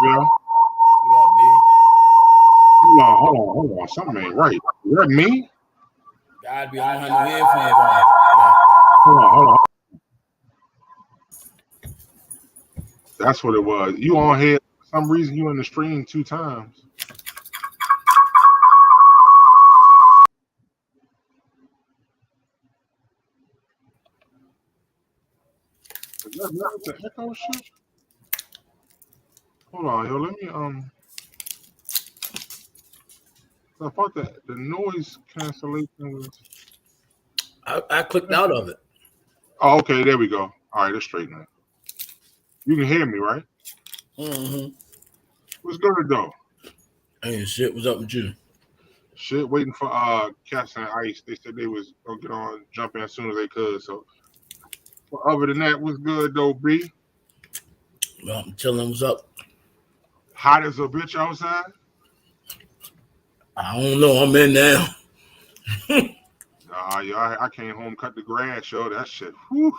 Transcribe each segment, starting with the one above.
up, yo? What up, B? Hold on. Something ain't right. Is that me? Gotta be. I don't have no headphones on. Hold on. That's what it was. You on here for some reason? You in the stream 2 times. Is that the echo shit? Hold on, yo. Let me I thought that the noise cancellation was. I clicked out of it. Oh, okay. There we go. All right, it's straight now. You can hear me, right? Mm-hmm. What's good though? Hey, shit. What's up with you? Shit, waiting for Cats and Ice. They said they was gonna get on, jump in as soon as they could. So, but other than that, what's good though, B? Well, I'm chilling. What's up? Hot as a bitch outside. I don't know. I'm in now. Nah, yo, I came home, cut the grass, yo. That shit. Whew.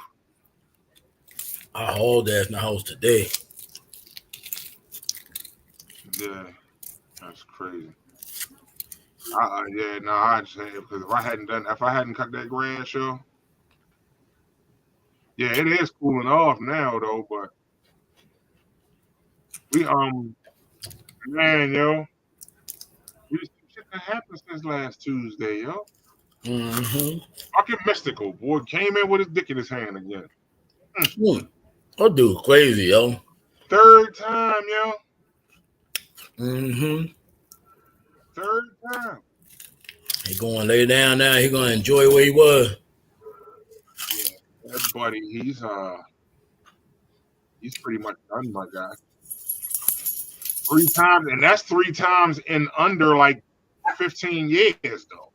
I hauled ass in the house today. Yeah, that's crazy. I just had because if I hadn't cut that grass, yo. Yeah, it is cooling off now though, but we man, yo, we shit that happened since last Tuesday, yo. Mm-hmm. Fucking Mystical boy came in with his dick in his hand again. That dude crazy, yo. 3rd time, yo. Mm-hmm. 3rd time. He going to lay down now. He gonna enjoy where he was. Yeah, that buddy, he's pretty much done, my guy. 3 times, and that's 3 times in under like 15 years though.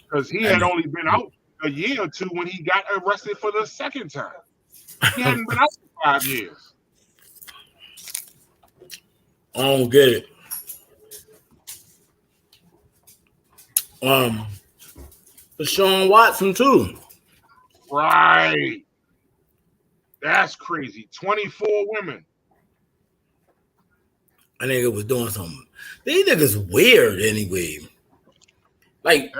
Because he had only been out a year or 2 when he got arrested for the 2nd time. He hadn't been out for 5 years. I don't get it. Deshaun Watson too. Right. That's crazy. 24 women. I think it was doing something. These niggas weird anyway. Like,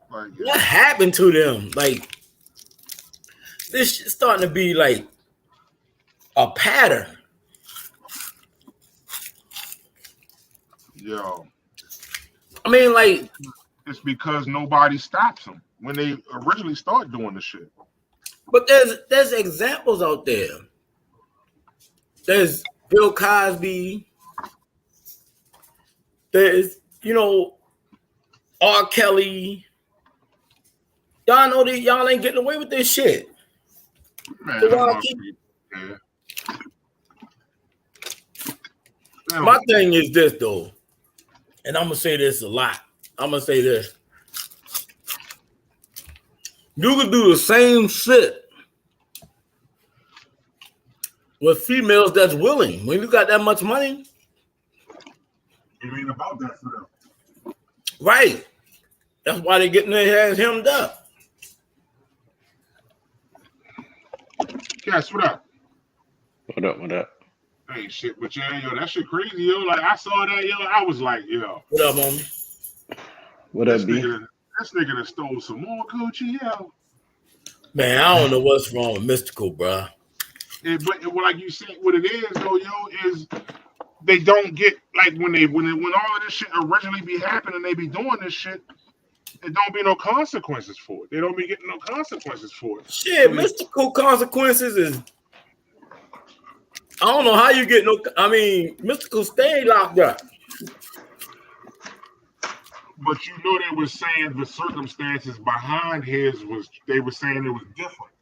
what happened to them? Like, this shit's starting to be like a pattern. Yo. I mean, like, it's because nobody stops them when they originally start doing the shit. But there's examples out there. There's Bill Cosby. There's, R. Kelly. Y'all know that y'all ain't getting away with this shit. Man, my thing is this though, and I'm gonna say this a lot. I'm gonna say this. You could do the same shit with females that's willing. When you got that much money, it ain't about that for them. Right. That's why they're getting their hands hemmed up. Guess what up? What up? Hey, shit, but yeah, yo, that shit crazy, yo. Like, I saw that, yo. I was like, yo. What up, homie? What up, B? This nigga that stole some more Gucci, yo. Man, I don't know what's wrong with Mystical, bro. But like you said, what it is, though, yo, is they don't get, like, when all of this shit originally be happening, they be doing this shit, it don't be no consequences for it. They don't be getting no consequences for it. Shit, so Mystical consequences is, I don't know how you get no, Mystical stayed locked up. But they were saying the circumstances behind his they were saying it was different.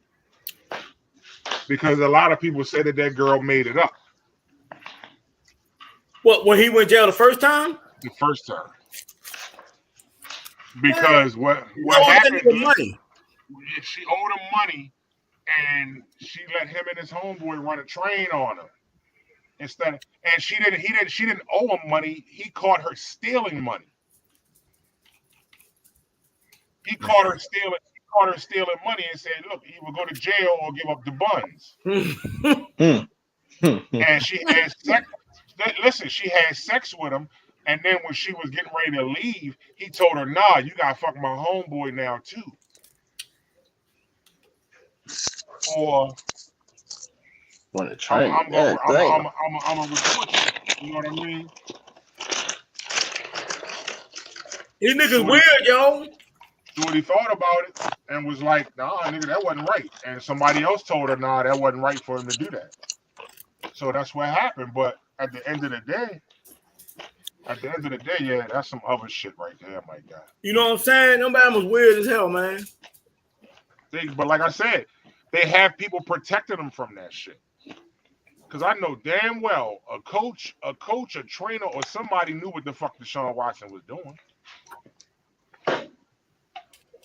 Because a lot of people said that girl made it up. What, when he went jail the first time? The first time. Because what happened was money. She owed him money and she let him and his homeboy run a train on him. And she didn't owe him money. He caught her stealing money. He caught her stealing money and said, look, either go to jail or give up the buns. and she had sex. Listen, she had sex with him, and then when she was getting ready to leave, he told her, "Nah, you gotta fuck my homeboy now too." Or want to try? I'm gonna report you. You know what I mean? These niggas weird, yo. So he thought about it and was like, "Nah, nigga, that wasn't right." And somebody else told her, "Nah, that wasn't right for him to do that." So that's what happened. But at the end of the day, yeah, that's some other shit right there, my guy. You know what I'm saying? Nobody was weird as hell, man. But like I said, they have people protecting them from that shit. Because I know damn well a coach, a trainer, or somebody knew what the fuck Deshaun Watson was doing.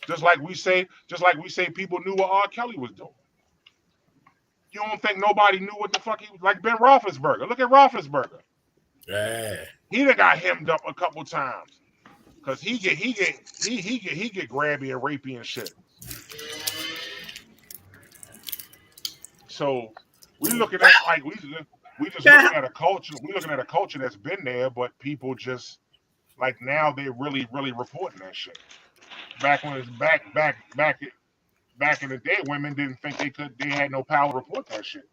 Just like we say people knew what R. Kelly was doing. You don't think nobody knew what the fuck he was like? Ben Roethlisberger. Look at Roethlisberger. Yeah. He done got hemmed up a couple times. Cause he get grabby and rapey and shit. So we looking at like we just looking at a culture. We looking at a culture that's been there, but people just like now they really reporting that shit. Back when it's back in the day, women didn't think they had no power to report that shit.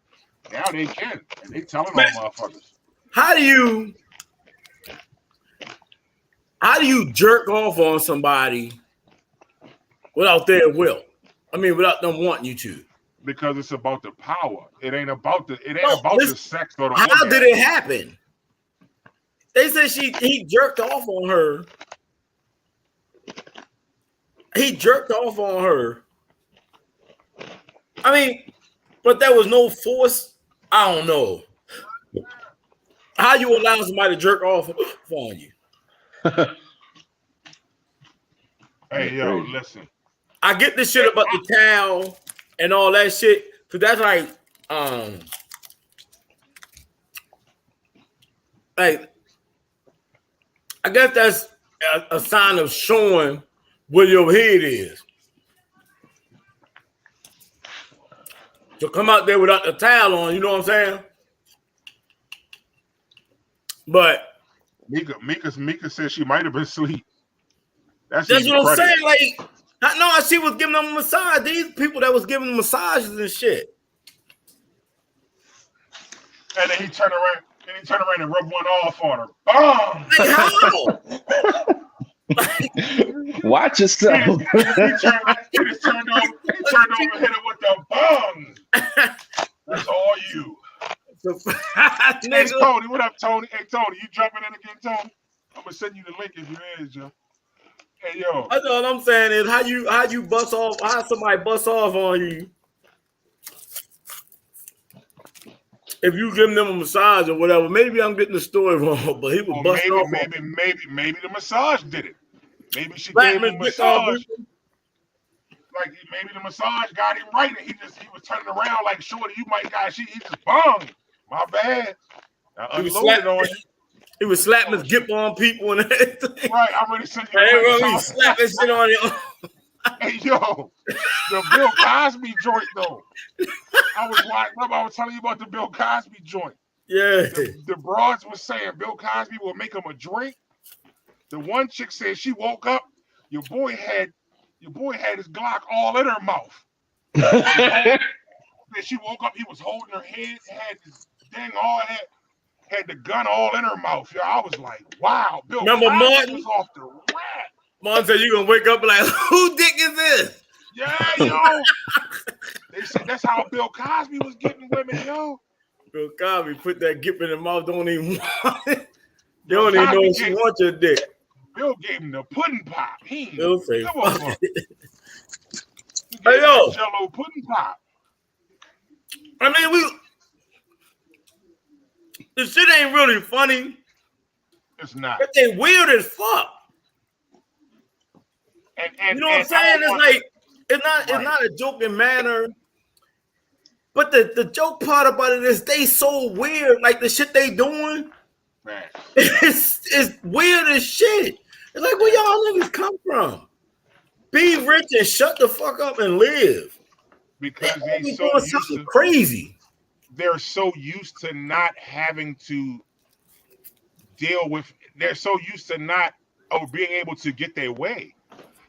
Now they can, and they telling all motherfuckers. How do you jerk off on somebody without their will? I mean, without them wanting you to. Because it's about the power. It ain't about the sex or the How orgasm. did it happen? They said he jerked off on her. He jerked off on her. I mean, but there was no force. I don't know. How you allow somebody to jerk off on you? Hey, yo, listen. I get this shit about the towel and all that shit, because that's like I guess that's a sign of showing where your head is. To come out there without the towel on, you know what I'm saying? But Mika said she might have been asleep. That's what I'm credit. saying. Like, no, she was giving them a massage. These people that was giving them massages and shit. And then he turned around and rubbed one off on her. Boom! Like, how? Watch yourself. He turned over and hit her with the bong. That's all you. Hey, Tony, what up, Tony? Hey, Tony, you jumping in again, Tony? I'm gonna send you the link if you is, Joe. Hey, yo. That's all I'm saying is how you bust off, how somebody bust off on you. If you give them a massage or whatever, maybe I'm getting the story wrong, but he was busting off. Maybe the massage did it. Maybe she gave him a massage. Like maybe the massage got him right, and he was turning around like, "Shorty, you might got he just bunged. My bad. I unloaded on you." He was slapping his gip on people and everything. Right, I'm ready to send you. He slapping shit on you. Hey, yo, the Bill Cosby joint though. I was telling you about the Bill Cosby joint. Yeah. The broads was saying Bill Cosby will make him a drink. The one chick said she woke up, your boy had his Glock all in her mouth. Then she woke up, he was holding her head, had this thing all that, had the gun all in her mouth. Yo, I was like, wow, Bill Cosby was off the rack. Mom said you gonna wake up like, who dick is this? Yeah, yo. They said that's how Bill Cosby was getting women, yo. Bill Cosby put that gip in the mouth, don't even want it. They don't even know if she wants your dick. Bill gave him the pudding pop. Bill say, fuck it. Hey, yo. Jello pudding pop. I mean, the shit ain't really funny. It's not. But they weird as fuck. And you know what I'm saying? It's like it's not a joking manner. But the joke part about it is they so weird. Like the shit they doing, right. it's weird as shit. It's like where y'all niggas come from? Be rich and shut the fuck up and live. Because they so doing something crazy. they're so used to not having to deal with. They're so used to not or being able to get their way.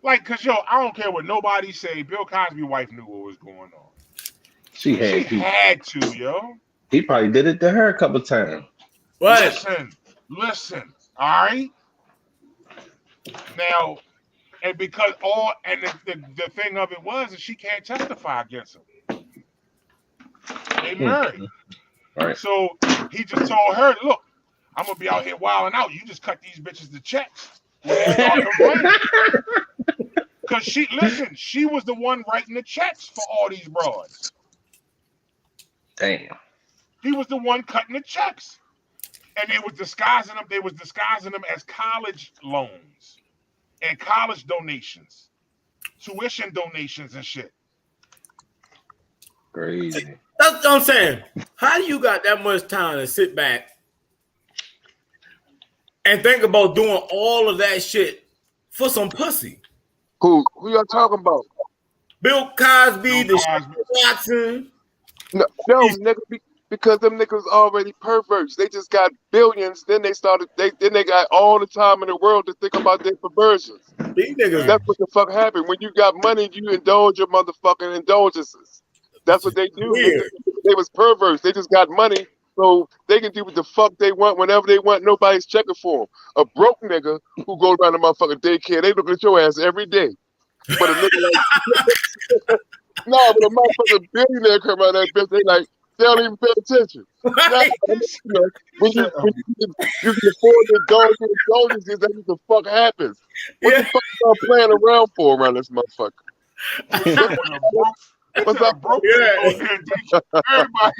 Like, cause yo, I don't care what nobody say. Bill Cosby's wife knew what was going on. She had to, yo. He probably did it to her a couple times. What? Listen. All right. Now, and because the thing of it was that she can't testify against him. They married. Right. So he just told her, look, I'm gonna be out here wilding out. You just cut these bitches the checks. Because she was the one writing the checks for all these broads. Damn. He was the one cutting the checks. And they was disguising them as college loans and college donations, tuition donations and shit. Crazy. That's what I'm saying. How do you got that much time to sit back and think about doing all of that shit for some pussy? Who y'all talking about? Bill Cosby, Watson. No, nigga, because them niggas already perverts. They just got billions. Then they got all the time in the world to think about their perversions. These niggas. That's what the fuck happened. When you got money, you indulge your motherfucking indulgences. That's what they do. They was perverts. They just got money, so they can do what the fuck they want whenever they want. Nobody's checking for them. A broke nigga who goes around the motherfucking daycare, they look at your ass every day. But a nigga like no, but a motherfucking billionaire come out of that bitch, they don't even pay attention. Right. When you can afford to indulge in indulgences, that's what the fuck happens. What the fuck are you playing around for around this motherfucker? What's up, bro? Yeah. Everybody.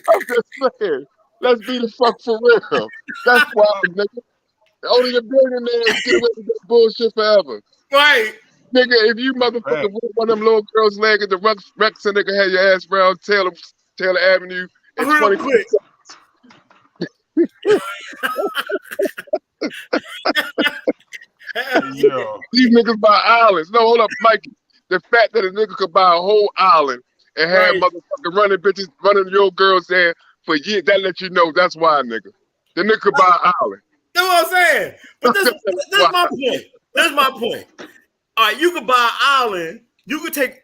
I'm just saying, let's be the fuck for real. That's why, nigga. Only the billionaires get away with that bullshit forever. Right. Nigga, if you motherfucker with one of them little girls' leg at the Rex and nigga had your ass around Taylor Avenue in 20 quick. Yeah. These niggas buy islands. No, hold up, Mikey. The fact that a nigga could buy a whole island and have motherfucking running your girls there for years, that lets you know that's why, nigga. The nigga could buy an island. That's what I'm saying. But this is my point. That's my point. All right, you could buy an island. You could take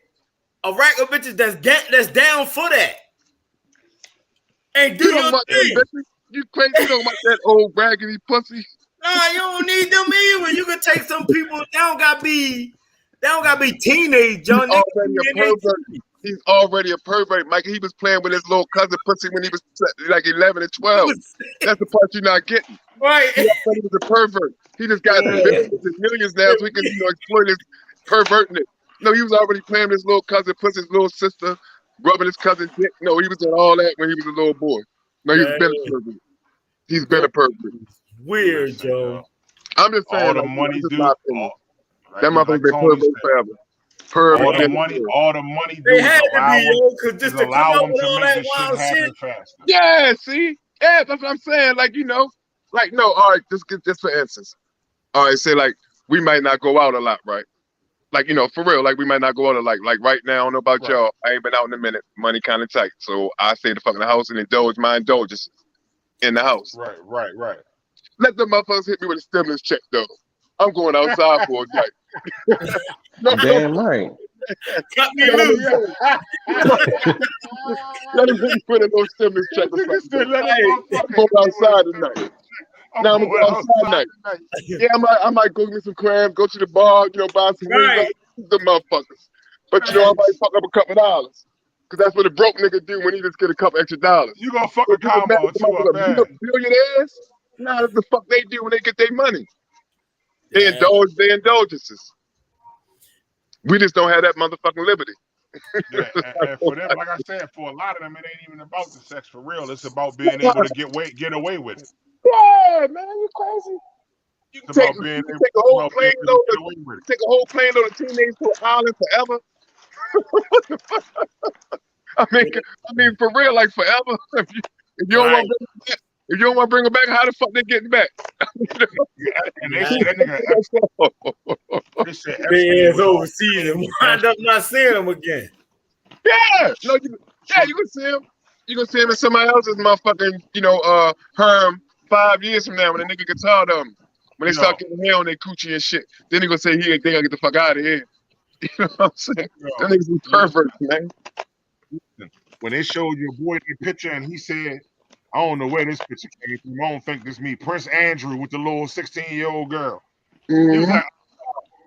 a rack of bitches that's down for that. And do your thing. You crazy? You don't want that old raggedy pussy? Nah, you don't need them either. You can take some people. They don't gotta be teenage young niggas. He's already a pervert, Mike. He was playing with his little cousin pussy when he was like 11 and 12. That's the part you're not getting. Right. He was a pervert. He just got billions and millions now, so he can exploit his perverting it. No, he was already playing with his little cousin, his little sister, rubbing his cousin's dick. No, he was doing all that when he was a little boy. No, he's been a pervert. He's been a pervert. Weird, Joe. I'm just saying. All the money, dude. That motherfucker been pervert forever. All the money. They had to be, yo, because just to come allow up them with to all make that this wild shit shit. happen faster. Yeah, see? Yeah, that's what I'm saying. Like, no, all right, just for instance. All right, say like we might not go out a lot, right? Like, for real, like we might not go out a lot. Like right now, I don't know about y'all. I ain't been out in a minute. Money kind of tight. So I stay the fuck in the house and indulge my indulgences in the house. Right. Let the motherfuckers hit me with a stimulus check, though. I'm going outside for a night. Damn right. Cut me loose. Let him hit me with a little stimulus check or something. I'm going outside tonight. Now I'm going outside tonight. Yeah, I might go get some crabs, go to the bar, buy some Right. the motherfuckers. But I might fuck up a couple dollars. Because that's what a broke nigga do when he just get a couple extra dollars. You gonna fuck a combo too up, man. Billionaires? Nah, that's the fuck they do when they get their money. They indulge their indulgences. We just don't have that motherfucking liberty. Yeah, and for them, like I said, for a lot of them, it ain't even about the sex for real. It's about being able to get away with it. Yeah, man, you crazy. You can take a whole plane load of teenagers to an island forever. What the fuck? I mean, for real, like forever. If you don't want to bring them back, if you don't want to bring them back, how the fuck they getting back? And they said that nigga. They said They is overseas and wind up not seeing them again. Yeah, no, Yeah, you can see him. You can see him in somebody else's motherfucking, Herm 5 years from now when the nigga gets out of him. When they start getting hair on their coochie and shit, then he gonna say they gotta get the fuck out of here. You know what I'm saying? That nigga's be pervert, man. When they showed your boy the picture and he said, I don't know where this picture came from. I don't think this me. Prince Andrew with the little 16-year-old girl. Mm-hmm. He was like,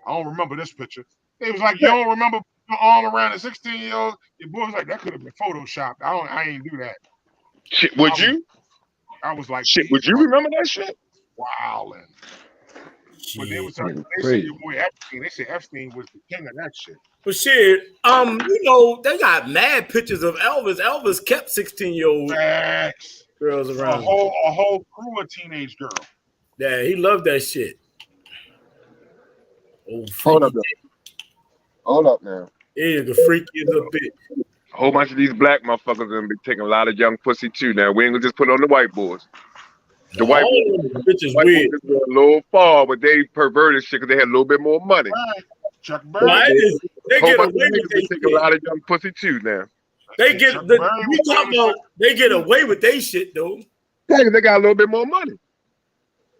I don't remember this picture. They was like, you don't remember your arm around a 16-year-old? Your boy was like, that could have been photoshopped. I ain't do that. Shit, would you? I was like, shit, would you remember that shit? Wowing. But they was Shit, they said your boy Epstein. They said Epstein was the king of that shit. But shit, they got mad pictures of Elvis. Elvis kept 16-year-old girls around. A whole crew of teenage girls. Yeah, he loved that shit. Oh, Hold up now. Yeah, the freaky as a bitch. A whole bunch of these black motherfuckers gonna be taking a lot of young pussy too. Now we ain't gonna just put it on the white boys. The white boys is weird. Boys go a little far, but they perverted shit because they had a little bit more money. Chuck Berry. They get away with they take a lot of young pussy too now. They get they get away with they shit though. Yeah, they got a little bit more money.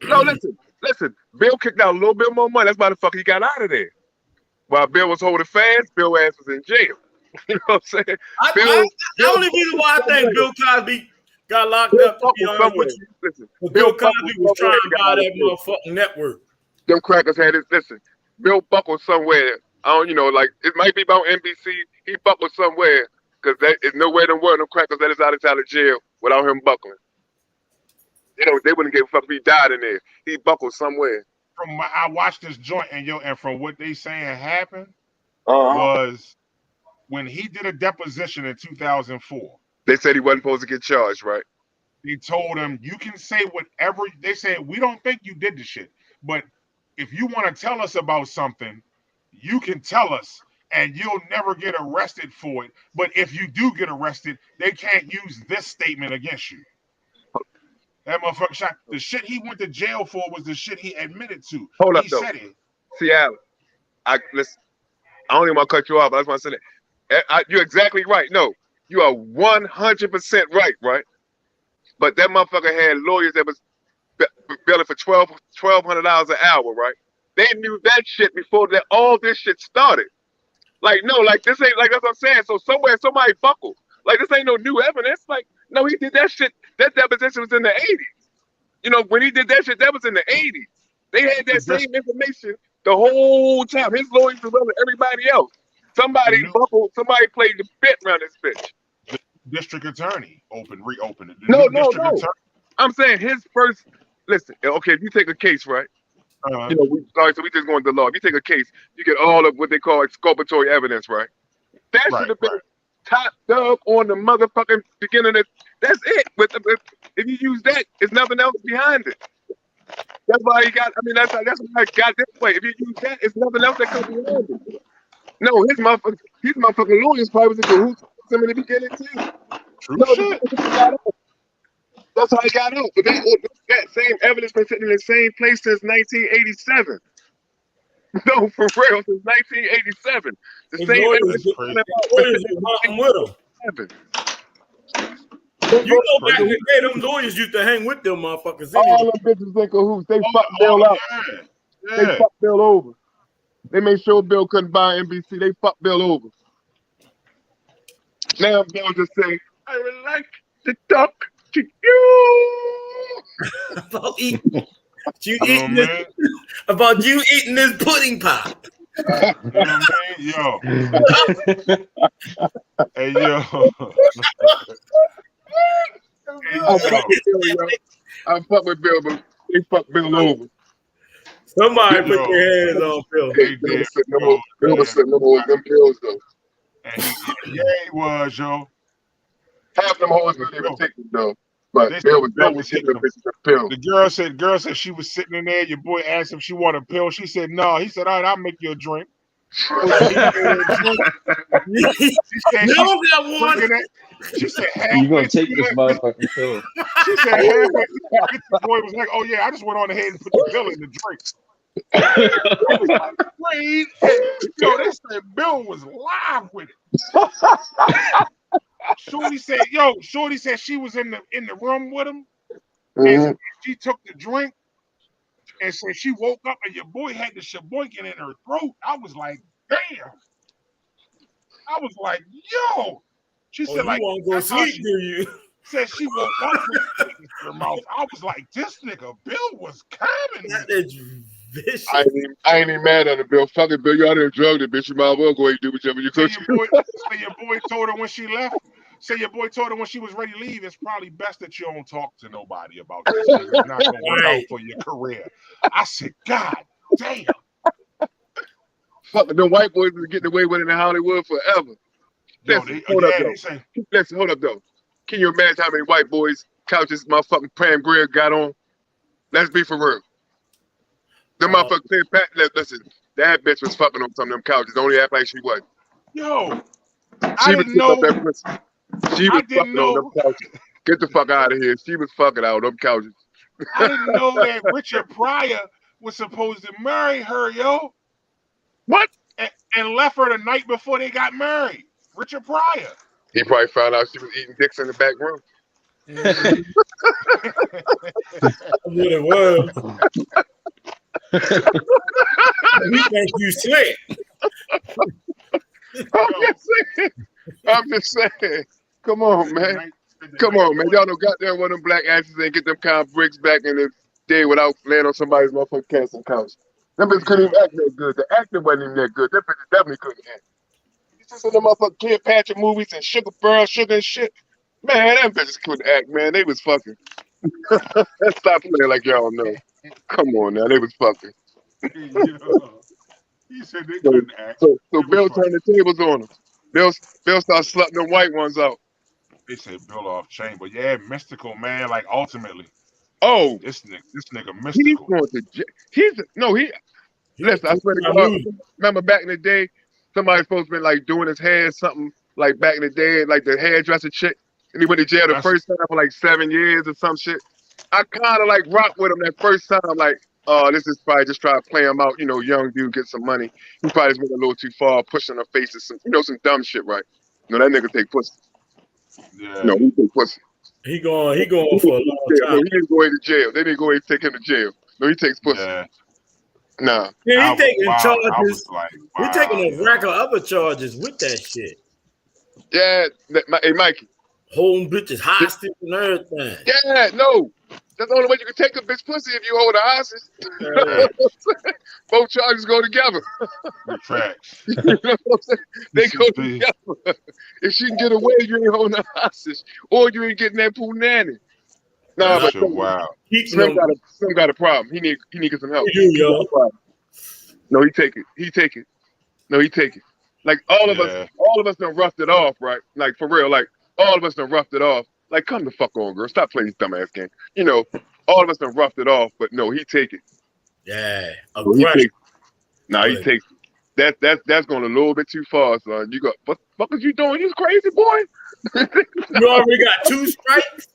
No, listen. Bill kicked out a little bit more money. That's why the fuck he got out of there. While Bill was holding fast, Bill ass was in jail. You know what I'm saying? The only reason why I think Bill Cosby got locked up, to be honest with you, listen, Bill Cosby was trying to buy that motherfucking network. Them crackers had it. Listen, Bill buckled somewhere. I don't, it might be about NBC. He buckled somewhere because there is nowhere in the world them crackers let us out of jail without him buckling. They wouldn't give a fuck if he died in there. He buckled somewhere. I watched this joint and from what they saying happened was when he did a deposition in 2004. They said he wasn't supposed to get charged, right? They told him you can say whatever. They said we don't think you did the shit, but if you want to tell us about something, you can tell us, and you'll never get arrested for it. But if you do get arrested, they can't use this statement against you. That motherfucker shot. The shit he went to jail for was the shit he admitted to. Hold up, he though. Said it. See, Alan, I don't even want to cut you off, but that's why I said it. You're exactly right. No, you are 100% right? But that motherfucker had lawyers that was billing for $1,200 an hour, right? They knew that shit before all this shit started. Like, no, like this ain't like that's what I'm saying. So somewhere somebody buckled. Like this ain't no new evidence. Like, no, he did that shit. That deposition was in the 80s. When he did that shit, that was in the 80s. They had that same information the whole time. His lawyers were telling everybody else. Somebody buckled, somebody played the bit around this bitch. The district attorney reopened it. No. I'm saying his first. Listen, okay, if you take a case, right? So we just going to the law. If you take a case, you get all of what they call exculpatory evidence, right? That should have been top dog on the motherfucking beginning. That's it. If you use that, there's nothing else behind it. That's why he got. I mean, that's why I got this way. If you use that, it's nothing else that comes behind it. No, his motherfucking lawyers probably was in cahoots with him in the beginning too. True shit. That's how he got out. But that same evidence been sitting in the same place since 1987. No, for real, since 1987. The same evidence with him. You know back in the day, them lawyers used to hang with them motherfuckers. All them bitches in cahoots. They fucked Bill out. Yeah. They fucked Bill over. They made sure Bill couldn't buy NBC. They fucked Bill over. Now Bill just say, I would like to talk to you. About you eating this pudding pop. Yo. Hey, yo. I fuck with Bill, but they fucked Bill over. Somebody put their hands on Bill. Bill was sitting over them pills, though. Yeah, he was, yo. Half them hoes were even taking though. But Bill was hitting the bitches with pills. The girl said she was sitting in there. Your boy asked if she wanted a pill. She said no. He said, all right, I'll make you a drink. She said, you gonna take this motherfucking pill. She said, the boy was like, oh yeah, I just went on ahead and put the pill in the drink. Yo, they said Bill was live with it. Shorty said she was in the room with him, Mm-hmm. and she took the drink, and said she woke up and your boy had the sheboygan in her throat. I was like, damn. I was like, yo. She said, like, want to go sleep, do you? Said she woke up with her mouth. I was like, this nigga Bill was coming. That is vicious. I ain't even mad at her, Bill. Fuck it, Bill. You out there drugged it, bitch. You might as well go ahead and do whatever you could. Say your boy told her when she left. Say your boy told her when she was ready to leave. It's probably best that you don't talk to nobody about this. It's not gonna work out for your career. I said, God damn. Fuck, the white boys was getting away with it in Hollywood forever. Hold up, though. Can you imagine how many white boys couches motherfucking Pam Grier got on? Let's be for real. The motherfucking listen, that bitch was fucking on some of them couches. Only act like she wasn't. Yo, I didn't know. She was fucking on them couches. Get the fuck out of here. She was fucking out on them couches. I didn't know that Richard Pryor was supposed to marry her, yo. What? And left her the night before they got married. Richard Pryor. He probably found out she was eating dicks in the back room. What it was. We think you slick. I'm just saying. Come on, man. Come on, man. Y'all know goddamn one of them black actors ain't get them kind of bricks back in the day without laying on somebody's motherfucking casting couch. Them bitches couldn't even act that good. The acting wasn't even that good. Them bitches definitely couldn't act. You just in the motherfucking Cleopatra movies and Sugar Pearl, Sugar and shit. Man, them bitches couldn't act, man. They was fucking. Stop playing like y'all know. Come on now, they was fucking. He said they couldn't act. So Bill turned the tables on them. Bill started slutting them white ones out. They said Bill off chain, but yeah, mystical, man. Like ultimately. Oh, this nigga mystical. He's going to jail. Listen, I swear to God, remember back in the day, somebody supposed to be like doing his hair, something like back in the day, like the hairdresser chick, and he went to jail the first time for like 7 years or some shit. I kind of like rocked with him that first time, like, oh, this is probably just trying to play him out, young dude, get some money. He probably just went a little too far, pushing her faces, some dumb shit, right? That nigga take pussy. Yeah. No, he take pussy. He going for a long time. No, he didn't go into jail. They didn't go and take him to jail. No, he takes pussy. Yeah. Nah. Yeah, he taking charges. Like, He taking a rack of other charges with that shit. Yeah, hey Mikey. Holding bitches hostage and everything. Yeah, no. That's the only way you can take a bitch pussy if you hold a hostage. Both charges go together. Tracks. You know what I'm saying? They go together. If she can get away, you ain't holding a hostage, or you ain't getting that poo nanny. Nah, but wow. Slim got a problem. He need some help. No, he take it. No, he take it. Like all of us done roughed it off, right? Like for real, like all of us done roughed it off. Like, come the fuck on, girl. Stop playing this dumbass game. All of us done roughed it off, but no, he take it. Yeah. He takes it. That's going a little bit too far, son. You got what the fuck is you doing? You crazy boy? You already got 2 strikes?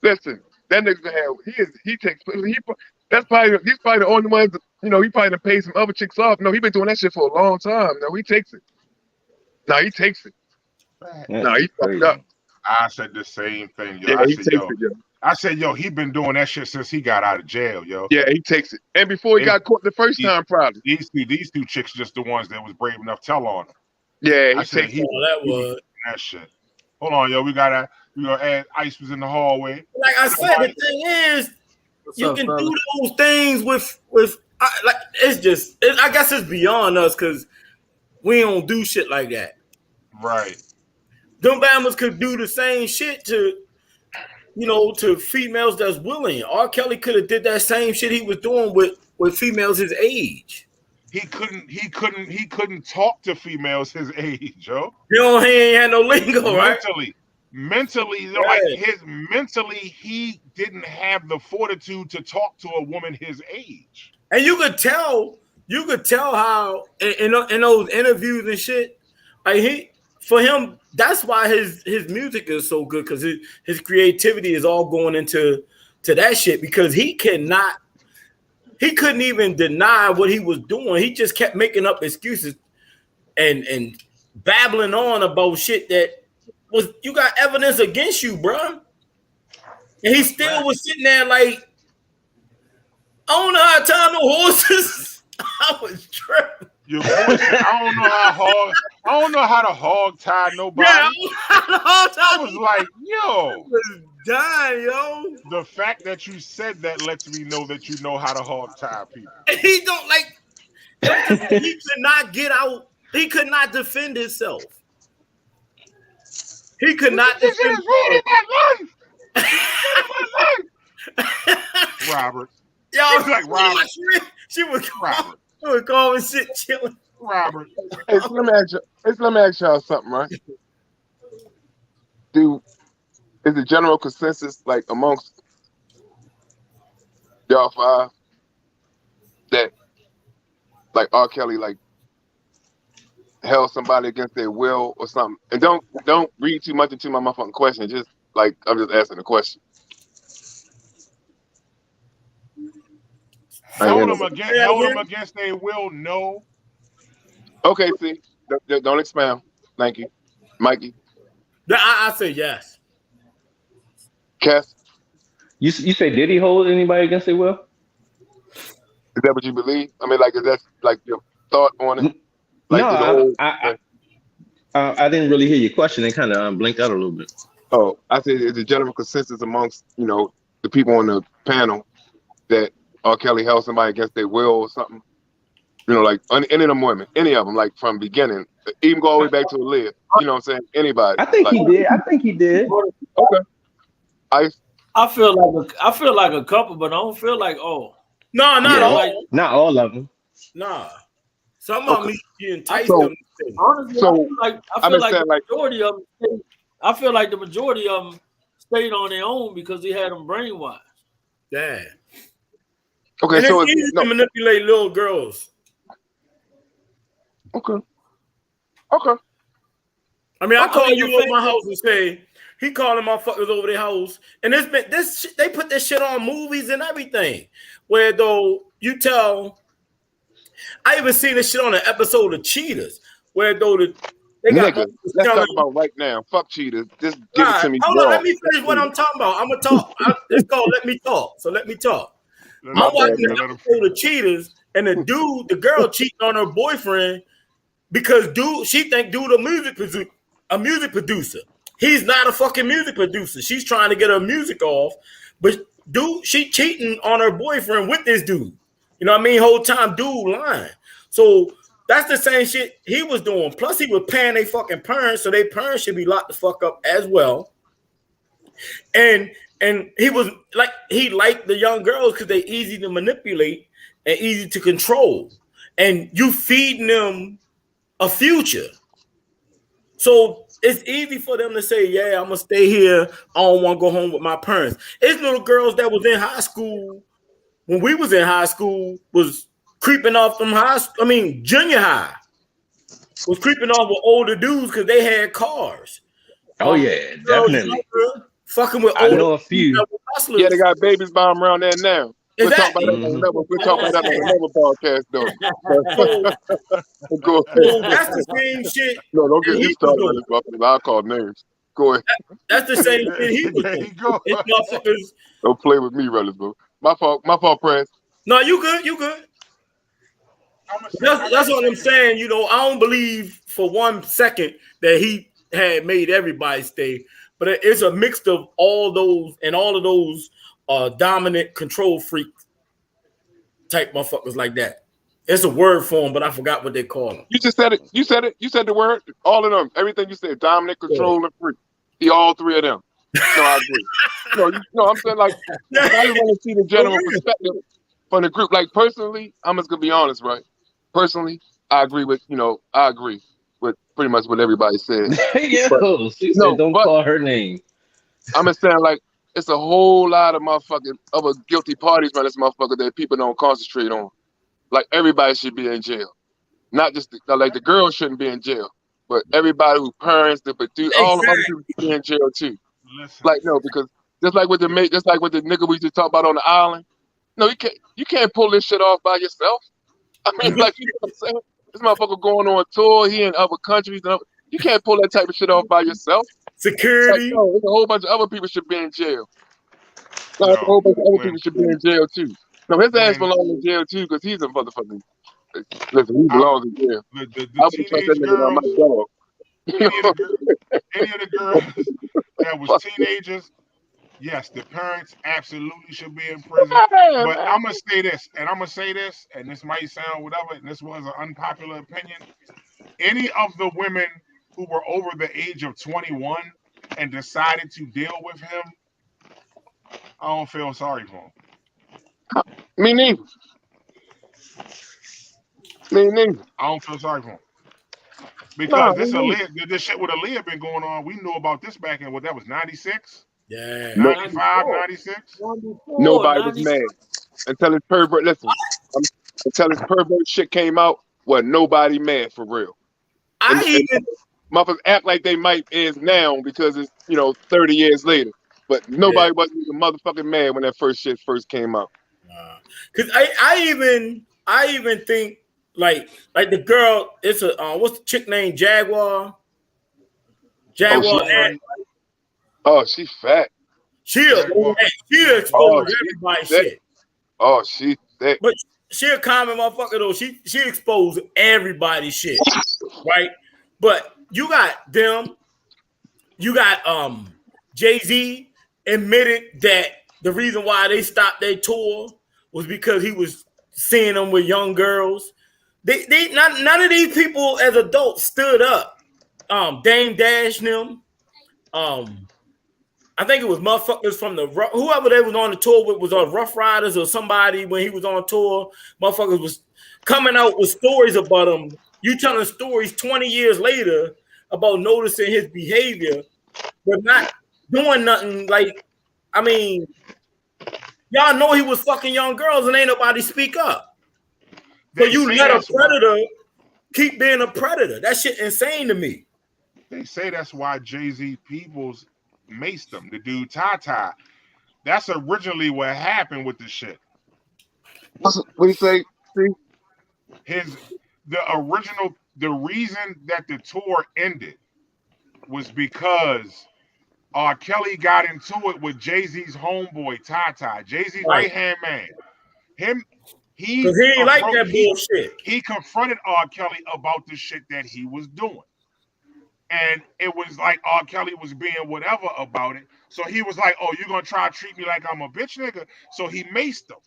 Listen, that nigga he's probably the only one, he probably done paid some other chicks off. No, he been doing that shit for a long time. No, he takes it. He takes it. No, he fucked up. I said the same thing, yo. Yeah, I said, yo, he been doing that shit since he got out of jail, yo. Yeah, he takes it. And before he got caught the first time, probably. These two chicks just the ones that was brave enough to tell on him. Yeah, I said that shit. Hold on, yo. We gonna add Ice was in the hallway. Like I said, the thing is, you can do those things with I guess it's beyond us because we don't do shit like that. Right. Them Bammers could do the same shit to females that's willing. R. Kelly could have did that same shit he was doing with females his age. He couldn't talk to females his age, yo. He ain't had no lingo, right? Mentally, he didn't have the fortitude to talk to a woman his age. And you could tell how in those interviews and shit, for him, that's why his music is so good, because his creativity is all going into that shit, because he couldn't even deny what he was doing. He just kept making up excuses and babbling on about shit that you got evidence against you, bro. And he still was sitting there like, I don't know how to tie no horses. I was tripping. I don't know how to hog tie nobody. Yeah, I was like, yo. I was dying, yo. The fact that you said that lets me know that you know how to hog tie people. And he don't like. He could not get out. He could not defend himself. He could not defend himself. Robert. Yo, she was like Robert. She was Robert. She was calling shit chilling. Robert. Hey, so let me ask y'all something, right? Is the general consensus like amongst y'all five that like R. Kelly like held somebody against their will or something? And don't read too much into my motherfucking question. Just like I'm just asking a question. Held them against their will, no. Okay, see, don't expound. Thank you, Mikey. I say yes. Cass, You say did he hold anybody against their will? is that what you believe? I mean, like, is that like your thought on it? Like, no, I didn't really hear your question. It kind of blinked out a little bit. Oh, I said is the general consensus amongst the people on the panel that R. Kelly held somebody against their will or something? Like any of them women, any of them, like from beginning, even go all the way back to Aaliyah. You know what I'm saying? Anybody. I think he did. Okay. I feel like a couple, but I don't feel like no, not all. Not all of them. Nah. Some of them you entice So, them. Honestly, So, I feel like the majority of them. I feel like the majority of them stayed on their own because he had them brainwashed. Yeah. Okay, And so it's easy to manipulate little girls. Okay. I mean, I call you over my house and say he calling motherfuckers over their house, and they put this shit on movies and everything. Where though you tell, I even seen this shit on an episode of Cheaters, where though nigga, let's talk about right now. Fuck Cheaters. Just give it to me. Hold on, let me finish what I'm talking about. I'm gonna talk. It's called Let Me Talk. So let me talk. I'm watching the episode of Cheaters, and the girl cheating on her boyfriend because she think dude a music producer. He's not a fucking music producer. She's trying to get her music off, but dude, she cheating on her boyfriend with this dude. You know what I mean? Whole time dude lying. So that's the same shit he was doing. Plus he was paying their fucking parents, so their parents should be locked the fuck up as well. And he was like, he liked the young girls because they easy to manipulate and easy to control. And you feeding them a future. So it's easy for them to say, yeah, I'm going to stay here. I don't want to go home with my parents. It's little girls that was in high school, when we was in high school, was creeping off from junior high. Was creeping off with older dudes because they had cars. Oh, yeah, definitely. Fucking with I know a few. Yeah, they got babies by them around there now. We'll talk about that on another podcast, though. Go ahead. So that's the same shit. No, don't get me started on this motherfucker. I'll call names. Go ahead. That's the same shit he was doing. Don't play with me, brothers, bro. My fault, Prince. No, you good. That's what I'm saying. I don't believe for 1 second that he had made everybody stay. But it's a mix of all of those dominant control freak type motherfuckers like that. It's a word for them, but I forgot what they call them. You just said it. You said the word. All of them. Everything you said. Dominant, control, and freak. All three of them. No, I agree. No, I'm saying like I want to see the general perspective from the group. Like personally, I'm just gonna be honest, right? Personally, I agree with pretty much what everybody said. She said, don't call her name. I'm just saying, like, it's a whole lot of motherfucking other guilty parties around this motherfucker that people don't concentrate on. Like, everybody should be in jail. Not just, the girls shouldn't be in jail, but everybody who parents, the produce, all the other people should be in jail too. Listen. Like, no, because just like with the nigga we just talked about on the island, no, you can't pull this shit off by yourself. I mean, like, you know what I'm saying? This motherfucker going on tour, he in other countries. You can't pull that type of shit off by yourself. security. Like, no, there's a whole bunch of other people should be in jail. No, a whole bunch of other people should be in jail too. No, his ass belongs in jail too because he's a motherfucking. Listen, he belongs in jail. The I would trust that nigga on my dog. Any of the girls that was teenagers, yes, the parents absolutely should be in prison. But I'm gonna say this, and this might sound whatever, and this was an unpopular opinion. Any of the women who were over the age of 21 and decided to deal with him, I don't feel sorry for him. Me neither. I don't feel sorry for him. Because this shit with Aaliyah been going on. We knew about this back in what that was 96? Yeah. 95, 96? Nobody was mad. Until his pervert, listen, until his pervert shit came out, nobody mad for real. And motherfuckers act like they might is now because it's 30 years later. But nobody wasn't even motherfucking mad when that first shit first came out. Cause I even think like the girl, it's a what's the chick named Jaguar? She fat. She exposed everybody's shit. Oh, she thick. But she a common motherfucker though. She exposed everybody's shit, right? But you got them. You got Jay-Z admitted that the reason why they stopped their tour was because he was seeing them with young girls. None of these people as adults stood up. Dame Dash them. I think it was motherfuckers from whoever they was on the tour with was on Rough Riders or somebody when he was on tour. Motherfuckers was coming out with stories about him. You telling stories 20 years later about noticing his behavior, but not doing nothing. Like, I mean, y'all know he was fucking young girls and ain't nobody speak up. So you let a predator keep being a predator. That shit insane to me. They say that's why Jay-Z Peoples maced him, the dude Ty. That's originally what happened with the shit. What do you say? The reason that the tour ended was because R. Kelly got into it with Jay-Z's homeboy Ty. Jay-Z's right-hand man. He ain't like that bullshit. He confronted R. Kelly about the shit that he was doing. And it was like R. Kelly was being whatever about it. So he was like, oh, you're going to try to treat me like I'm a bitch nigga? So he maced him.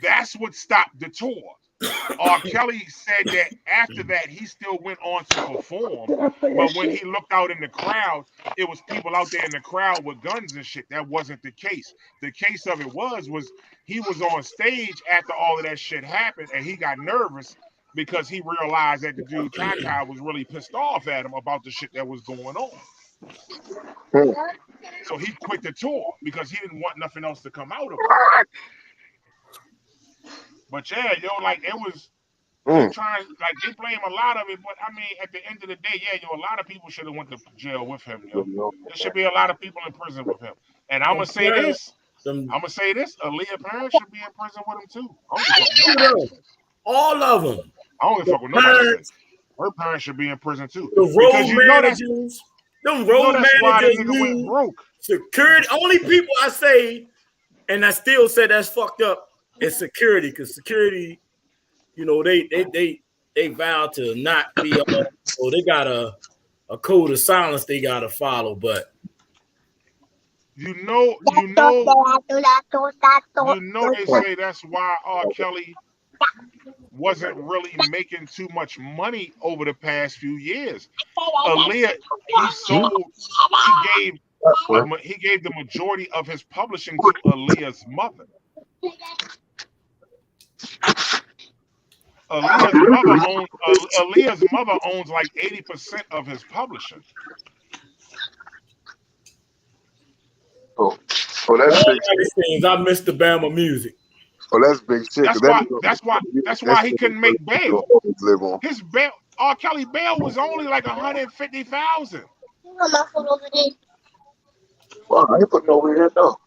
That's what stopped the tour. R. Kelly said that after that, he still went on to perform. But when he looked out in the crowd, it was people out there in the crowd with guns and shit. That wasn't the case. The case of it was he was on stage after all of that shit happened, and he got nervous because he realized that the dude Ty was really pissed off at him about the shit that was going on. So he quit the tour because he didn't want nothing else to come out of it. But yeah, like it was trying, like they blame a lot of it. But I mean, at the end of the day, a lot of people should have went to jail with him. There should be a lot of people in prison with him. And I'm gonna say this. Aaliyah parents should be in prison with him too. All of them. I don't fuck with nobody. Her parents should be in prison too. The road managers, them road managers, broke. Security. Only people I say, and I still say that's fucked up, is security. Because security, they vow to not be. So they got a code of silence they gotta follow. But they say that's why R. Kelly wasn't really making too much money over the past few years. Aaliyah, he gave the majority of his publishing to Aaliyah's mother. Aaliyah's mother owns like 80% of his publishing. Oh, that's big shit. I missed the Bama music. Oh, that's big shit. That's why he couldn't make bail. His bail, R. Kelly bail was only like $150,000. Wow, he putting over here though.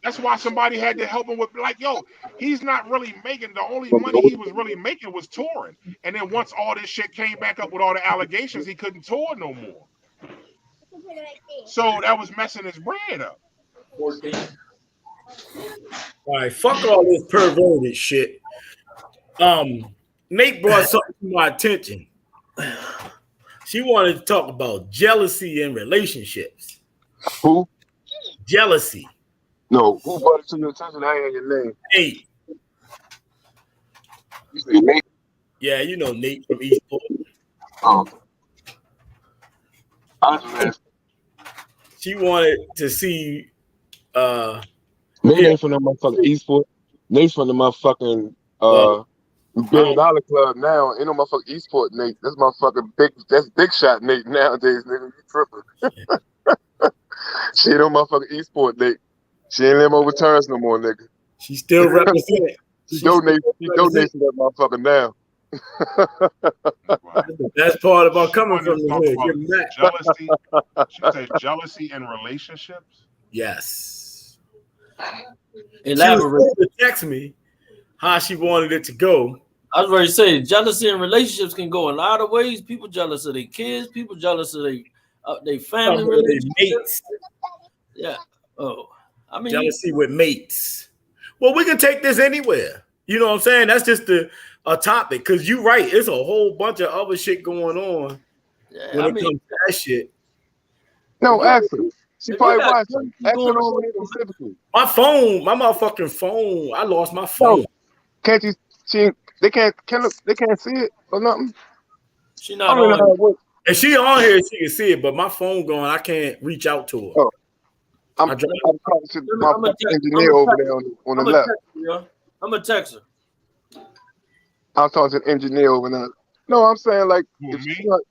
That's why somebody had to help him with, like, yo, he's not really making, the only money he was really making was touring. And then once all this shit came back up with all the allegations, he couldn't tour no more. So that was messing his bread up. 14. All right, fuck all this perverted shit. Nate brought something to my attention. She wanted to talk about jealousy in relationships. Who? Jealousy. No, who brought it to your attention? I ain't your name. Nate. You say Nate? Yeah, you know Nate from Eastport. Oh. I just asked. She wanted to see Nate ain't from the motherfucking Eastport. Nate's from the motherfucking $1 billion club now. Ain't no motherfucking Eastport Nate. That's motherfucking that's big shot Nate nowadays, nigga. You tripping. She ain't no motherfucking Eastport Nate. She ain't live over turns no more, nigga. she still represented. She donates to that motherfucker now. That's the best part about coming from the hood. About You're mad. jealousy. She said jealousy in relationships. Yes. She was Elaborate. supposed to text me how she wanted it to go. I was ready to say jealousy in relationships can go a lot of ways. People jealous of their kids. People jealous of their family With their relationships. mates. Yeah. Oh, I mean, Jealousy with mates. Well, we can take this anywhere. You know what I'm saying? That's just a topic. Because you're right. It's a whole bunch of other shit going on yeah, when I it mean, comes to that shit. No, actually. She If probably you got watched it. something Ask going her on specifically. My phone, my motherfucking phone. I lost my phone. Can't you? They can't see it or nothing. she I not don't know how on. it works. And she on here, she can see it, but my phone going, I can't reach out to her. Oh. I'm I dropped talking to my I'm a engineer over there on the left. I'm a texter. I'm talking to the engineer over there. No, I'm saying like Who, if me? she like,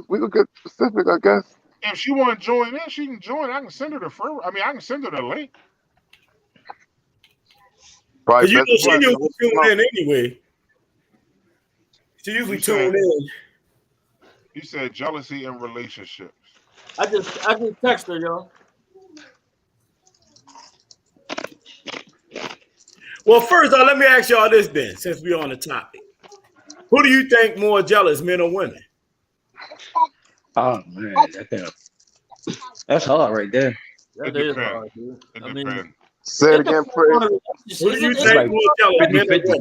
we could get specific, I guess. If she want to join in, she can join. I can send her the I can send her the link. Right. Because you know she usually tune in anyway. She usually tune in. You said jealousy in relationships. I just text her, yo. Well, first off, let me ask y'all this then, since we're on the topic. Who do you think more jealous, men or women? Oh man, that's hard right there. That It is depends. hard, dude. It I mean, depends. Say it again, Fred. Who do you It's think like more jealous, men or 50-50. women?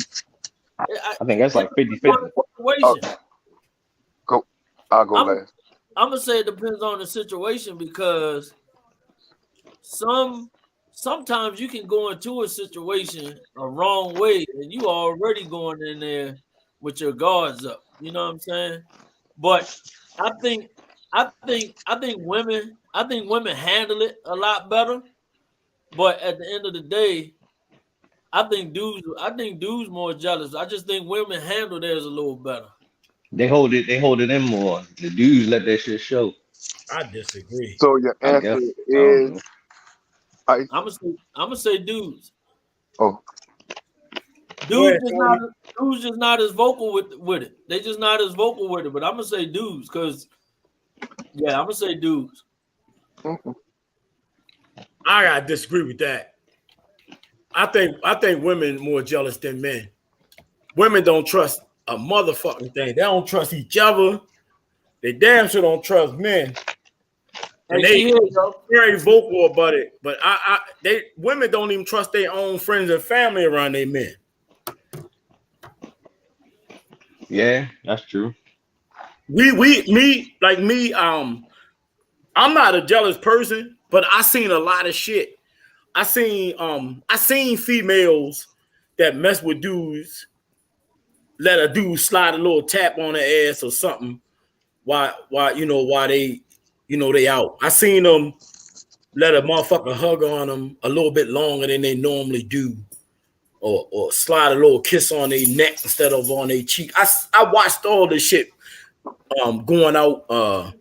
I think that's like 50-50. Situation. I'll go last. I'm gonna say it depends on the situation because sometimes you can go into a situation a wrong way and you already going in there with your guards up. You know what I'm saying? But I think women handle it a lot better. But at the end of the day, I think dudes more jealous. I just think women handle theirs a little better. They hold it in more. The dudes let that shit show. I disagree. So your answer is I'm gonna say dudes. Oh. Dudes just not as vocal with it. They just not as vocal with it. But I'm gonna say dudes because I'm gonna say dudes. I gotta disagree with that. I think women more jealous than men. Women don't trust a motherfucking thing. They don't trust each other. They damn sure don't trust men. And they very vocal about it. But women don't even trust their own friends and family around their men. Yeah, that's true. I'm not a jealous person, but I seen a lot of shit. I seen females that mess with dudes, let a dude slide a little tap on their ass or something while they out. I seen them let a motherfucker hug on them a little bit longer than they normally do, or slide a little kiss on their neck instead of on their cheek. I watched all this shit going out,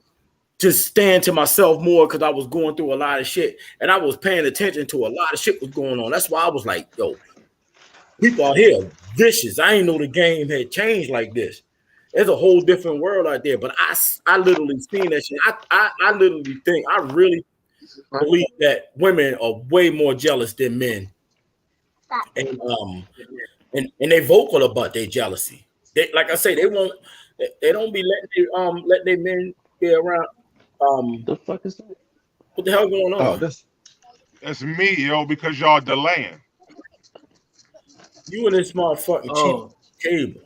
just staying to myself more because I was going through a lot of shit and I was paying attention to a lot of shit was going on. That's why I was like, yo, people out here vicious. I ain't know the game had changed like this. There's a whole different world out there. But I literally seen that shit. I literally think I really believe that women are way more jealous than men, and they vocal about their jealousy. They, like I say, they don't be let their men be around. The fuck is that? What the hell going on? Oh, that's me, yo, because y'all delaying. You and this motherfucking cheap cable.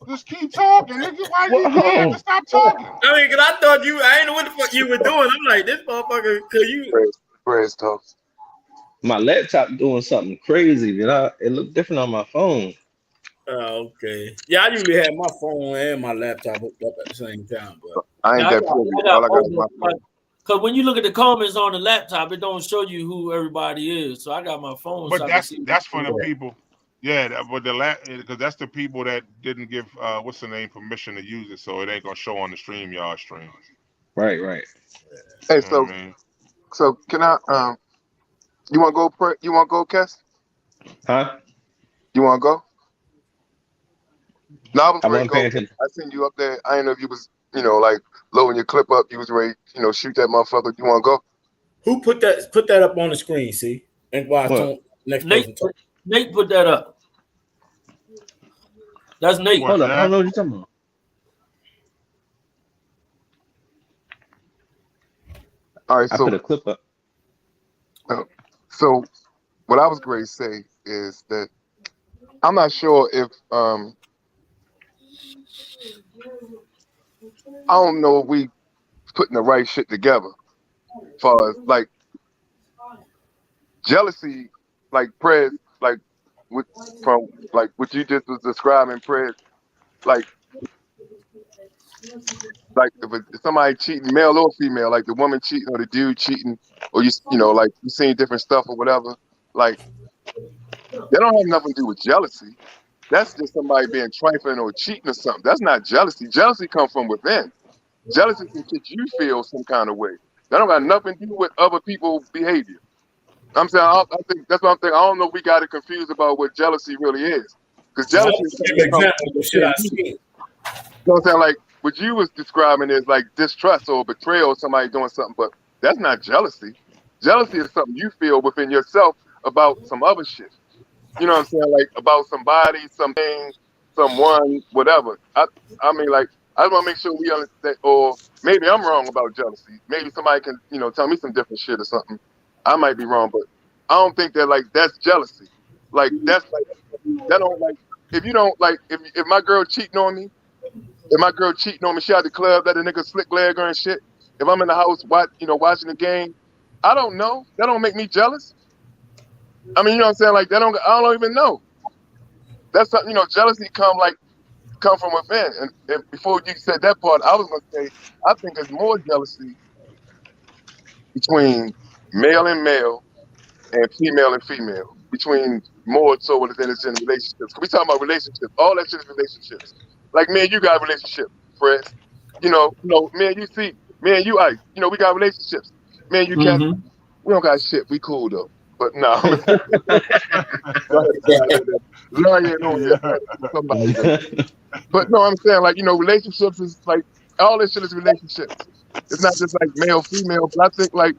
Just keep talking, nigga. Why you have to stop talking? I mean, cause I thought I ain't know what the fuck you were doing. I'm like, this motherfucker, cause you. Praise talk. My laptop doing something crazy, it looked different on my phone. Oh, okay. Yeah, I usually have my phone and my laptop hooked up at the same time, but I ain't that privy. All I got is my phone. Because when you look at the comments on the laptop, it don't show you who everybody is. So I got my phone. But so that's for the people. Yeah, but because that's the people that didn't give what's the name permission to use it, so it ain't gonna show on the StreamYard stream. Right. Hey, so can I you want to go? You want to go, Kes? Huh? You want to go? No, I was ready to go. Attention. I seen you up there. I didn't know if you was, like loading your clip up. You was ready, shoot that motherfucker. You want to go? Who put that up on the screen? See, and watch next person talk. Nate put that up. That's Nate. Hold up, I don't know what you're talking about. All right, so I put a clip up. So what I was going to say is that I'm not sure if I don't know if we putting the right shit together. As far as like jealousy, like Prez, like from like what you just was describing, Prez, like if somebody cheating, male or female, like the woman cheating or the dude cheating, or like you seen different stuff or whatever, like they don't have nothing to do with jealousy. That's just somebody being trifling or cheating or something. That's not jealousy. Jealousy comes from within. Jealousy can make you feel some kind of way. That don't got nothing to do with other people's behavior. I'm saying, I think that's what I'm thinking. I don't know if we got it confused about what jealousy really is. Because jealousy is shit I see. You know what I'm saying? Like what you was describing is like distrust or betrayal of somebody doing something, but that's not jealousy. Jealousy is something you feel within yourself about some other shit. You know what I'm saying? Like about somebody, something, someone, whatever. I mean, like, I just want to make sure we understand, or maybe I'm wrong about jealousy. Maybe somebody can, tell me some different shit or something. I might be wrong, but I don't think that like that's jealousy. Like that's like that don't like if you don't like if my girl cheating on me, she at the club, let a nigga slick leg her and shit. If I'm in the house watching the game, I don't know. That don't make me jealous. I mean, you know what I'm saying? Like I don't even know. That's something, jealousy come from within. And before you said that part, I was gonna say I think there's more jealousy between male and male and female, between more so than it's in relationships. We talking about relationships. All that shit is relationships. Like me and you got a relationship, Fred. Me and you, Ice. We got relationships. Me and you, Cat. We don't got shit. We cool though. But no. But no, I'm saying like, relationships is like all this shit is relationships. It's not just like male, female, but I think like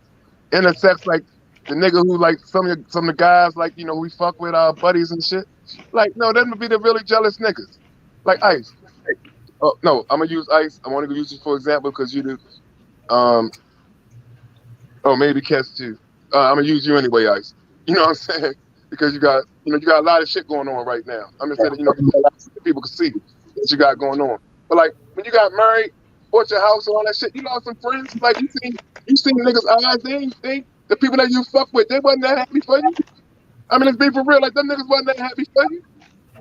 intersex, like the nigga who like some of the guys like, we fuck with our buddies and shit. Like, no, them would be the really jealous niggas. Like Ice. Oh no, I'm gonna use Ice. I want to use you for example because you do maybe Kes too. I'm gonna use you anyway, Ice. You know what I'm saying? Because you got a lot of shit going on right now. I'm just saying that, people can see that you got going on. But like when you got married, bought your house and all that shit, you lost some friends. Like you seen niggas' eyes, they the people that you fuck with, they wasn't that happy for you. I mean, let's be for real, like them niggas wasn't that happy for you.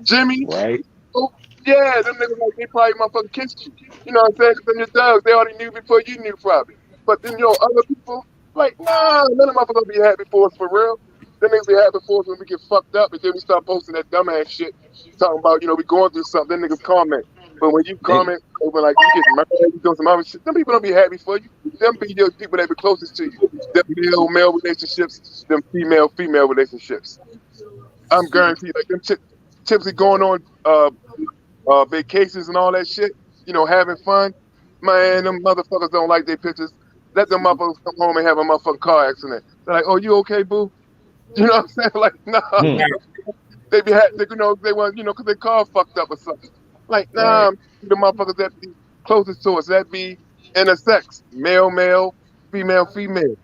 Jimmy, right? Oh, yeah, them niggas like they probably motherfucking kissed you. You know what I'm saying? Because them your thugs, they already knew before you knew probably. But then other people, like, nah, none of them motherfuckers be happy for us for real. Them niggas be happy for us when we get fucked up and then we start posting that dumbass shit talking about, we going through something, them niggas comment. But when you comment over like you get married, you doing some other shit, them people don't be happy for you. Them be the people that be closest to you. Them male relationships, them female relationships. I'm guaranteed, like them typically going on vacations and all that shit, having fun. Man, them motherfuckers don't like their pictures. Let them motherfuckers come home and have a motherfucking car accident. They're like, oh, you okay, boo? You know what I'm saying? Like, nah. They be happy, you know, they want, you know, because their car fucked up or something. Like, nah, the motherfuckers that be closest to us, that be intersex, male, male, female, female.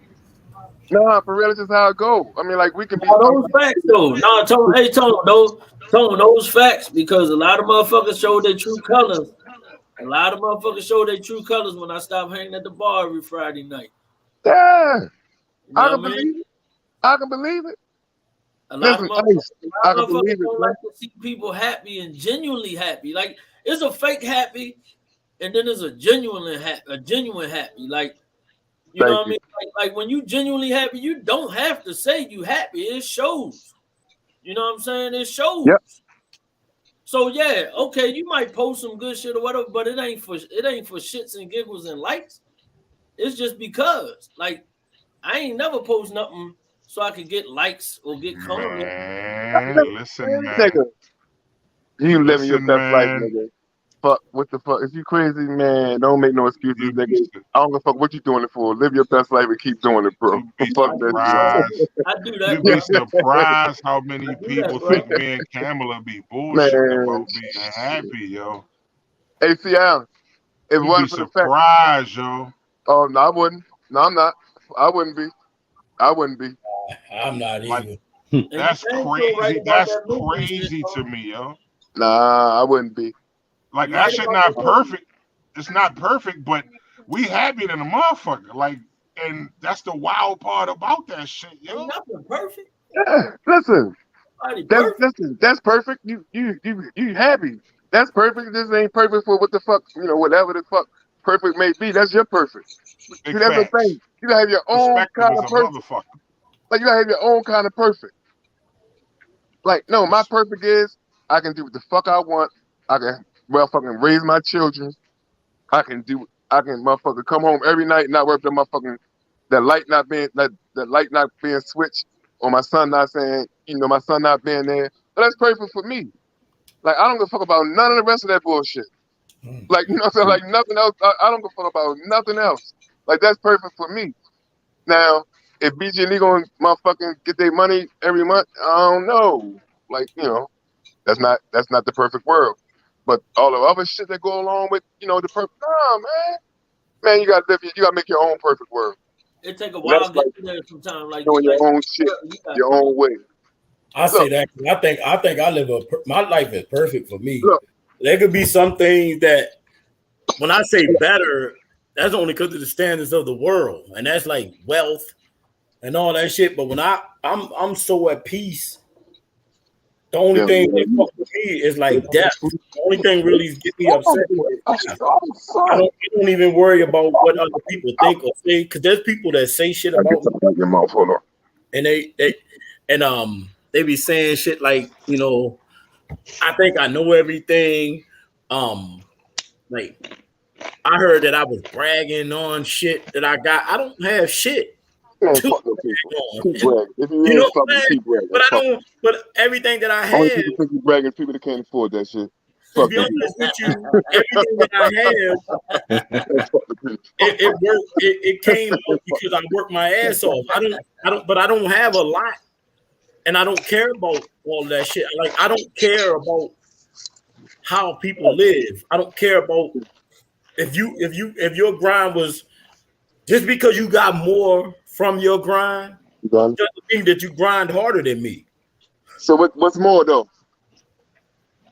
Nah, for real, it's just how it go. I mean, like, we can be. Those facts, though. No, Tone, hey, Tone, those facts, because a lot of motherfuckers show their true colors. A lot of motherfuckers show their true colors when I stop hanging at the bar every Friday night. Yeah. You know I can believe it. I can believe it. A lot Listen, of motherfuckers don't like to see people happy and genuinely happy. Like, it's a fake happy, and then there's a genuine happy. Like, you know what I mean? Like when you genuinely happy, you don't have to say you happy. It shows. You know what I'm saying? It shows. Yep. So yeah, okay, you might post some good shit or whatever, but it ain't for shits and giggles and likes. It's just because, like, I ain't never post nothing so I could get likes or get comments. Man, listen, man. Nigga, you living your Listen, best life, man. nigga. Fuck, what the fuck? If you crazy, man, don't make no excuses, nigga. I don't give a fuck what you doing it for. Live your best life and keep doing it, bro. You'd be Fuck that surprised. I do that. You'd be surprised how many people think me and Kamala be bullshitting about being happy, yo. Hey, see, Al, if You'd one be for the fact, surprised, yo. oh no, I wouldn't. No, I'm not. I wouldn't be. I wouldn't be. I'm not either. That's crazy. That's crazy to me, yo. Nah, I wouldn't be. Like, that shit not perfect. It's not perfect, but we happy than a motherfucker. Like, and that's the wild part about that shit, yo. Ain't nothing perfect. Yeah, listen. Perfect. That's perfect. You happy. That's perfect. This ain't perfect for what the fuck, you know, whatever the fuck perfect may be. That's your perfect. See, that's the thing. You gotta have your own kind of perfect. Like, you gotta have your own kind of perfect. Like, no, my perfect is I can do what the fuck I want. I can fucking raise my children. I can motherfucker come home every night and not worry about that light not being switched, or my son not saying, you know, my son not being there. But that's perfect for me. Like, I don't give a fuck about none of the rest of that bullshit. Like, you know what I'm saying? Like, nothing else. I don't give a fuck about nothing else. Like, that's perfect for me. Now, if BG and Lee gonna motherfucking get their money every month, I don't know. Like, you know, that's not the perfect world. But all the other shit that go along with, you know, the perfect, nah, man, you gotta make your own perfect world. It take a while to get there sometimes. Like, doing your own shit, your own way. I say that. I think I live my life is perfect for me. Look, there could be some things that, when I say better, that's only because of the standards of the world, and that's like wealth and all that shit. But when I'm so at peace, the only thing that fuck with me is like death. The only thing really gets me upset is I don't even worry about what other people think or say, because there's people that say shit about me, and they be saying shit like, you know, I think I know everything. Like, I heard that I was bragging on shit that I got. I don't have shit. You know what I'm saying? But everything that I have. Only people think you bragging people that can't afford that shit. To be honest with you, everything that I have, it came out because I worked my ass off. But I don't have a lot, and I don't care about all that shit. Like, I don't care about how people live. I don't care about if your grind was, just because you got more from your grind doesn't mean that you grind harder than me. So what's more though?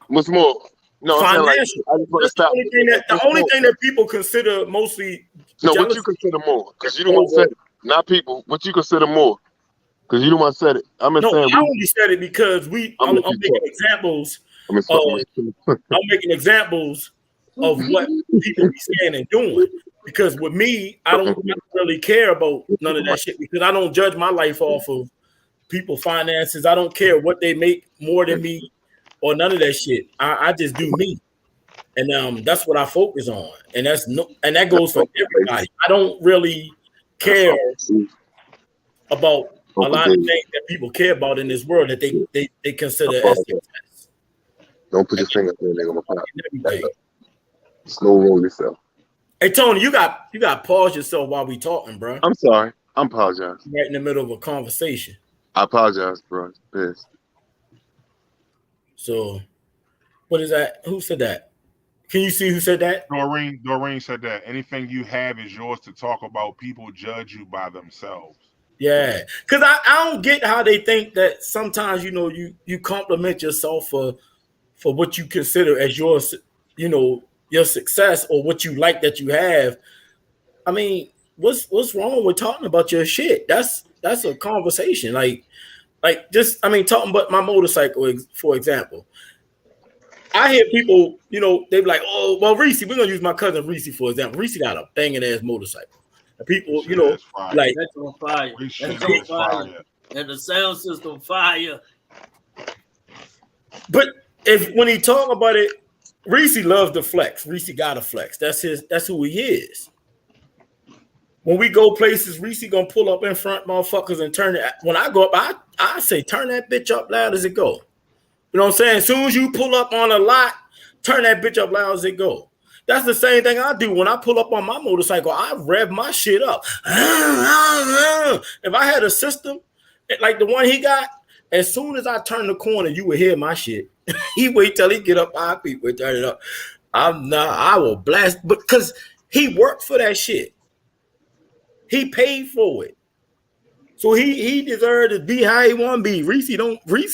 What's more? No, financial. The only thing that people consider mostly. No, what you consider more? Because you don't want to say it. Not people. What you consider more? Because you don't want to say it. I only said it because I'm making examples. I'm making examples of what people be saying and doing. Because with me, I don't really care about none of that shit, because I don't judge my life off of people's finances. I don't care what they make more than me or none of that shit. I just do me, and that's what I focus on, and that goes for everybody. I don't really care about a lot of things that people care about in this world that they consider as success. Don't put your finger in there, nigga. Slow roll yourself. Hey Tony, you got pause yourself while we talking, bro. I'm sorry. I apologize. Right in the middle of a conversation. I apologize, bro. Yes. So, what is that? Who said that? Can you see who said that? Doreen said that anything you have is yours to talk about. People judge you by themselves. Yeah, because I don't get how they think that sometimes you compliment yourself for what you consider as your your success or what you like that you have. I mean, what's wrong with talking about your shit? That's a conversation. Like just talking about my motorcycle for example. I hear people, they be like, "Oh, well, Reese, we're gonna use my cousin Reese for example. Reese got a banging ass motorcycle." And people, like that's on fire. That's on fire. And the sound system fire. But when he talk about it, Reese loves to flex. Reese got to flex. That's who he is. When we go places, Reese gonna pull up in front motherfuckers and turn it. When I go up, I say turn that bitch up loud as it go. You know what I'm saying? As soon as you pull up on a lot, turn that bitch up loud as it go. That's the same thing I do when I pull up on my motorcycle. I rev my shit up. If I had a system like the one he got, as soon as I turn the corner, you would hear my shit. He wait till he get up 5 feet, we turn it up. I will blast, but because he worked for that shit. He paid for it. So he deserved to be how he want to be. Reese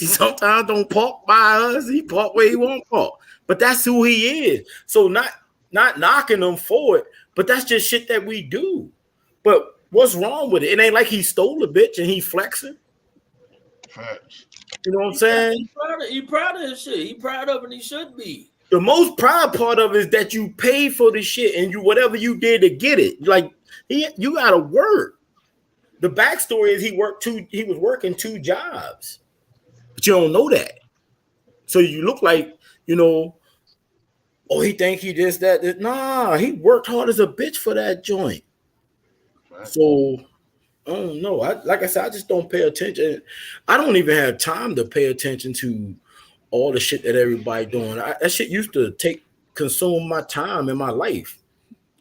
sometimes don't park by us. He park where he want to park. But that's who he is. So not knocking him for it, but that's just shit that we do. But what's wrong with it? It ain't like he stole a bitch and he flexing. Facts. You know what I'm saying? He proud of his shit. He proud of it. He should be. The most proud part of it is that you paid for the shit and you whatever you did to get it. Like you gotta work. The backstory is he was working 2 jobs, but you don't know that. So you look like, oh, he think he this, that. Nah, he worked hard as a bitch for that joint. So I don't know. Like I said, I just don't pay attention. I don't even have time to pay attention to all the shit that everybody doing. That shit used to consume my time in my life.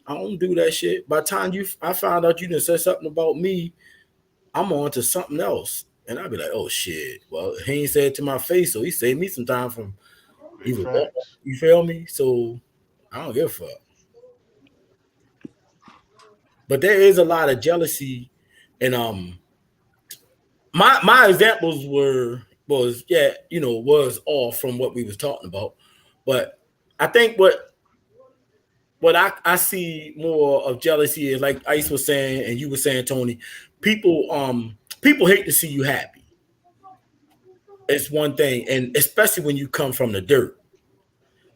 I don't do that shit. By the time I found out you didn't say something about me, I'm on to something else. And I'd be like, oh shit. Well, he ain't said it to my face, so he saved me some time from you feel me? So I don't give a fuck. But there is a lot of jealousy, and my examples was all from what we was talking about. But I think what I see more of jealousy is like Ice was saying, and you were saying, Tony, people hate to see you happy. It's one thing, and especially when you come from the dirt.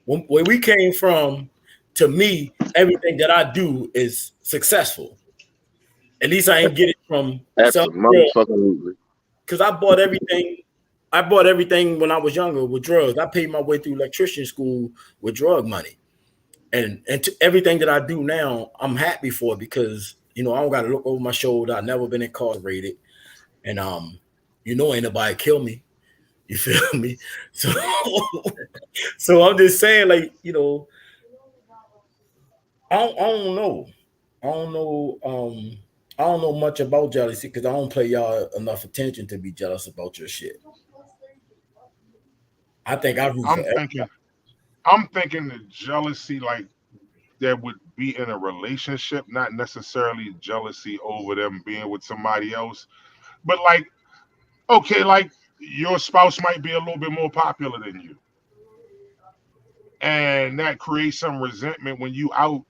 Where we came from, to me, everything that I do is successful. At least I ain't get it from absolutely. Because I bought everything when I was younger with drugs. I paid my way through electrician school with drug money. And to everything that I do now, I'm happy for it because I don't got to look over my shoulder. I've never been incarcerated, and ain't nobody kill me. You feel me? So I'm just saying, like, I don't know. I don't know much about jealousy because I don't pay y'all enough attention to be jealous about your shit. I think I'm thinking the jealousy like that would be in a relationship, not necessarily jealousy over them being with somebody else, but like, okay, like your spouse might be a little bit more popular than you, and that creates some resentment when you out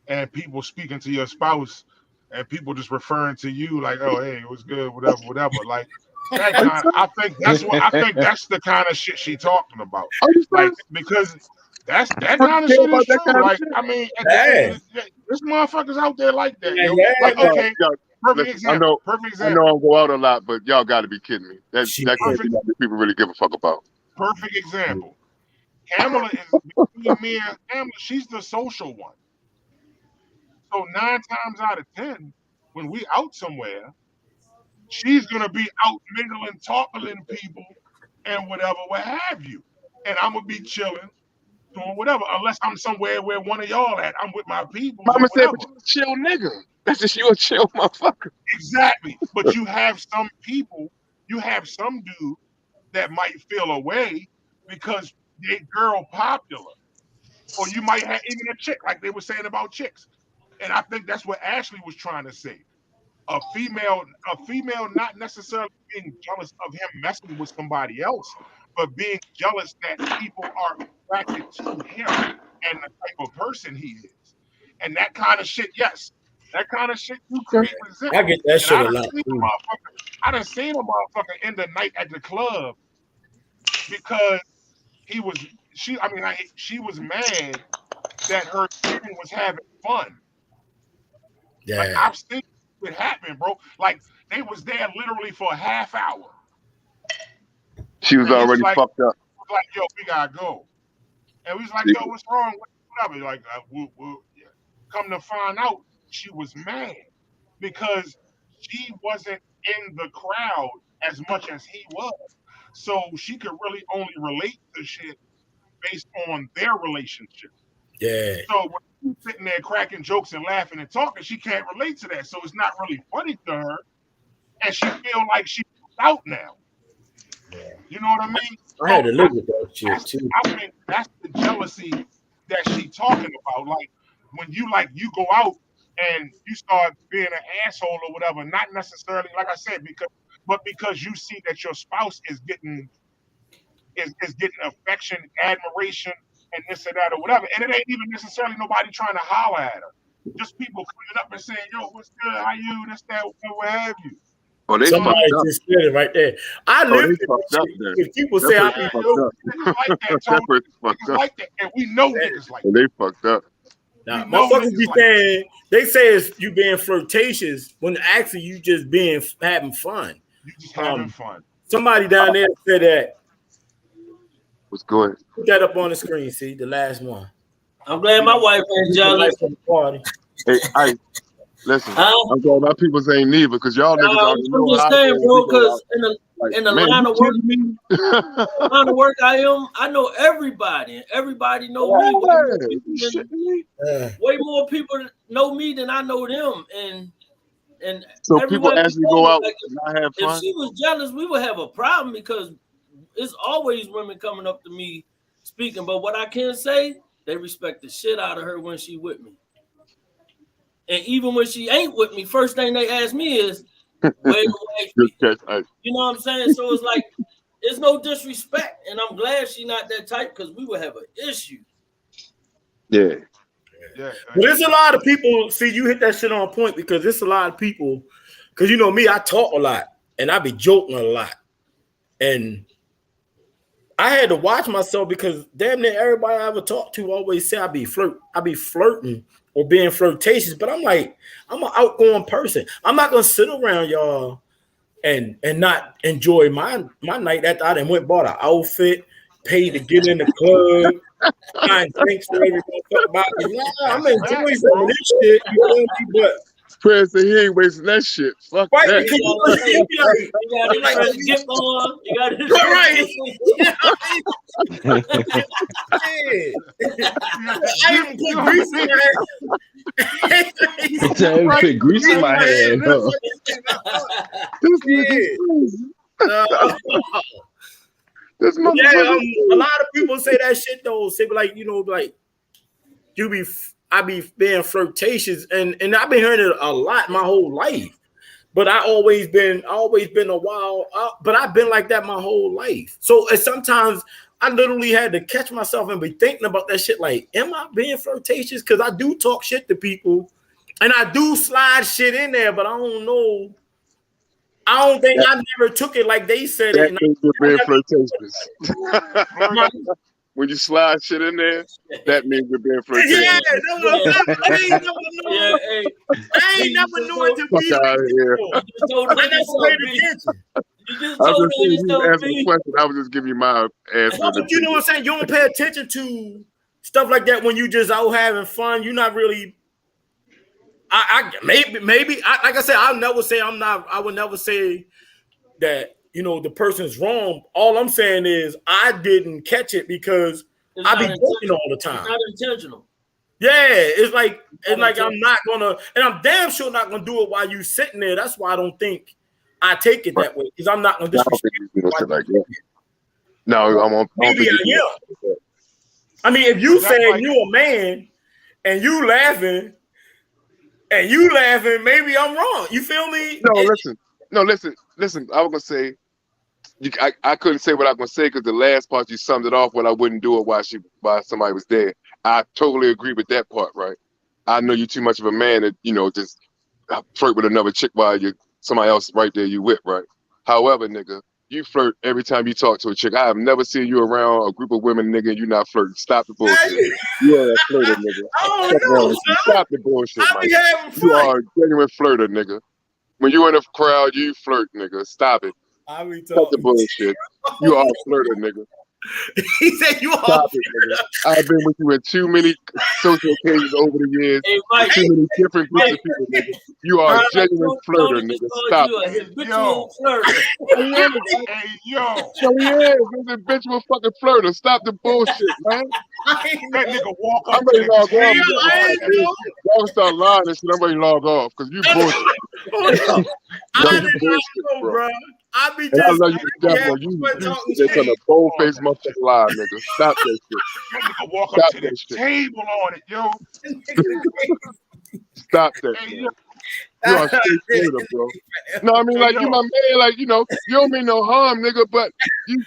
and people speaking to your spouse and people just referring to you like, oh, hey, it was good, whatever. Like that kind of, I think that's the kind of shit she talking about. Like, because that kind of shit is true. Like, I mean, there's motherfuckers out there like that. Like, okay, perfect example. I know I go out a lot, but y'all got to be kidding me. That can't be what people really give a fuck about. Perfect example. Pamela is between me and Pamela. She's the social one. So 9 times out of 10, when we out somewhere, she's gonna be out mingling, talking to people, and whatever, what have you. And I'm gonna be chilling, doing whatever. Unless I'm somewhere where one of y'all at, I'm with my people. Mama said, but you a chill nigga. That's just you a chill motherfucker. Exactly. But you have some people, you have some dude that might feel away because they girl popular. Or you might have even a chick, like they were saying about chicks. And I think that's what Ashley was trying to say. A female not necessarily being jealous of him messing with somebody else, but being jealous that people are attracted to him and the type of person he is. And that kind of shit, yes. That kind of shit you create resentment. I get that shit a lot. I done seen a motherfucker end the night at the club because she was mad that her kid was having fun. Yeah. Like, I've seen it happen, bro. Like, they was there literally for a half hour. She was already fucked up. Like, yo, we gotta go. And we was like, yo, what's wrong? Whatever. Like, we'll come to find out, she was mad because she wasn't in the crowd as much as he was. So she could really only relate to shit based on their relationship. Yeah. So when she's sitting there cracking jokes and laughing and talking, she can't relate to that. So it's not really funny to her. And she feel like she's out now. Yeah. You know what I mean? I had to live with that shit too. I think that's the jealousy that she talking about. Like when you go out and you start being an asshole or whatever, not necessarily, like I said, because you see that your spouse is getting affection, admiration, and this and that or whatever. And it ain't even necessarily nobody trying to holler at her. Just people coming up and saying, yo, what's good? How you? This, that, what have you. Oh, they somebody just said it right there. I live with people say I be like that, and we know niggas like that. They fucked up. Now, motherfuckers be saying, they say it's you being flirtatious when actually you just having fun. You just having fun. Somebody down there said that. What's good? Put that up on the screen, see the last one. I'm glad my wife ain't jealous. Hey, listen, I'm talking about people saying neither because y'all niggas already know. I'm just saying, bro, because in the line of work, I know everybody, and everybody know me. Way more people know me than I know them, and so people actually go out and not have fun. If she was jealous, we would have a problem because it's always women coming up to me speaking. But what I can say, they respect the shit out of her when she with me. And even when she ain't with me, first thing they ask me is, where the wife be? You know what I'm saying? So it's like, it's no disrespect. And I'm glad she not that type because we would have an issue. Yeah. But there's a lot of people, see, you hit that shit on point because there's a lot of people, because you know me, I talk a lot and I be joking a lot. And I had to watch myself because damn near everybody I ever talked to always say I be flirting or being flirtatious, but I'm like, I'm an outgoing person. I'm not gonna sit around y'all and not enjoy my night after I done went and bought an outfit, paid to get in the club, buying drinks for everybody. I'm enjoying some of this shit, you know, but Fred said he ain't wasting that shit. Fuck right, that. You got to get on. You got to right. I even put grease in my head. Put grease in my head. This a lot of people say that shit though. Say like, you know, like I be being flirtatious, and I've been hearing it a lot my whole life. But I always been a wild, but I've been like that my whole life. So sometimes I literally had to catch myself and be thinking about that shit. Like, am I being flirtatious? Because I do talk shit to people, and I do slide shit in there, but I don't know. I don't think I never took it like they said that it. Means you're being flirtatious. When you slide shit in there, that means you're being flirtatious. Yeah, I ain't never knew it to be like this. I never paid attention. You just told me a question. I was just giving you my answer. But you know what I'm saying? You don't pay attention to stuff like that when you just out having fun. You're not really. Maybe. Like I said, I would never say that, you know, the person's wrong. All I'm saying is I didn't catch it because I be joking all the time. It's not intentional. Yeah, it's like I'm not gonna, and I'm damn sure not gonna do it while you sitting there. That's why I don't think I take it that way, because I'm not gonna disrespect you. No, Maybe I am. I mean, if you say you a man and you laughing, maybe I'm wrong. You feel me? No, listen. I was gonna say, I couldn't say what I was gonna say because the last part you summed it off. When I wouldn't do it while somebody was there. I totally agree with that part, right? I know you're too much of a man to, just flirt with another chick while somebody else right there you with, right? However, nigga, you flirt every time you talk to a chick. I have never seen you around a group of women, nigga, and you not flirting. Stop the bullshit. You are a flirter, nigga. Stop the bullshit, Mike. You are a genuine flirter, nigga. When you in a crowd, you flirt, nigga. Stop it. Stop the bullshit. You are a flirter, nigga. He said you are. I've been with you in too many social occasions over the years. Hey, Mike, too many different groups of people, nigga. You are a genuine flirter, nigga. Stop it. Habitual flirter. Hey, yo. So he is. He's a habitual fucking flirter. Stop the bullshit, man. That nigga walk up. I'm ready to log off. Y'all start lying and shit. I'm ready to log off because you bullshit. I did not know, bro. I be just. I love you just on a bold face motherfucker lie, nigga. Stop that shit. That nigga walk up to the table on it, yo. Stop that. Hey, yo. You are straight flirter, bro. No, I mean, like, you my man, like, you don't mean no harm, nigga, but you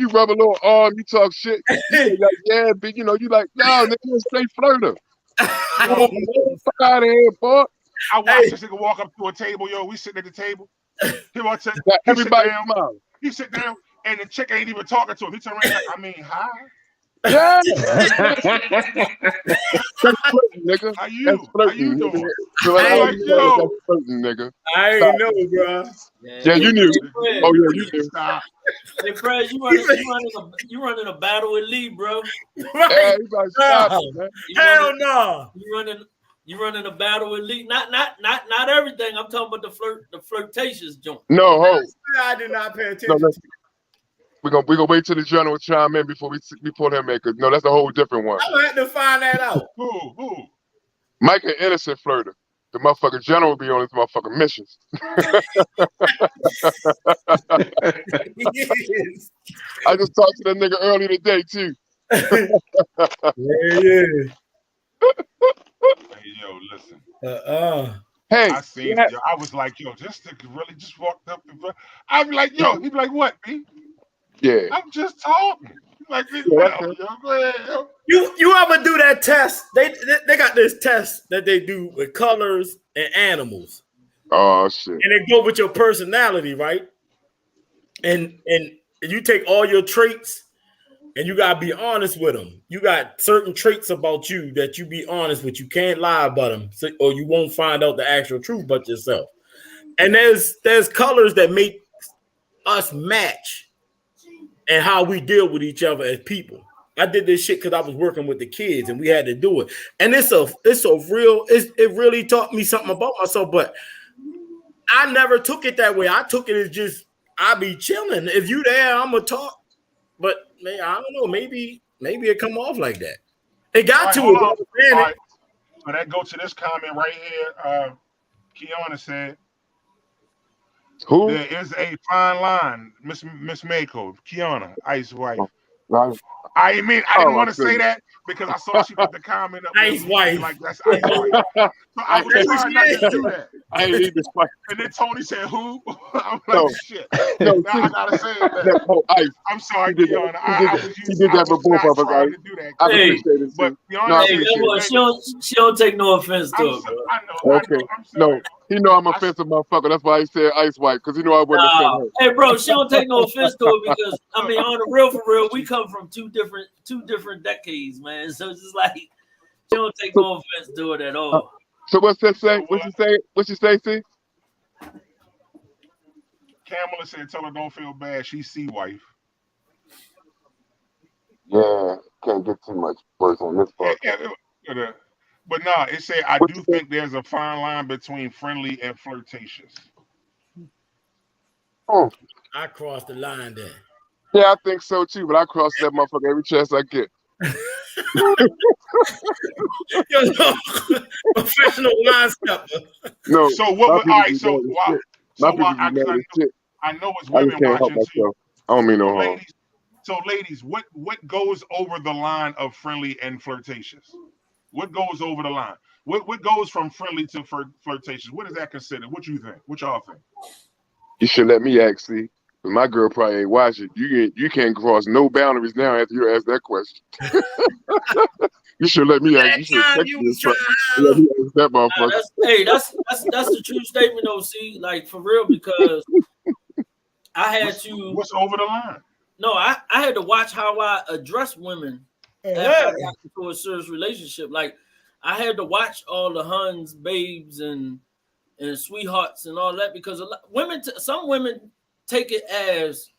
rub a little arm, you talk shit, you say, like, yeah, but, you like, no, nigga, you're a straight flirter. Fuck out of here, boy. I watched this nigga walk up to a table, yo, we sitting at the table. Everybody smiling. He sit down, and the chick ain't even talking to him. He turn around like, I mean, hi. Yeah. That's flirting, nigga. How you doing? That's flirting, nigga. I ain't know, bro. Yeah, you knew. Oh yeah, you knew. Stop. Hey, Fred, you running a battle with Lee, bro. Yeah, you gotta stop it, man. Hell no. You running a battle with Lee? Not everything. I'm talking about the flirtatious joint. No, I did not pay attention. No, we're gonna wait till the general chime in before we pull him in, because no, that's a whole different one. I'm gonna have to find that out. Who? Mike, an innocent flirter. The motherfucking general be on his motherfucking missions. Yes. I just talked to that nigga earlier today too. Yeah. Hey, yo, listen. Hey, I seen it. Yo, I was like, yo, this nigga really just walked up. I'd be like, yo, he'd be like, what, B? Yeah. I'm just talking. Like, yo, go ahead, yo. You ever do that test? They got this test that they do with colors and animals. Oh shit. And they go with your personality, right? And you take all your traits and you gotta be honest with them. You got certain traits about you that you be honest with. You can't lie about them, or you won't find out the actual truth about yourself. And there's colors that make us match and how we deal with each other as people. I did this shit because I was working with the kids and we had to do it. And it really taught me something about myself, but I never took it that way. I took it as just, I be chilling. If you there, I'm gonna talk. But man, I don't know, maybe it come off like that. It got to it. Right. So that go to this comment right here. Kiana said, who? There is a fine line, Miss Mako, Kiana, Ice wife. Right. I didn't want to say that because I saw she put the comment up. Ice wife. Like, that's Ice wife. So I was trying not to do that. I ain't need this fight. And then Tony said, who? I'm like, shit. No, now I gotta say that. Ice. I'm sorry, He Kiana. He did that for both of us. I appreciate it. But she don't take no offense to it. I know. Okay. No, he know I'm offensive, motherfucker. That's why he said Ice White, because he know I wasn't offended. Hey, bro, she don't take no offense to it because on the real for real, we come from two different decades, man. So it's just like she don't take no offense to it at all. So what's that say? What you say, see? Kamala said, "Tell her don't feel bad. She's sea wife." Yeah, can't get too much worse on this part. But nah, it said I do think there's a fine line between friendly and flirtatious. Oh, I crossed the line there. yeah, I think so too. But I cross that motherfucker every chance I get. Yo, no. Professional line stepper. No. So what? my All people right. be So mad as wow. shit. So My people why? be mad as shit. I know it's I women just can't help watching too. myself. I don't mean no So harm. ladies, what goes over the line of friendly and flirtatious? What goes over the line? What goes from friendly to flirtatious? What is that considered? What you think? What y'all think? You should let me ask, see. But my girl probably ain't watching. You can't cross no boundaries now after you ask that question. You should let me ask. You should text me this fuck. Let me ask that motherfucker. That's the true statement though. See, like for real, because I had to. What's over the line? No, I had to watch how I address women after I got into a serious relationship. Like I had to watch all the huns, babes, and sweethearts and all that because some women take it as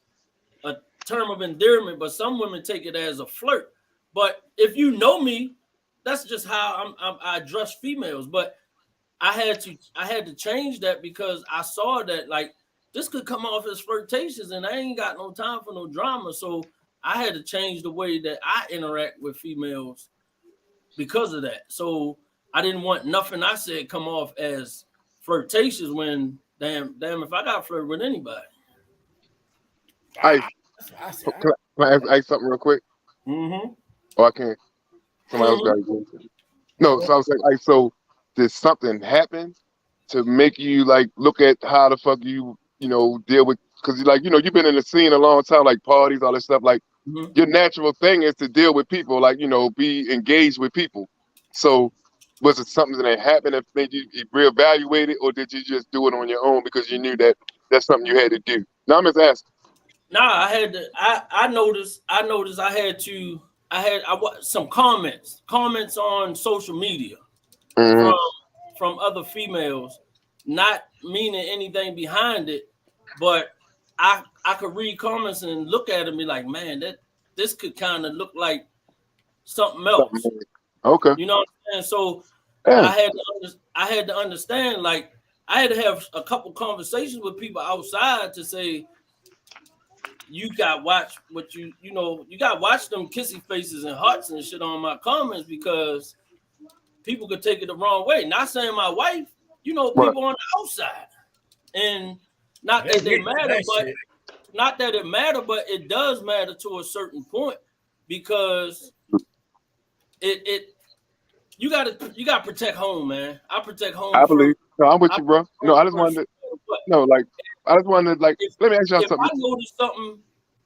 a term of endearment, but some women take it as a flirt. But if you know me, that's just how I address females. But I had to change that because I saw that like this could come off as flirtatious, and I ain't got no time for no drama. So I had to change the way that I interact with females because of that. So I didn't want nothing I said come off as flirtatious when damn if I got flirt with anybody. Hey, can I ask something real quick? Mm-hmm. Oh, I can't. Somebody else got to go. No, so I was like, so did something happen to make you like look at how the fuck you deal with? Because like you've been in the scene a long time, like parties, all this stuff. Like your natural thing is to deal with people, like be engaged with people. So was it something that happened that made you reevaluate it, or did you just do it on your own because you knew that that's something you had to do? Now I'm just asking. Nah, I had to. I noticed. I had to. I some comments on social media from other females, not meaning anything behind it, but I could read comments and look at it and be like, man, this could kind of look like something else. Okay. You know what I'm saying? So yeah. I had to understand, like I had to have a couple conversations with people outside to say, you got watch what you got watch them kissy faces and hearts and shit on my comments because people could take it the wrong way. Not saying my wife, people on the outside, and not that they matter, but it does matter to a certain point because you gotta protect home, man. I protect home. I believe. No, I'm with you, bro. No, I just wanted like let me ask y'all something.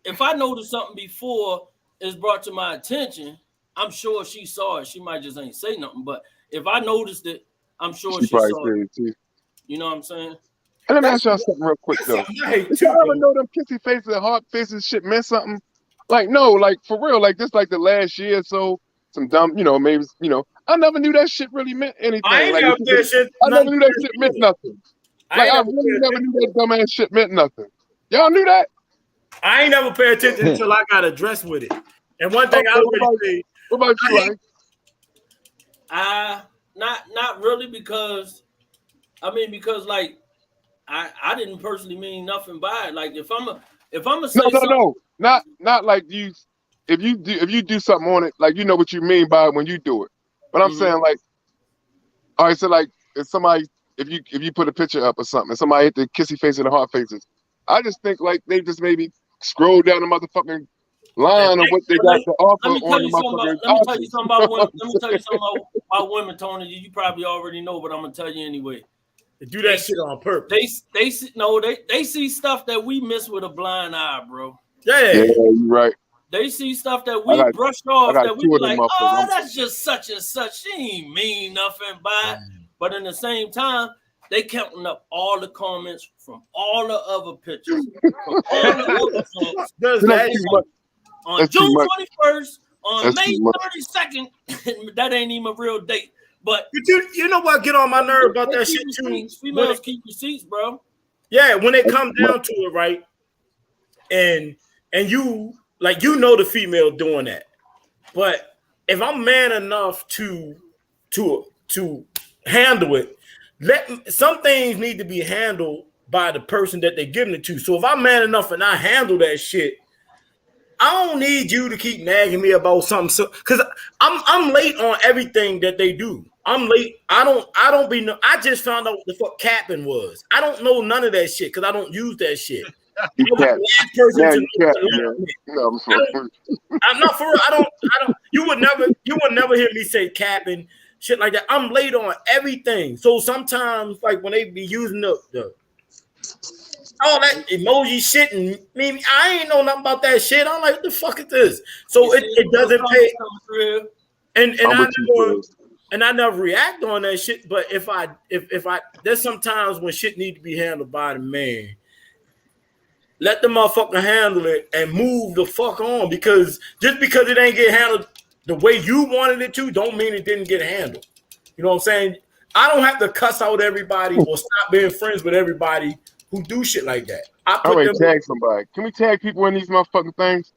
If I noticed something before it's brought to my attention, I'm sure she saw it. She might just ain't say nothing, but if I noticed it, I'm sure she saw it. Too. You know what I'm saying? And let me ask y'all something real quick though. Did y'all ever know them kissy faces and heart faces shit meant something? Like no, like for real, like this like the last year or so, some dumb, maybe I never knew that shit really meant anything. I never knew that shit meant nothing. Like I really never knew that dumbass shit meant nothing. Y'all knew that? I ain't never paid attention until I got addressed with it. And one thing I would say, what about you, Ike? Not really because like I didn't personally mean nothing by it. Like if I'm a say no, not like you. If you do something on it, like you know what you mean by it when you do it. But I'm saying like, all right, so like if you put a picture up or something, and somebody hit the kissy face and the heart faces, I just think like they just maybe scroll down the motherfucking line of what they got to offer on the motherfucking. Let me tell you something about women. Let me tell you something about women, Tony. You probably already know, but I'm gonna tell you anyway. They do that shit on purpose. They see stuff that we miss with a blind eye, bro. Yeah, you're right. They see stuff that we brushed off that we be like, oh, that's just such and such. She ain't mean nothing by it. But in the same time, they counting up all the comments from all the other pictures, from all the other posts. On June 21st, on May 32nd, that ain't even a real date. But you know what? Get on my nerve about that shit too. Females keep receipts, bro. Yeah, when it comes down to it, right? And you like the female doing that, but if I'm man enough to handle it, some things need to be handled by the person that they're giving it to. So if I'm man enough and I handle that shit, I don't need you to keep nagging me about something. So, cause I'm late on everything that they do. I'm late. I don't be. I just found out what the fuck capping was. I don't know none of that shit because I don't use that shit. You can't. Yeah, you can't. No, I'm not for real. I don't. You would never hear me say capping shit like that. I'm late on everything. So sometimes, like when they be using the all that emoji shit and me, I ain't know nothing about that shit. I'm like, what the fuck is this? So it doesn't pay. And I never react on that shit. But if I there's sometimes when shit need to be handled by the man. Let the motherfucker handle it and move the fuck on, because just because it ain't get handled the way you wanted it to, don't mean it didn't get handled. You know what I'm saying? I don't have to cuss out everybody or stop being friends with everybody who do shit like that. I'm ready to tag somebody. Can we tag people in these motherfucking things?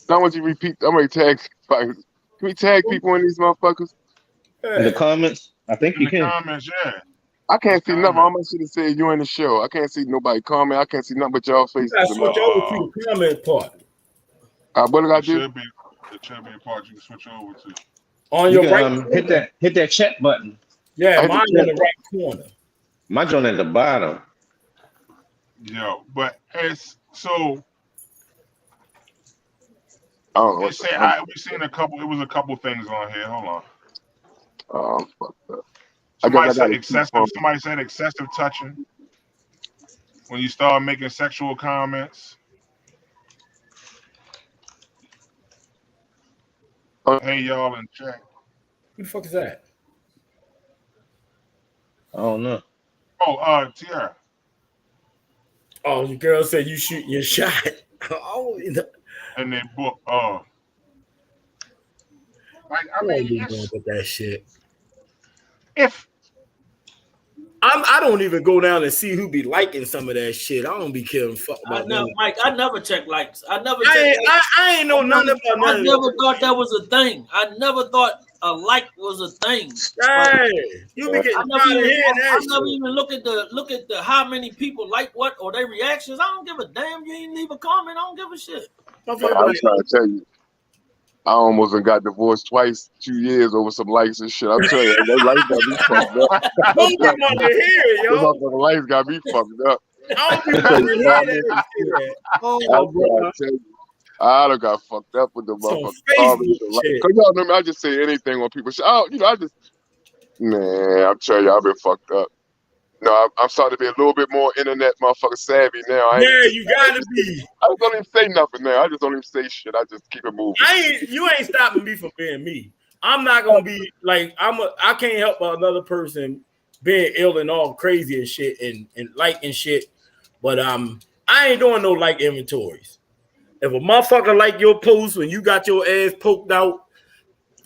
Don't want you to repeat. I'm ready to tag somebody. Can we tag people in these motherfuckers? In the comments? I think you can. Comments, yeah. I can't see nothing. All my shit is saying you in the show. I can't see nobody comment. I can't see nothing but y'all faces. You switch over to the comment part. What did I do? It should be a part you can switch over to. On your right, hit that chat button. Yeah, mine's in the right corner. My joint at the bottom. Yo, but it's so. Oh, we seen a couple. It was a couple things on here. Hold on. Oh, fuck that. Somebody said excessive touching. When you start making sexual comments. Hey, y'all in chat. Who the fuck is that? I don't know. Oh, Tiara. Oh, the girl said you shoot your shot. Oh, and they book. Like I mean, with that shit. If I don't even go down and see who be liking some of that shit. I don't be caring fuck about that. Mike, I never check likes. I ain't know nothing about nothing. I never thought that was a thing. I never thought a like was a thing. Hey, you be getting I never even look at the how many people like what or their reactions. I don't give a damn. You ain't leave a comment. I don't give a shit. I'm trying to tell you. I almost got divorced twice, 2 years over some likes and shit. I'm telling you, that life got me fucked up. Don't come on to hear it, yo. The life got me fucked up. I don't be hear that. I done got fucked up with the motherfucker. Because y'all know me, I just say anything on people's shit. Man, I'm telling you, I've been fucked up. No, I'm starting to be a little bit more internet motherfucker savvy now. You gotta be. I just don't even say nothing now. I just don't even say shit. I just keep it moving. You ain't stopping me from being me. I'm not gonna be like I can't help but another person being ill and all crazy and shit and liking shit. But I ain't doing no like inventories. If a motherfucker like your post when you got your ass poked out,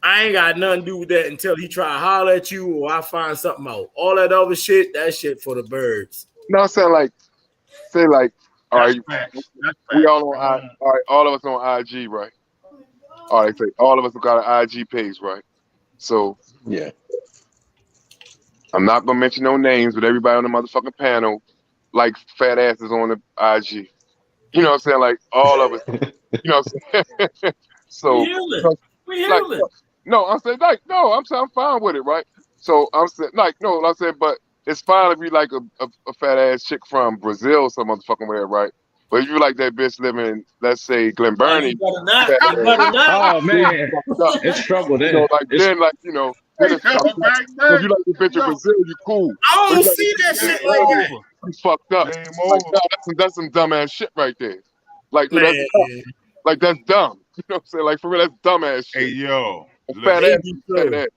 I ain't got nothing to do with that until he try to holler at you or I find something out. All that other shit, that shit for the birds. No, I'm saying all right, we all on all right, all of us on IG, right? All right, all of us got an IG page, right? So yeah. I'm not gonna mention no names, but everybody on the motherfucking panel like fat asses on the IG. You know what I'm saying? Like all of us. You know what I'm saying? So we human. No, I'm saying I'm fine with it, right? So I'm saying I'm saying, but it's fine if you like a fat ass chick from Brazil or some motherfucking where, right? But if you like that bitch living, let's say Glen Burnie, oh man, it's trouble then. If you like the bitch in Brazil, you cool. I don't see that shit like that. You fucked up. That's some dumbass shit right there. Like that's dumb. You know what I'm saying? Like for real, that's dumbass shit. Hey yo, a fat ass say that.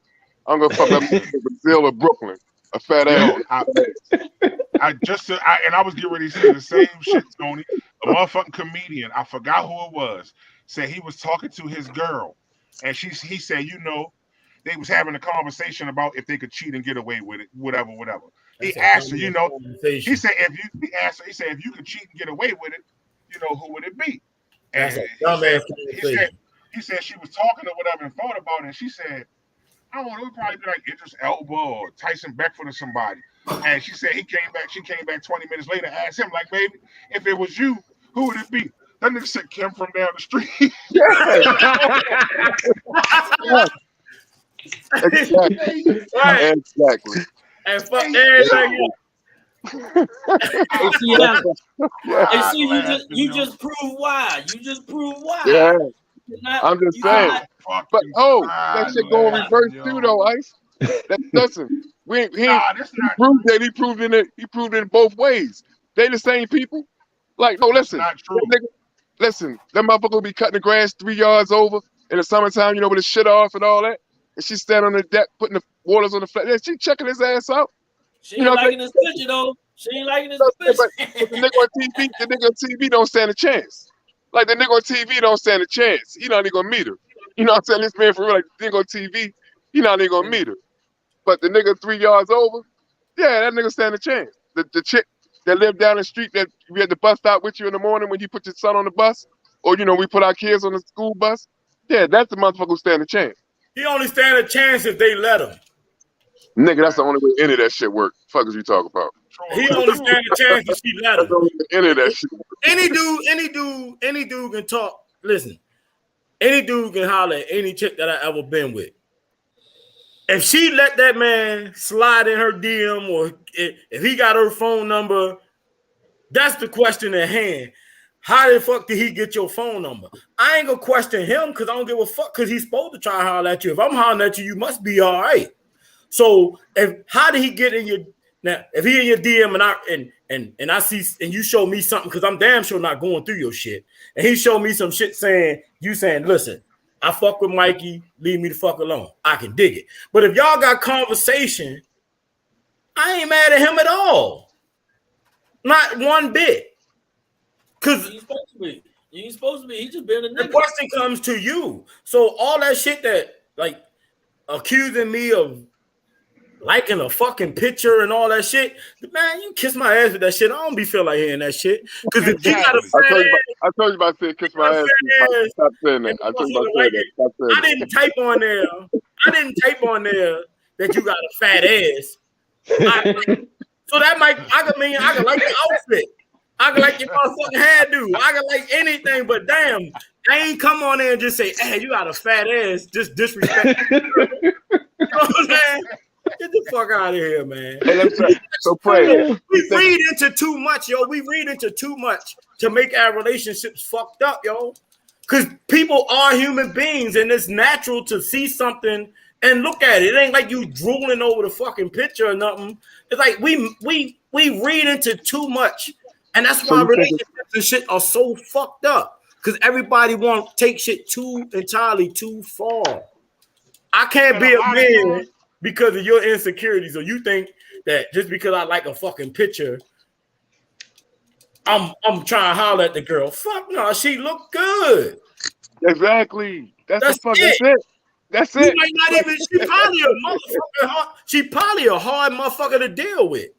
I'm gonna fuck up Brazil or Brooklyn. A fat ass. I was getting ready to say the same shit, Tony. A motherfucking comedian, I forgot who it was, said he was talking to his girl, and he said, they was having a conversation about if they could cheat and get away with it, whatever. He asked her, he said if you could cheat and get away with it, who would it be? And he said she was talking or whatever and thought about it, and she said, I don't know, it would probably be like Idris Elba or Tyson Beckford or somebody. And she said she came back 20 minutes later, asked him, like, baby, if it was you, who would it be? That nigga said Kim from down the street. Exactly. Right. Exactly. And fuck everything. And see, you just prove why. You just prove why. Yeah. Not, I'm just saying. But that shit going reverse too, though, Ice. Listen, he proved that. He proved it both ways. They the same people. Like, no, listen, that nigga, listen, that motherfucker will be cutting the grass 3 yards over in the summertime, with his shit off and all that. And she stand on the deck putting the waters on the flat. Yeah, she checking his ass out. She ain't liking his picture though. She ain't liking his picture. But the nigga on TV don't stand a chance. Like the nigga on TV don't stand a chance. He not even gonna meet her. You know what I'm saying? This man for real, like the nigga on TV, he not even gonna meet her. But the nigga 3 yards over, yeah, that nigga stand a chance. The chick that lived down the street that we had the bus stop with you in the morning when you put your son on the bus, or we put our kids on the school bus. Yeah, that's the motherfucker who stand a chance. He only stand a chance if they let him. Nigga, that's the only way any of that shit work. Fuck is you talking about? He only stand a chance if she let him. Any of that shit work. Any dude can talk. Listen, any dude can holler at any chick that I ever been with. If she let that man slide in her DM or if he got her phone number, that's the question at hand. How the fuck did he get your phone number? I ain't gonna question him because I don't give a fuck because he's supposed to try to holler at you. If I'm hollering at you, you must be all right. So how did he get in your now? If he in your DM and I see and you show me something because I'm damn sure not going through your shit, and he showed me some shit saying listen, I fuck with Mikey, leave me the fuck alone. I can dig it. But if y'all got conversation, I ain't mad at him at all. Not one bit. Cause you ain't supposed to be. He just been a nigga. The question comes to you. So all that shit that like accusing me of liking a fucking picture and all that shit, man, you kiss my ass with that shit. I don't be feel like hearing that shit. Because if you got a fan, I told you about saying kiss my ass. Stop saying that. I told you about saying that. Stop saying that. I didn't type on there that you got a fat ass. So that I can like the outfit. I can like your motherfucking hairdo. I can like anything, but damn, I ain't come on there and just say, hey, you got a fat ass. Just disrespect. You know what I'm saying? Get the fuck out of here, man. Hey, so pray. We read into too much, yo. We read into too much to make our relationships fucked up, yo. Because people are human beings, and it's natural to see something and look at it. It ain't like you drooling over the fucking picture or nothing. It's like we read into too much. And that's why relationships and shit are so fucked up. Because everybody want to take shit entirely too far. I can't be a man because of your insecurities, or you think that just because I like a fucking picture, I'm trying to holler at the girl. Fuck no, she look good. Exactly. That's the fucking shit. That's it. Might not even. She probably a hard motherfucker to deal with.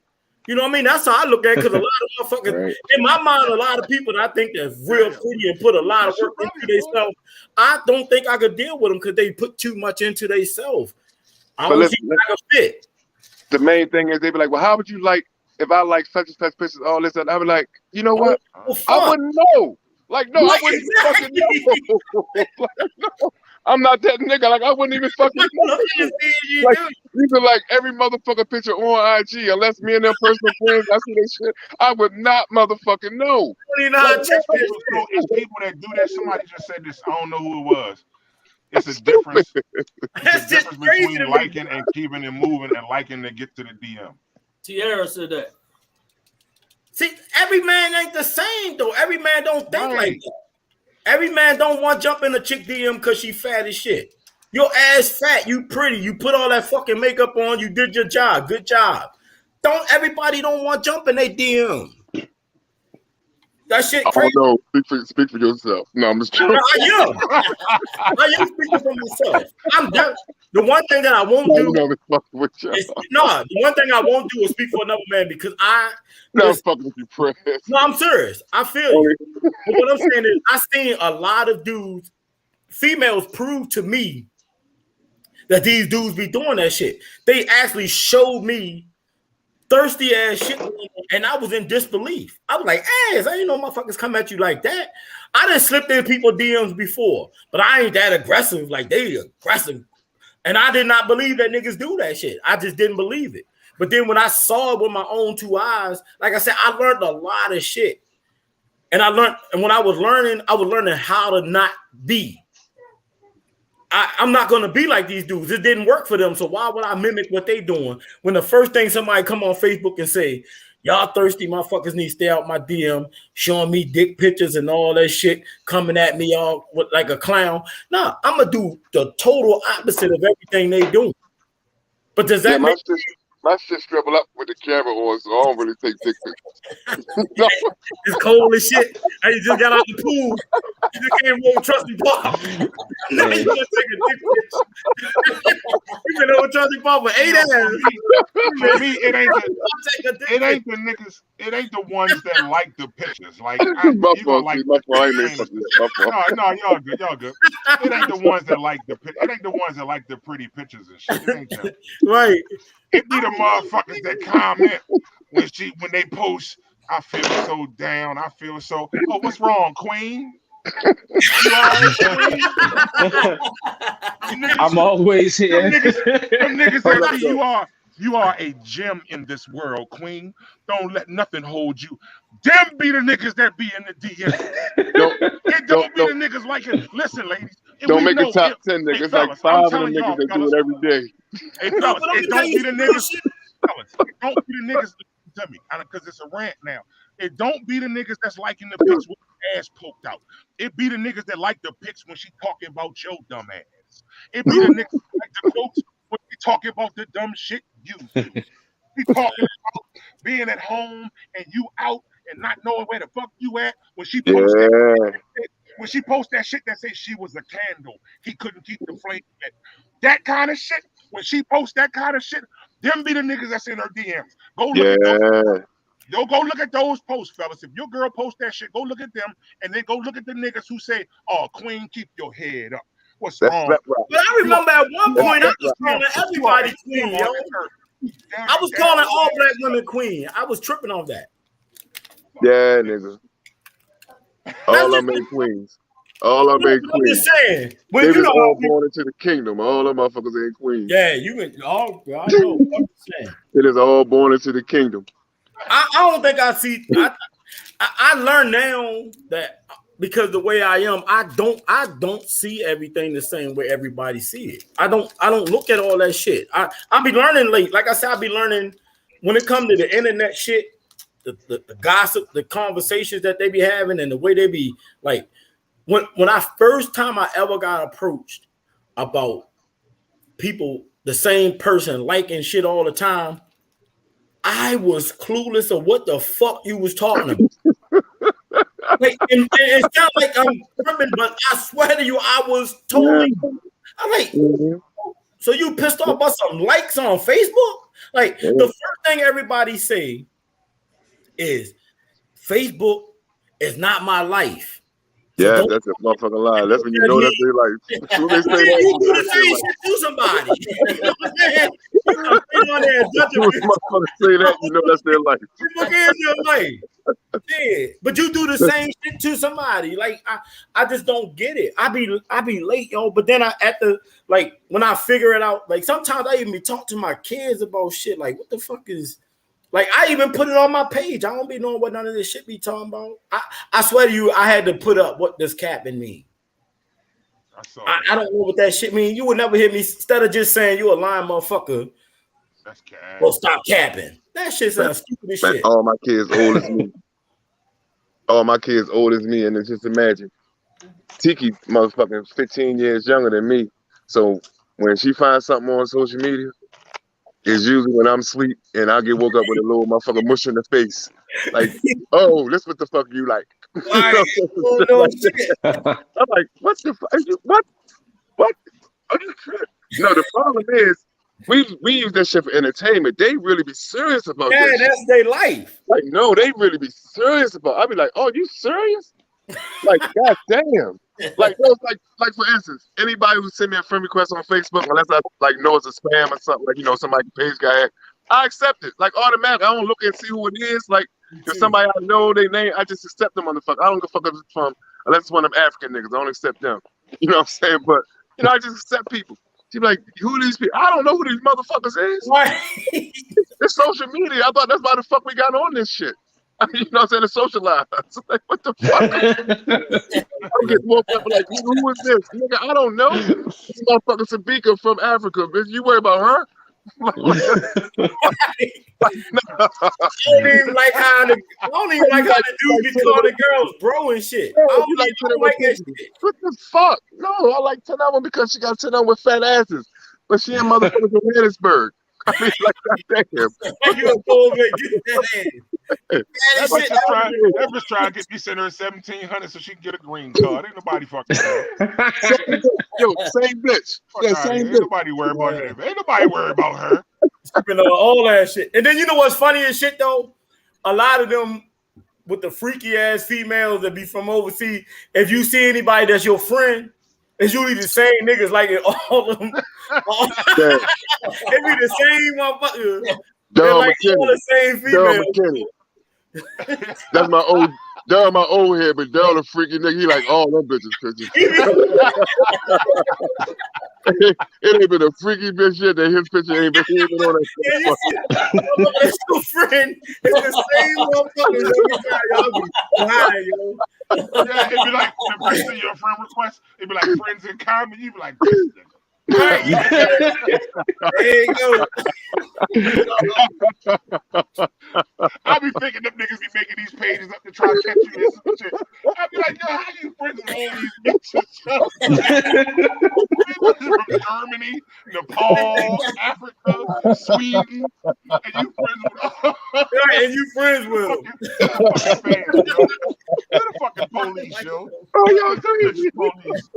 You know what I mean? That's how I look at it. Because a lot of motherfuckers, in my mind, a lot of people that I think that's real pretty and put a lot of work into themselves, I don't think I could deal with them because they put too much into themselves. I don't think I could fit. The main thing is they be like, well, how would you like if I like such and such pictures, all this, and I be like, you know what? I wouldn't know. Like, no, I wouldn't fucking know. Like, no, I'm not that nigga. Like, I wouldn't even fucking know. Like, you can like every motherfucking picture on IG, unless me and them personal friends, I see that shit. I would not motherfucking know. It's people that do that. Somebody just said this. I don't know who it was. It's a difference. It's a difference between liking and keeping it moving and liking to get to the DM. Tierra said that. See, every man ain't the same though. Every man don't think like that. Every man don't want to jump in a chick DM because she fat as shit. Your ass fat, you pretty, you put all that fucking makeup on, you did your job. Good job. Everybody don't want to jump in their DM. That shit crazy. Oh no, speak for yourself. No, I'm just joking. I am speaking for myself. The one thing that I won't do. The one thing I won't do is speak for another man because I'm fucking with you, Press. No, I'm serious. I feel you. But what I'm saying is, I seen a lot of dudes, females prove to me that these dudes be doing that shit. They actually showed me thirsty ass shit, and I was in disbelief. I was like, ass, I ain't know motherfuckers come at you like that. I done slipped in people DMs before, but I ain't that aggressive. Like they aggressive, and I did not believe that niggas do that shit. I just didn't believe it. But then when I saw it with my own two eyes, like I said, I learned a lot of shit. And when I was learning how to not be. I'm not gonna be like these dudes. It didn't work for them. So why would I mimic what they doing? When the first thing somebody come on Facebook and say, y'all thirsty motherfuckers need to stay out my DM, showing me dick pictures and all that shit, coming at me all with like a clown. Nah, I'm gonna do the total opposite of everything they do. But does that make my shit struggle up with the camera on, so I don't really take dick pictures. No. It's cold as shit. And you just got out the pool. You just came over Trusty Bob. Now you gonna take a dick picture. You been over Trusty Bob for 8 hours. For me, it ain't the niggas. It ain't the ones that like the pictures. Like my fault. No, y'all good. It ain't the ones that like the picture. It ain't the ones that like the pretty pictures and shit. It ain't that. Right. It be the motherfuckers that comment when they post. I feel so down. I feel so. Oh, what's wrong, Queen? You alright, Queen? I'm always here. Them niggas that say you are a gem in this world, Queen. Don't let nothing hold you. Them be the niggas that be in the DM. Don't be the niggas like it. Listen, ladies. Don't make a top 10 niggas. Like 5 of them niggas that do it every day. Hey, fellas, it don't be the niggas. Fellas, it don't be the niggas. Tell me, because it's a rant now. It don't be the niggas that's liking the pics with the ass poked out. It be the niggas that like the pics when she talking about your dumb ass. It be the niggas that like the quotes when she talking about the dumb shit you do. She talking about being at home and you out and not knowing where the fuck you at when she posts when she posts that shit that says she was a candle, he couldn't keep the flame lit. That kind of shit. When she posts that kind of shit, them be the niggas that's in her DMs. Go look at those posts, fellas. If your girl posts that shit, go look at them, and then go look at the niggas who say, "Oh, Queen, keep your head up." What's wrong? But I remember at one point I was calling everybody Queen, yo. I was calling all black women Queen. I was tripping on that. Yeah, nigga. All of them ain't queens. All of them ain't queens. I'm just saying. They was all born into the kingdom. All them motherfuckers ain't queens. Yeah, you can. Oh, I know. I'm saying. It is all born into the kingdom. I don't think I see. I learned now that because the way I am, I don't see everything the same way everybody see it. I don't look at all that shit. I be learning late. Like I said, I be learning when it comes to the internet shit, the gossip, the conversations that they be having, and the way they be like. When I first time I ever got approached about people, the same person liking shit all the time, I was clueless of what the fuck you was talking about. Like, and it sounds like I'm tripping, but I swear to you, I was totally. I'm like, so you pissed off about some likes on Facebook? Like the first thing everybody say is Facebook is not my life. Yeah, so that's a motherfucking lie. That's when you know that's their life. When they say that, you do the same shit to somebody. You know what I'm saying? Motherfuckers say that, you know that's their life. Your life. Yeah, but you do the same shit to somebody. Like I just don't get it. I be late, yo. But then when I figure it out, like sometimes I even be talking to my kids about shit. Like what the fuck is. Like I even put it on my page. I don't be knowing what none of this shit be talking about. I swear to you, I had to put up what does capping mean. I don't know what that shit mean. You would never hear me instead of just saying you a lying motherfucker. That's cap. Well, stop capping. That shit sounds stupid as shit. All my kids old as me. All my kids old as me, and then just imagine Tiki motherfucking 15 years younger than me. So when she finds something on social media. It's usually when I'm asleep and I get woke up with a little motherfucker mush in the face. Like, oh, this what the fuck you like. I'm like, what the fuck? What? Are you tripping? No, the problem is we use that shit for entertainment. They really be serious about that. Yeah, that's their life. Like, no, they really be serious about it. I be like, oh, you serious? Like, god damn. Like those, like for instance, anybody who send me a friend request on Facebook, unless I like know it's a spam or something, like somebody page guy had, I accept it. Like automatically. I don't look and see who it is. Like if somebody I know their name, I just accept them on the fuck. I don't give a fuck if it's from unless it's one of them African niggas. I don't accept them. You know what I'm saying? But I just accept people. She be like, who are these people? I don't know who these motherfuckers is. Right. It's social media. I thought that's why the fuck we got on this shit. You know what I'm saying? To socialize. Like, what the fuck? I'm getting woke up like, who is this? Nigga, I don't know. This motherfucker Sabika from Africa, bitch. You worry about her? I don't even like how the dudes be calling the girls bro and shit. I don't like that shit. What the fuck? No, I like 10 of them because she got 10 of them with fat asses. But she in motherfuckers in Johannesburg. I mean, like, goddamn. You a bull, man. Get that ass. That bitch trying to get me send her $1,700 so she can get a green card. Ain't nobody fucking Yo, same bitch. Yeah, same bitch. Ain't nobody worried about her. Ain't nobody worried about her. All that shit. And then you know what's funny as shit though? A lot of them with the freaky ass females that be from overseas, if you see anybody that's your friend, it's usually the same niggas like it. All of them. It be the same motherfuckers. Like all the same females. That's my old Daryl, my old head, but Daryl a freaky nigga. He like all them bitches pictures. It ain't been a freaky bitch yet that his picture ain't been on that. It's your friend. It's the same motherfuckers every time y'all be high, yo. Yeah, it'd be like the person your friend request. It'd be like friends in common. You'd be like, this nigga. Right. There you go. I be thinking them niggas be making these pages up to try to catch you this and shit. I be like, yo, how you friends with all these bitches? From Germany, Nepal, Africa, Sweden, and you friends with right, and you friends with them. You're the fucking police, yo. Oh, yo, You're the police.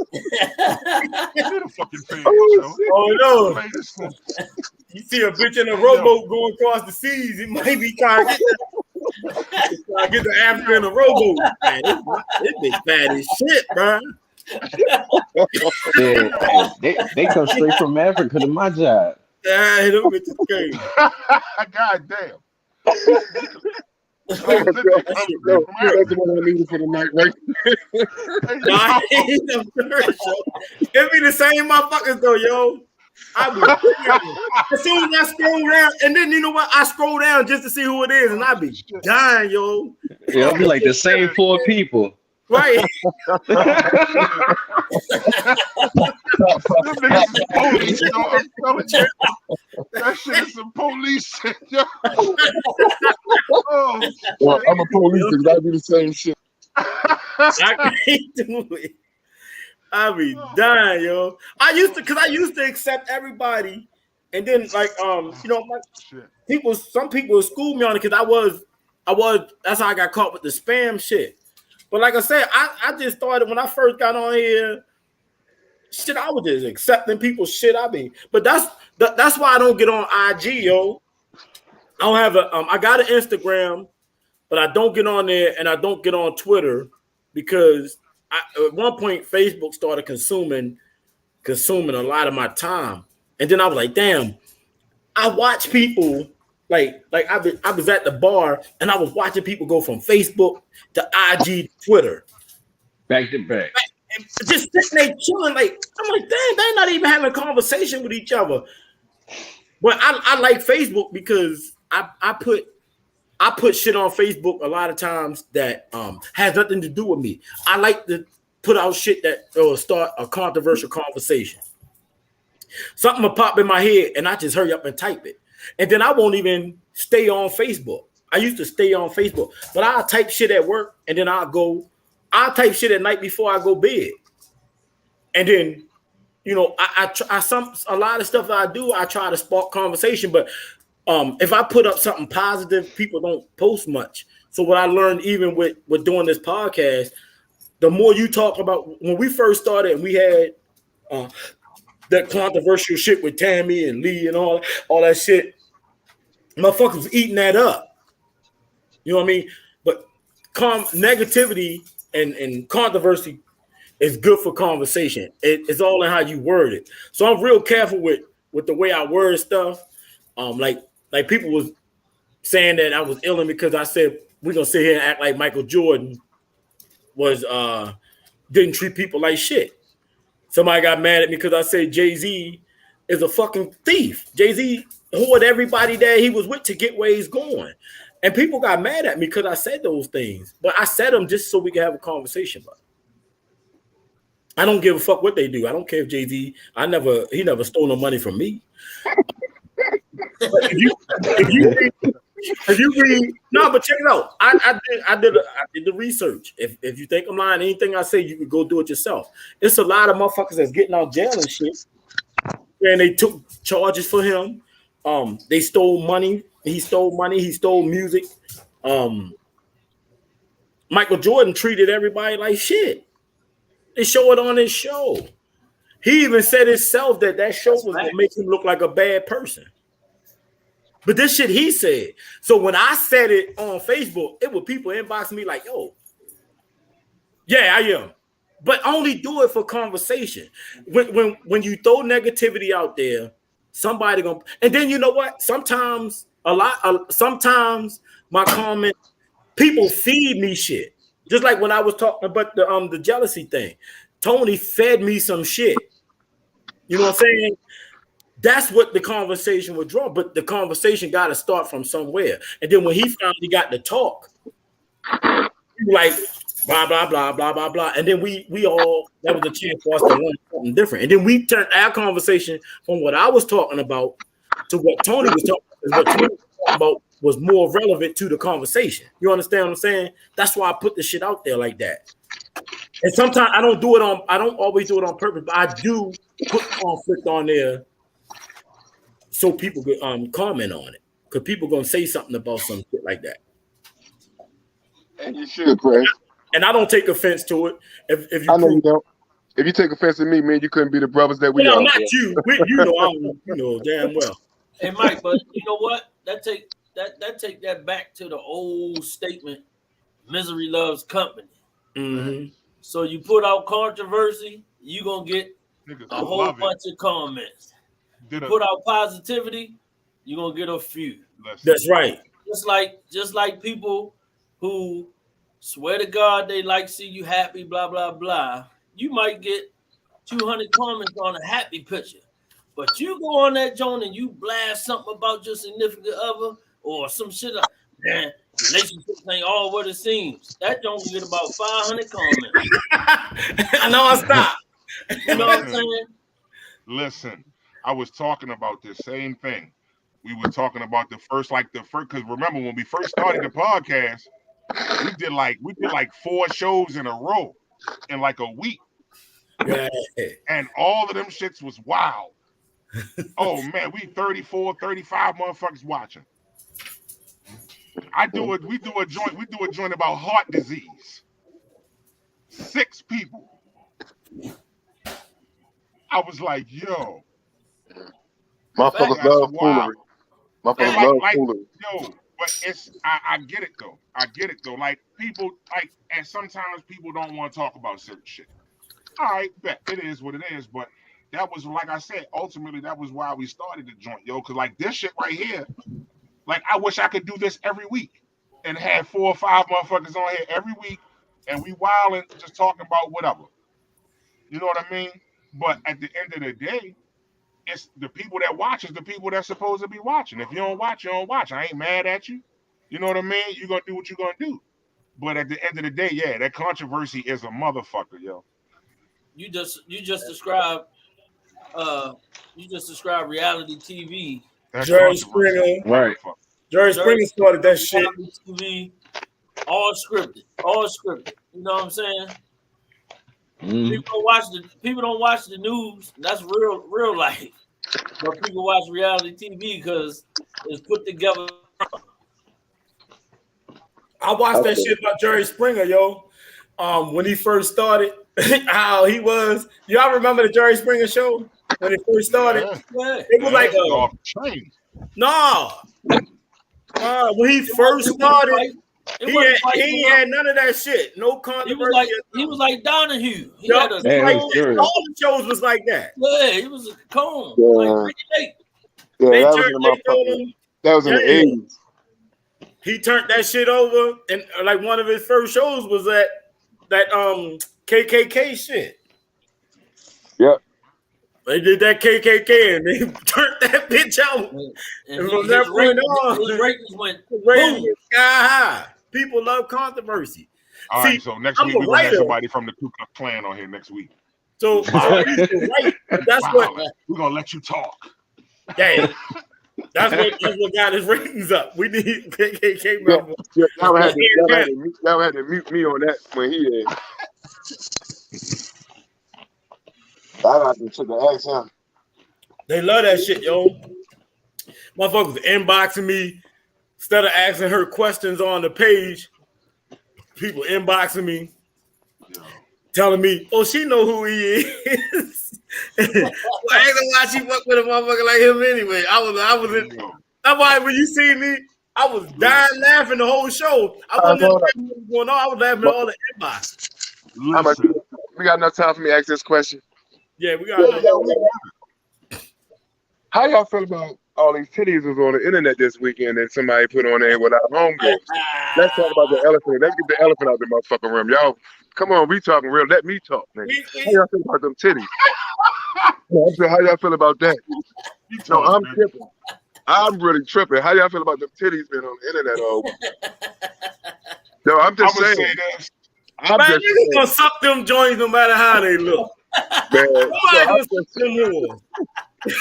You're the fucking fans, yo. Oh no! You see a bitch in a rowboat going across the seas, it might be trying to get the Africa in a rowboat. Man, this bitch bad as shit, bro. Yeah, they come straight from Africa to my job. Yeah, them bitches crazy. God damn. That's the one I needed for the night, right? It be the same motherfuckers though, yo. As soon as I scroll down, and then you know what? I scroll down just to see who it is, and I be dying, yo. Yeah, it'll be like the same 4 people. Right. That shit is some police shit, yo. Oh, well, I'm a police because I do the same shit. I can't do it. I be dying, yo. I used to accept everybody, and then like some people schooled me on it because I was that's how I got caught with the spam shit. But like I said, I just started when I first got on here. Shit, I was just accepting people's shit. But that's why I don't get on IG, yo. I don't have I got an Instagram, but I don't get on there, and I don't get on Twitter because at one point Facebook started consuming a lot of my time, and then I was like, damn, I watch people like I was at the bar and I was watching people go from Facebook to IG, Twitter, back to back, and just sitting there chilling. Like I'm like, damn, they're not even having a conversation with each other. But I like Facebook because I put shit on Facebook a lot of times that has nothing to do with me. I like to put out shit that will start a controversial conversation. Something will pop in my head and I just hurry up and type it. And then I won't even stay on Facebook. I used to stay on Facebook, but I'll type shit at work and then I'll type shit at night before I go bed. And then, you know, a lot of stuff that I do, I try to spark conversation, but if I put up something positive, people don't post much. So what I learned even with doing this podcast, the more you talk about, when we first started and we had that controversial shit with Tammy and Lee and all that shit, motherfuckers was eating that up. You know what I mean? But negativity and controversy is good for conversation. It's all in how you word it. So I'm real careful with the way I word stuff. Like people was saying that I was illin' because I said we're gonna sit here and act like Michael Jordan was didn't treat people like shit. Somebody got mad at me because I said Jay-Z is a fucking thief. Jay-Z hoarded everybody that he was with to get where he's going. And people got mad at me because I said those things. But I said them just so we can have a conversation about it. I don't give a fuck what they do. I don't care if Jay-Z, he never stole no money from me. If you read, no, but check it out. I did the research. If you think I'm lying, anything I say, you could go do it yourself. It's a lot of motherfuckers that's getting out jail and shit. And they took charges for him. They stole money. He stole money. He stole music. Michael Jordan treated everybody like shit. They show it on his show. He even said himself that show was going to make him look like a bad person. But this shit he said. So when I said it on Facebook, it was people inbox me like, yo, yeah, I am. But only do it for conversation. When you throw negativity out there, somebody gonna, and then you know what? Sometimes my comment, people feed me shit. Just like when I was talking about the jealousy thing. Tony fed me some shit. You know what I'm saying? That's what the conversation would draw, but the conversation got to start from somewhere. And then when he finally got to talk, like blah blah blah blah blah blah, and then we all, that was a chance for us to learn something different. And then we turned our conversation from what I was talking about to what Tony was talking about. What Tony was talking about was more relevant to the conversation. You understand what I'm saying? That's why I put the shit out there like that. And sometimes I don't always do it on purpose, but I do put conflict on there so people could comment on it, because people gonna say something about some shit like that. And you should, Craig. And I don't take offense to it. If you I know you don't. If you take offense to me, man, you couldn't be the brothers that we are. No, not you. You know damn well. Hey Mike, but you know what? That take that back to the old statement: misery loves company. Mm-hmm. So you put out controversy, you gonna get Niggas a whole love bunch of comments. Did a- Put out positivity, you're gonna get a few. That's right. Just like people who swear to God they like see you happy, blah blah blah. You might get 200 comments on a happy picture, but you go on that joint and you blast something about your significant other or some shit. Man, relationships ain't all what it seems. That joint will get about 500 comments. I know I stopped. You know what I'm saying? Listen, I was talking about this same thing. We were talking about the first, because remember when we first started the podcast, we did like 4 shows in a row in like a week. Yeah. And all of them shits was wild. Oh man, we 34, 35 motherfuckers watching. We do a joint about heart disease. 6 people. I was like, yo. Motherfuckers love foolery. Motherfuckers love foolery. Yo, but I get it though. Like people, and sometimes people don't want to talk about certain shit. All right, bet it is what it is. But that was, like I said, ultimately that was why we started the joint, yo. Cause like this shit right here, like I wish I could do this every week and have 4 or 5 motherfuckers on here every week, and we wilding just talking about whatever. You know what I mean? But at the end of the day, it's the people that watch is the people that's supposed to be watching. If you don't watch, you don't watch. I ain't mad at you. You know what I mean? You're gonna do what you're gonna do. But at the end of the day, yeah, that controversy is a motherfucker, yo. You just described reality TV. That's Jerry Springer. Right. Jerry Springer started that shit. Reality TV, all scripted. You know what I'm saying? Mm. People don't watch the news. That's real life. But people watch reality TV because it's put together. I watched that shit about Jerry Springer, yo. When he first started, how he was. Y'all remember the Jerry Springer show when it first started? Yeah. It was like off train. No. When he first started, he had none of that shit. No controversy. He was like Donahue. He Yep. had a All the shows was like that. Yeah, he was a cone. Yeah. Like that was in the 80s. He turned that shit over, and like one of his first shows was that KKK shit. Yep. They did that KKK and they turned that bitch out. And from that point on, his ratings went sky high. People love controversy. All right, so next week we're gonna have somebody from the Ku Klux Klan on here next week. So that's what we're gonna let you talk. Damn. That's what got his ratings up. We need KKK members. Y'all had to mute me on that when he had. I got to ask him. They love that shit, yo. Motherfuckers inboxing me instead of asking her questions on the page. People inboxing me, telling me, "Oh, she know who he is." Well, I ain't gonna why she fuck with a motherfucker like him anyway. That's why when you see me, I was dying laughing the whole show. I wasn't laughing what was going on. I was laughing at all the inbox. We got enough time for me to ask this question. Yeah, we got. How y'all feel about all these titties was on the internet this weekend that somebody put on there without homegirls? Let's talk about the elephant. Let's get the elephant out the motherfucking room. Y'all, come on, we talking real. Let me talk, nigga. How y'all feel about them titties? How y'all feel about that? No, I'm tripping. I'm really tripping. How y'all feel about them titties being on the internet all week? No, I'm just saying. I'm just saying. Gonna suck them joints no matter how they look. Man, somebody gonna suck them more. You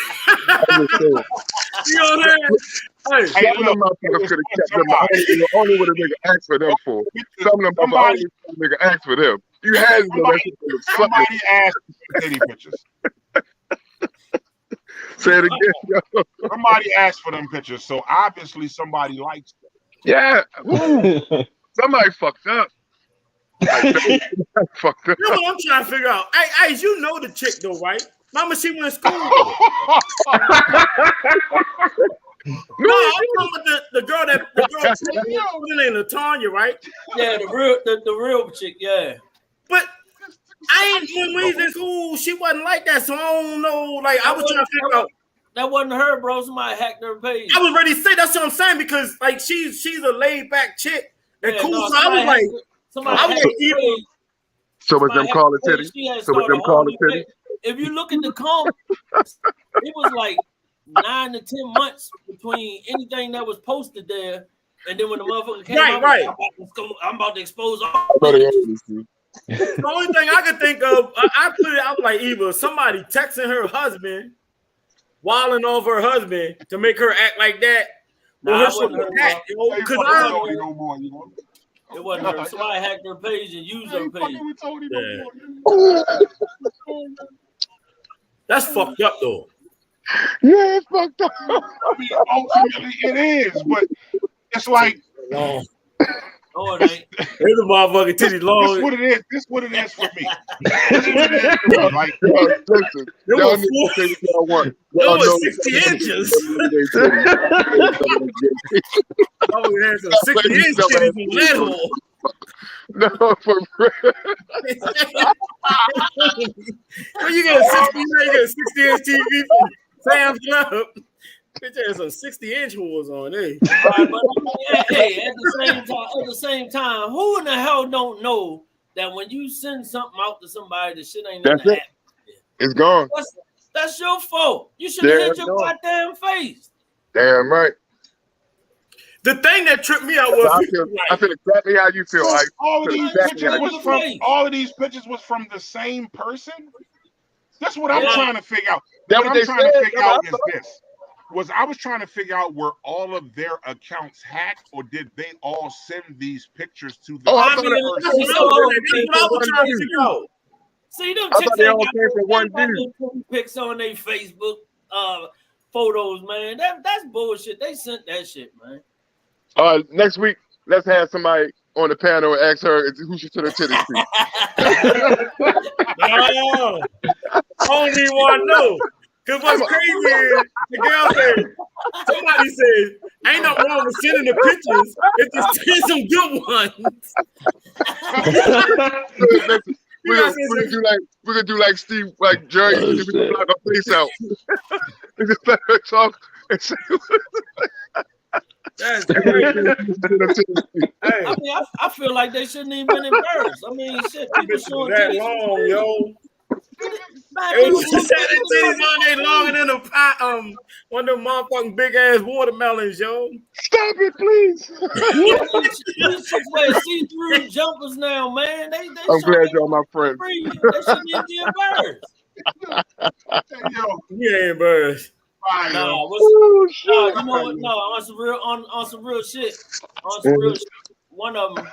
know what I'm saying? Hey, some of them motherfuckers could have kept them the only what a nigga asked for them for. Some of them only nigga asked for them. You had somebody asked for titty pictures. Say it again, yo. Somebody asked for them pictures, so obviously somebody likes them. Yeah. Somebody fucked up. Fucked up. You know what I'm trying to figure out? Hey, you know the chick though, right? Mama, she went to school with her. No, I'm talking about the girl her name Latanya, right? Yeah, the real chick, yeah. But I ain't when we was in school, she wasn't like that, so I don't know. Like I was trying to figure out. That wasn't her, bro. Somebody hacked her page. I was ready to say that's what I'm saying because like she's a laid back chick and cool. So I was like, so was them calling titty? So was them calling titty? If you look at the comments, it was like 9 to 10 months between anything that was posted there, and then when the motherfucker came out, right. I'm about to expose all. The only thing I could think of, I put it out like either somebody texting her husband, wilding over her husband to make her act like that. Nah, it wasn't her. Somebody hacked her page and used her page. That's fucked up though. Yeah, it's fucked up. I mean, ultimately it is, but it's like no, it ain't. There's a motherfucking titty long. This what it is. This what it is for me. This what it is for me. Like, listen, y'all need to say what y'all want. Y'all know 60 inches. Oh, we had some 60 inch titties in that hole. No, for real. Well, you get a 60 inch TV from Sam's Club. Bitch had some 60-inch holes on there. Right, but hey, at the same time, who in the hell don't know that when you send something out to somebody, the shit ain't in the app? It's gone. That's your fault. You should have hit your goddamn face. Damn right. The thing that tripped me out was I feel exactly how you feel. Like all of these pictures was from the same person. That's what I'm trying to figure out. What I'm trying to figure out is this. I was trying to figure out were all of their accounts hacked or did they all send these pictures to the I was trying to figure out. See them chicks ain't got one pics on their Facebook photos, man. That's bullshit. They sent that shit, man. Next week, let's have somebody on the panel and ask her who she took her titties to. No, only one know. Because what's crazy is the girl said, somebody said, ain't nothing wrong with sending the pictures. It's just send some good ones. We're gonna do like Steve, like Jerry, we can block her face out. We just let her talk and say That's crazy. Hey, I mean, I feel like they shouldn't even been embarrassed. I mean, shit, people showing that titties. long, yo. Man, It was people just that showing titties on there longer than a pot, one of them motherfucking big ass watermelons, yo. Stop it, please. These chicks wear see-through jumpers now, man. They I'm glad y'all my friends. free. They shouldn't even be embarrassed. Hey, yo, You ain't embarrassed. fire. Nah, Oh, shit. you know what? No, on some real shit. On some real shit. One of them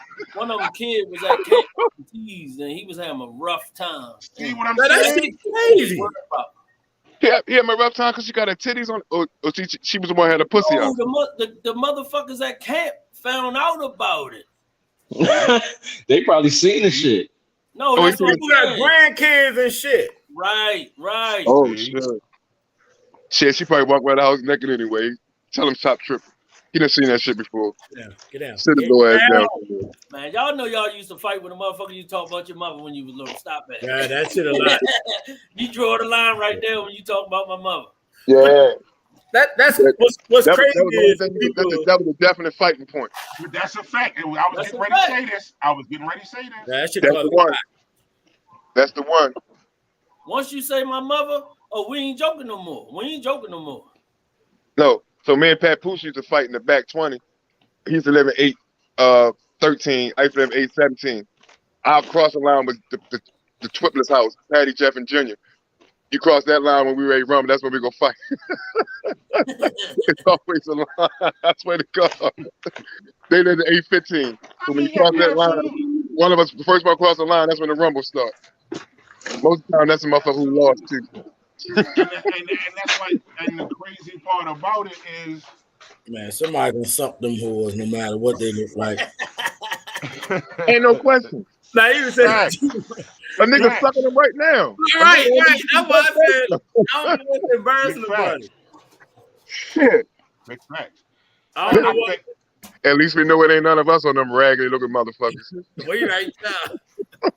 kid was at Camp Tees and he was having a rough time. See what I'm But that saying? shit crazy. He had my rough time because she got her titties on. Or she was the one who had a pussy Oh, out. the motherfuckers at camp found out about it. They probably seen the shit. No, Oh, that's he what I'm You got saying. grandkids and shit. Right. Oh, shit. Shit, she probably walked around the house naked anyway. Tell him stop tripping. He done seen that shit before. Get down. Sit his little ass down. Man, y'all know y'all used to fight with a motherfucker you talk about your mother when you was little. Stop that. Yeah, that shit a lot. You draw the line right there when you talk about my mother. Yeah. That's what's That crazy is was a definite fighting point. But that's a fact. I was That's getting a ready to fact. say this. I was getting ready to say this. that shit That's called the one. That's the one. Once you say my mother, oh, we ain't joking no more. No. So me and Pat Pooch used to fight in the back 20. He used to live in 13. I used to live in 817. I'll cross the line with the Twipless house, Patty, Jeff, and Junior. You cross that line when we ready to run, that's when we go fight. It's always a line. I swear to God. They live in 815. So when you cross that line, one of us, the first one across the line, that's when the rumble starts. Most of the time, that's the motherfucker who lost, too. and that's like, and the crazy part about it is, man, somebody gonna suck them whores no matter what they look like. Ain't no question. Now you said Right. A nigga sucking them right now. right. That's why I said I don't know what's embarrassing about it. Shit. big facts. I don't know I what. think- At least we know it ain't none of us on them raggedy looking motherfuckers. Wait right now.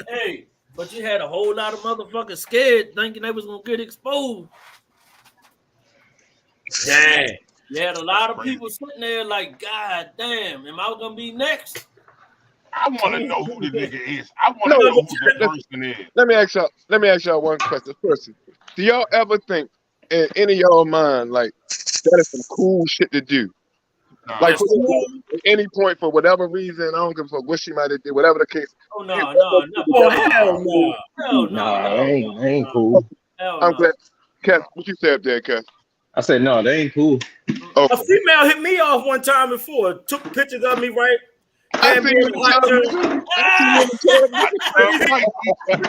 Hey, but you had a whole lot of motherfuckers scared, thinking they was gonna get exposed. Dang. You had a lot of people sitting there like, God damn, am I gonna be next? I want to know who the nigga is. I want to know who the person is. Let me ask y'all one question. First, do y'all ever think in any of y'all mind like that is some cool shit to do? Nah, Like at any point for whatever reason, I don't give a fuck what she might have did, whatever the case. Oh no. Oh hell no. Hell no. Nah, they ain't cool. Hell I'm no. glad. Cass, what you say up there, Cass? I said no, they ain't cool. Oh, A female hit me off one time before, took pictures of me, right? I And seen me you in in the hot tub. the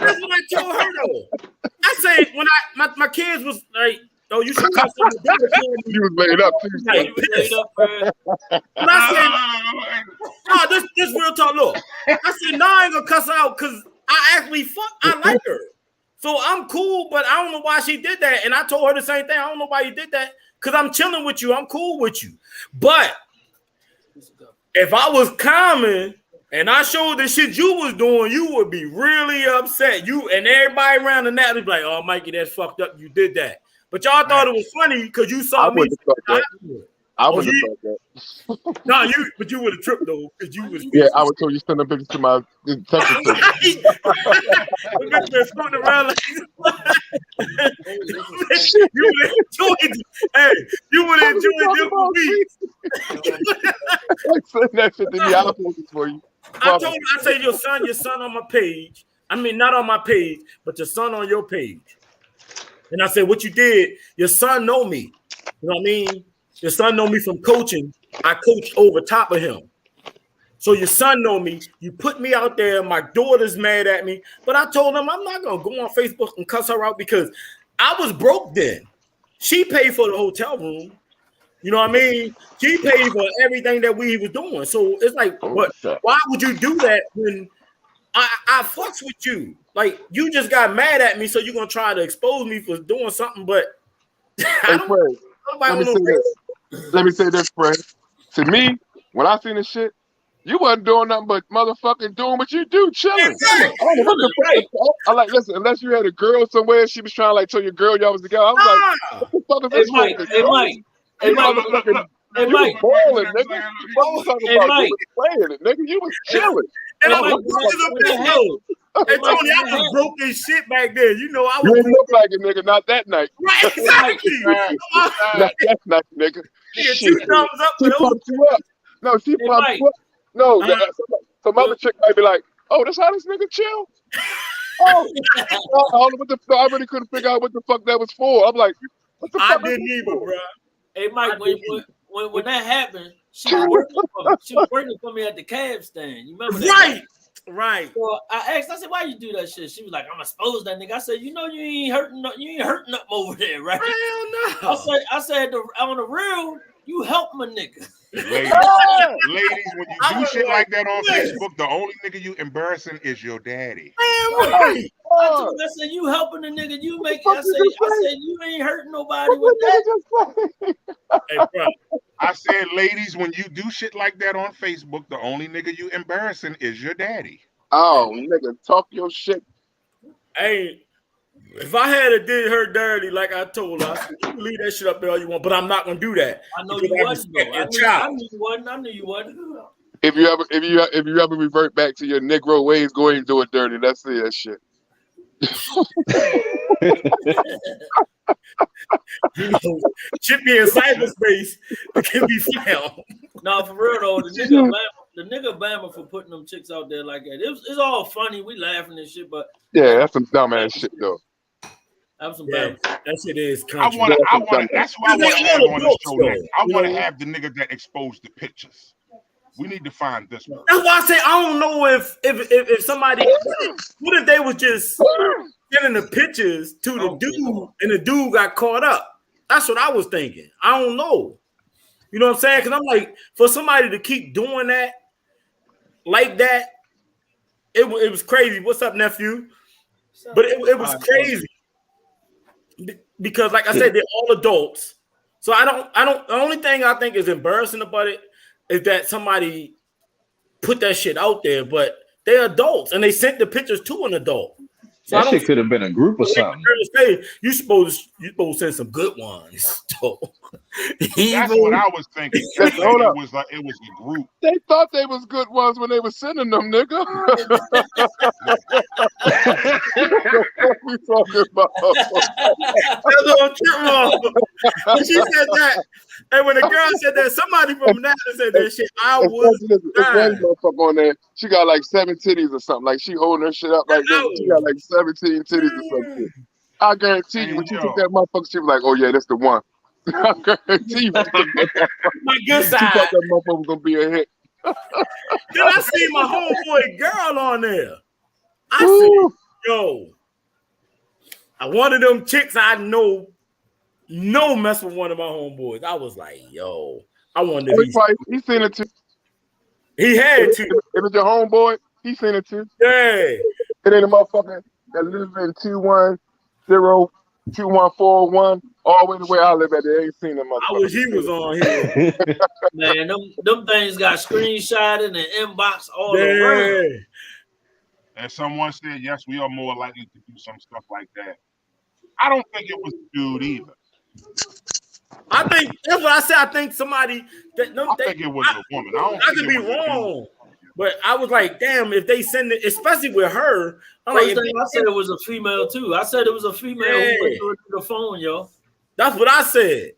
That's what I told her though. I said when my kids was like, "Oh, you should cuss on the video." You was laid up too. Like, You was laid up, man. and I said, "No, this real talk. Look, I said, no, I ain't gonna cuss her out because I actually I like her, so I'm cool. But I don't know why she did that. And I told her the same thing. I don't know why you did that because I'm chilling with you. I'm cool with you. But if I was common and I showed the shit you was doing, you would be really upset. You and everybody around the net would be like, "Oh, Mikey, that's fucked up. You did that." But y'all thought it was funny because you saw I me. wouldn't have thought that. I wouldn't have thought that. No, but you would have tripped though because you was. Yeah, I would tell you send them pictures to my secretary. The bitch been floating around like you would have enjoyed it. Hey, you would have enjoyed it for weeks. Send that shit to me. I'll post it for you. I told you, I said your son on my page. I mean, not on my page, but your son on your page. And I said, what you did, your son know me. You know what I mean? Your son know me from coaching. I coached over top of him. So your son know me. You put me out there. My daughter's mad at me. But I told him I'm not going to go on Facebook and cuss her out because I was broke then. She paid for the hotel room. You know what I mean? She paid for everything that we was doing. So it's like, why would you do that when I fucks with you? Like, you just got mad at me, so you're going to try to expose me for doing something, but Hey, Fred, let me say this, Fred. To me, when I seen this shit, you wasn't doing nothing but motherfucking doing what you do, chilling. I like, listen, unless you had a girl somewhere, she was trying to like tell your girl y'all was together. I was like, what the fuck is this? Hey, Mike. Hey, Mike. Boiling, nigga. What you talking Hey, about? Mike. You was playing it, nigga. You was chilling. And I Mike, was broke as a bitch, though. Hey, Tony, I was broke as shit back then. You know, I You was didn't look like it, nigga. Not that night. right. Exactly. Not that night, nigga. Yeah, Shit. 2 thumbs up She for those. pumped you up. No, she Hey, pumped Mike. you up. No, Uh-huh. some other chick might be like, "Oh, that's how this nigga chill." Oh, I don't know what the. I really couldn't figure out what the fuck that was for. I'm like, what the I fuck? didn't either, bro. Hey, Mike, when that happened, she was working for me at the cab stand. You remember that? Right. So I asked, I said, why you do that shit? She was like, I'm gonna expose that nigga. I said, you know, you ain't hurting nothing over there, right? Hell no. I said, on the real, you help my nigga. Ladies, when you do shit like that on Facebook, the only nigga you embarrassing is your daddy. Right. I said, you helping the nigga, you make it. I said, you ain't hurting nobody with that. Hey, bro. I said, ladies, when you do shit like that on Facebook, the only nigga you embarrassing is your daddy. Oh, nigga, talk your shit. Hey, if I had a did her dirty, like I told her, I said, you can leave that shit up there all you want, but I'm not gonna do that. I know because you I wasn't. respect Though. your I child. knew you wasn't. I knew you wasn't. If you ever revert back to your Negro ways, go ahead and do it dirty. That's it. That shit. You know, Chippy in cyberspace can be found. No, for real though, the nigga Bama for putting them chicks out there like that. It's all funny. We laughing and shit, but Yeah, that's some dumbass shit though. have some Yeah, Bama. that shit is I country. want. That's who I want to have on the show next. I want to know? have the nigga that exposed the pictures. We need to find this one. That's why I say I don't know if somebody, what if they was just sending the pictures to the dude and the dude got caught up? That's what I was thinking. I don't know. You know what I'm saying? Because I'm like, for somebody to keep doing that like that, it was crazy. What's up, nephew? But it was crazy because, like I said, they're all adults. So I don't. The only thing I think is embarrassing about it is that somebody put that shit out there, but they're adults and they sent the pictures to an adult. So that shit could have been a group or something. You supposed to send some good ones. So, that's what I was thinking. It was a group. They thought they was good ones when they were sending them, nigga. What we talking about? When she said that, and when the girl said that, somebody from NASA said that shit. I was one motherfucker on there. She got like 7 titties or something. Like she holding her shit up like that. She got like 17 titties or something. I guarantee you, when she took that motherfucker, she was like, "Oh yeah, that's the one." I guarantee you. my good She side. thought that motherfucker was gonna be a hit. Then I see my homeboy girl on there. I said, "Yo, one of them chicks I know mess with one of my homeboys." I was like, "Yo, I wonder if he seen it too. He had to. It was your homeboy. He seen it too. Yeah. It ain't a motherfucker that lives in 210-2141 all the way to where I live at. They ain't seen them. I wish he was on here. Man, them things got screenshotted and inbox all around. And someone said, yes, we are more likely to do some stuff like that. I don't think it was the dude either. I think that's what I said. I think somebody I think it was a woman. I could be wrong, but I was like, damn, if they send it, especially with her. I said it was a female too. I said it was a female who went through the phone, yo. That's what I said.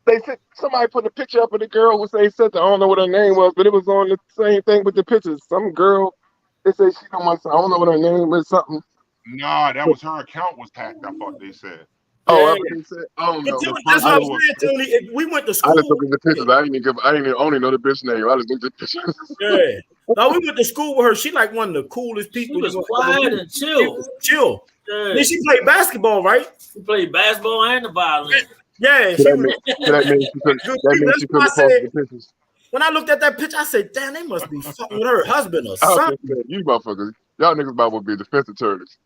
They said somebody put a picture up of the girl who they said I don't know what her name was, but it was on the same thing with the pictures. Some girl, they say she don't want. I don't know what her name is. Something. Nah, that was her account was hacked. I thought they said. Oh, that's what they said. I don't know. That's what I was saying, Tony. If we went to school, I just looked at the pictures. I didn't only know the bitch name. I just looked at the pictures. Yeah. No, we went to school with her. She like one of the coolest people. She was quiet and chill. Yeah. Then she played basketball, right? She played basketball and the violin. Yeah. That means she couldn't post the pictures. When I looked at that picture, I said, damn, they must be fucking with her husband or something. You motherfuckers. Y'all niggas about to be defense attorneys.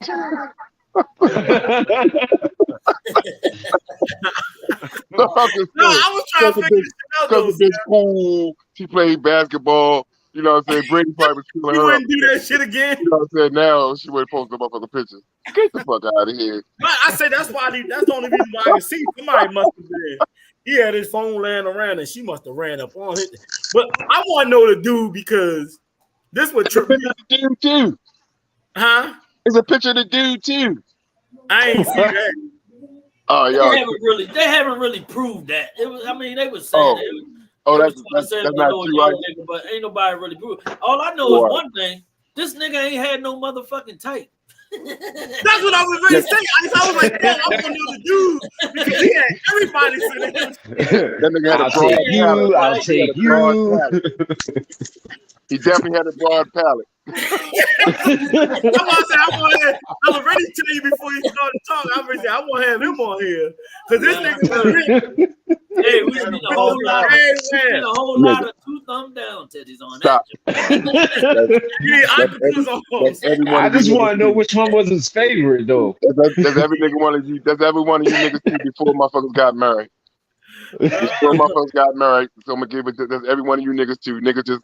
No, I was trying to figure this out. Because the bitch cool, she played basketball. You know what I'm saying? Brady probably was killing her. You wouldn't do that shit again. You know what I'm saying? Now she wouldn't post the motherfucking pictures. Get the fuck out of here. I say that's the only reason why I can see somebody must have been He had his phone laying around, and she must have ran up on it. But I want to know the dude because this would trip me. The dude too. Huh? There's a picture of the dude too. I ain't see that. Oh, They y'all. haven't really proved that. It was, I mean, they were saying That's saying not little true, young right? nigga, but ain't nobody really proved. All I know is one thing: this nigga ain't had no motherfucking type. That's what I was ready to say. I was like, damn, I want to know the dude because he had everybody sitting. That nigga had I'll a broad take you. palate. I'll take you. He definitely had a broad palate. I was ready to tell you before you started talking. I was I want to have him on here because this nigga was rich. Hey, we spent a whole lot of 2 thumb down titties on Stop. that. I just want to know which one was his favorite though. Does every nigga one of you? Does every one of you niggas see before motherfuckers got married? Before motherfuckers got married, so I'm gonna give it to every one of you niggas too. Niggas just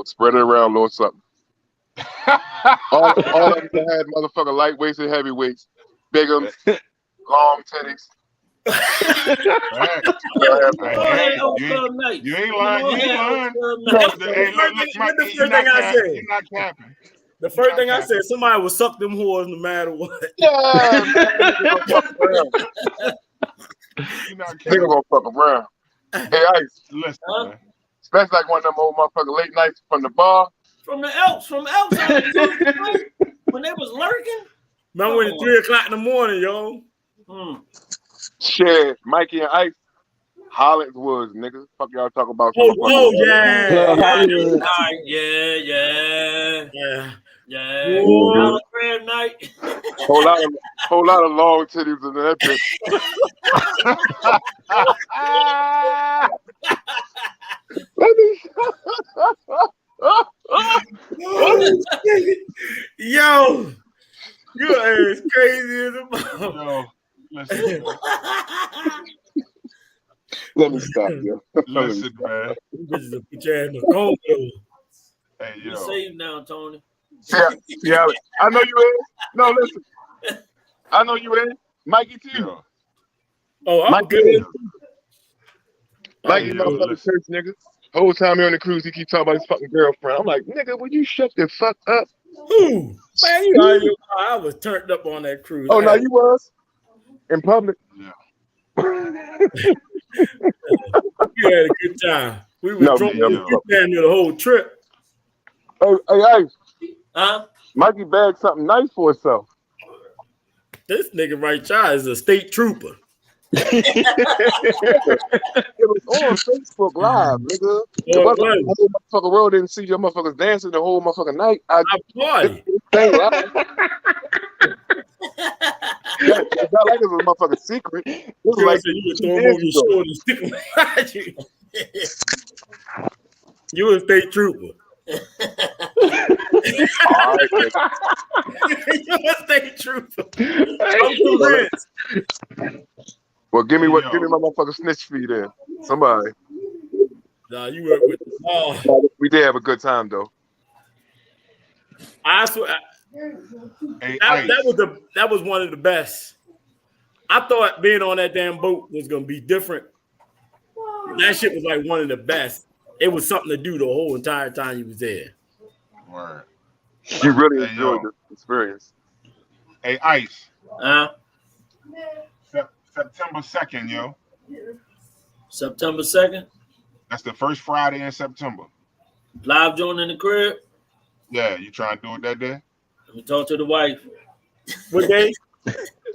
spread it around a little something. all of them had motherfucker lightweights and heavyweights, bigums, long titties. You ain't lying. Hey, look, you're not capping. The first thing I said, somebody will suck them whores no matter what. Yeah, nigga gonna fuck around. Hey, Ice, listen, man. Especially like one of them old motherfucker late nights from the bar. From the Elks when they was lurking. Man, when it's 3 o'clock in the morning, yo. Shit, Mikey and Ice, Hollingswoods, nigga. Fuck y'all talk about. Yeah. Crab night. Whole lot of long titties in that bitch. Yo, you as crazy as a motherfucker. Listen. Let me stop, yo. Listen, man. Hey, yo. You're safe now, Tony. Yeah, I know you is. No, listen. I know you is. Mikey too. Oh, I'm Mikey good. Mikey motherfucking church nigga. Whole time here on the cruise, he keep talking about his fucking girlfriend. I'm like, nigga, would you shut the fuck up? Who? Man, I was turned up on that cruise. Oh, no, you was? In public? Yeah. We had a good time. We were drunk the whole trip. Hey, Ice. Huh? Mikey bagged something nice for himself. This nigga right here is a state trooper. It was on Facebook Live, nigga. The whole motherfucking world didn't see your motherfuckers dancing the whole motherfucking night. I party. It's not like it was a motherfucking secret. It was like you a state trooper. All right, you a state trooper. Well, give me my motherfucking snitch fee then. Somebody. Nah, you work with the law. We did have a good time though. I swear, that was one of the best. I thought being on that damn boat was gonna be different. That shit was like one of the best. It was something to do the whole entire time you was there. Word. You really enjoyed the experience. Hey, Ice. September 2nd, yo. September 2nd? That's the first Friday in September. Live joint in the crib? Yeah, you trying to do it that day? Let me talk to the wife. What day?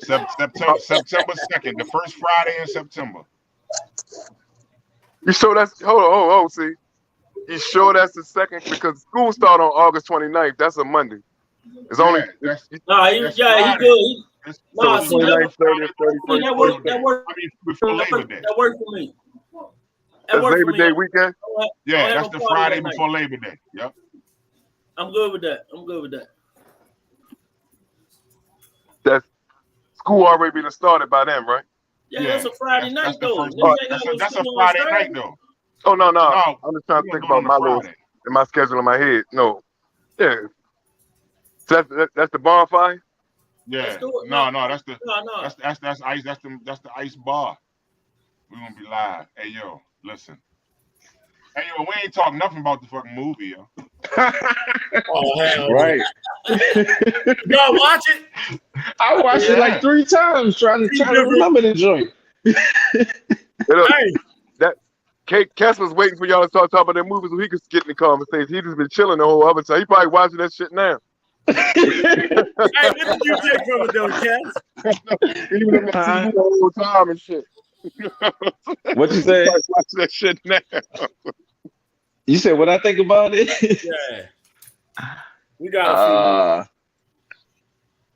September 2nd, the first Friday in September. You sure that's hold on, see. You sure that's the second? Because school start on August 29th. That's a Monday. It's only he good. So 29th, 30th, 31st. That worked. I mean, before Labor Day. That worked for me. That's Labor Day weekend? Yeah, that's the Friday before Labor Day. Yep. I'm good with that. That's school already been started by then, right? Yeah, that's a Friday night though. That's a Friday night though. Oh no. I'm just trying to think about my schedule in my head. No. Yeah. So that's the bonfire? Yeah. No, that's the ice. That's the ice bar. We're gonna be live. Hey yo, listen. Hey yo, we ain't talking nothing about the fucking movie, yo. Oh hell, Right. Y'all watch it? I watched it like 3 times trying to remember the joint. Hey. Cass was waiting for y'all to start talking about their movies so he could get in the conversation. He just been chilling the whole other time. He probably watching that shit now. Hey, what did you take from it though, Cass? He been on the TV the whole time and shit. What you say? Watching that shit now. You said what I think about it? Yeah. We got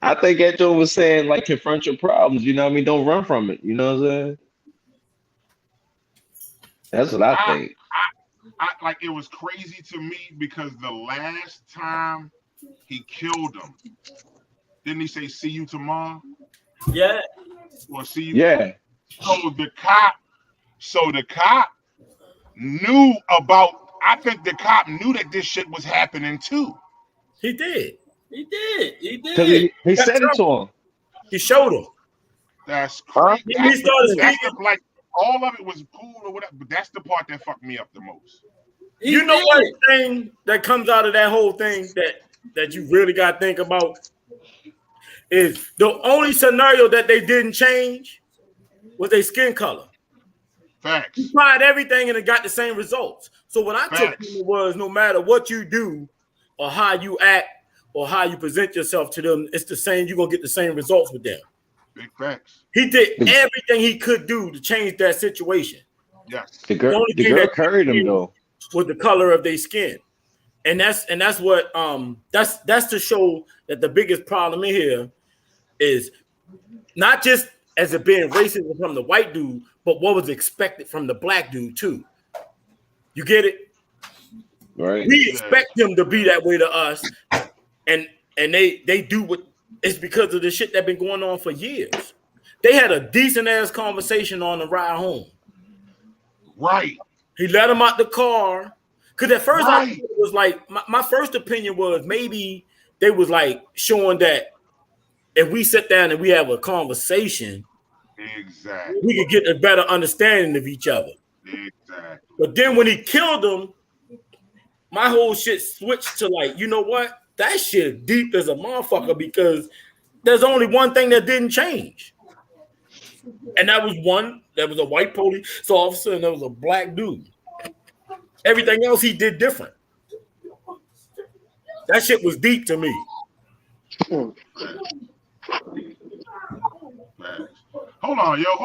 I think that Joe was saying like confront your problems, you know what I mean? Don't run from it. You know what I'm saying? That's what I think. I like it was crazy to me because the last time he killed him, didn't he say see you tomorrow? Yeah. Or see you? Yeah. So the cop knew about. I think the cop knew that this shit was happening too. He did. He did. He Because did. he said it to him. He showed him. That's crazy. He started speaking. Like all of it was cool or whatever, but that's the part that fucked me up the most. You know what thing that comes out of that whole thing that you really got to think about is the only scenario that they didn't change was their skin color. Facts. He tried everything and it got the same results. So what I took Facts. from it was no matter what you do or how you act or how you present yourself to them, it's the same. You're gonna get the same results with them. Big facts. He did everything he could do to change that situation. Yes. The girl carried him though. With the color of their skin. And that's what that's to show that the biggest problem in here is not just as it being racist from the white dude, but what was expected from the black dude too. You get it? Right. We expect them to be that way to us, and they do what it's because of the shit that been going on for years. They had a decent ass conversation on the ride home. Right. He let him out the car. Because at first I was like, my first opinion was maybe they was like showing that if we sit down and we have a conversation, exactly, we could get a better understanding of each other. Exactly. But then when he killed him, my whole shit switched to like, you know what? That shit deep as a motherfucker because there's only one thing that didn't change. And that was a white police officer and there was a black dude. Everything else he did different. That shit was deep to me. Hold on, yo.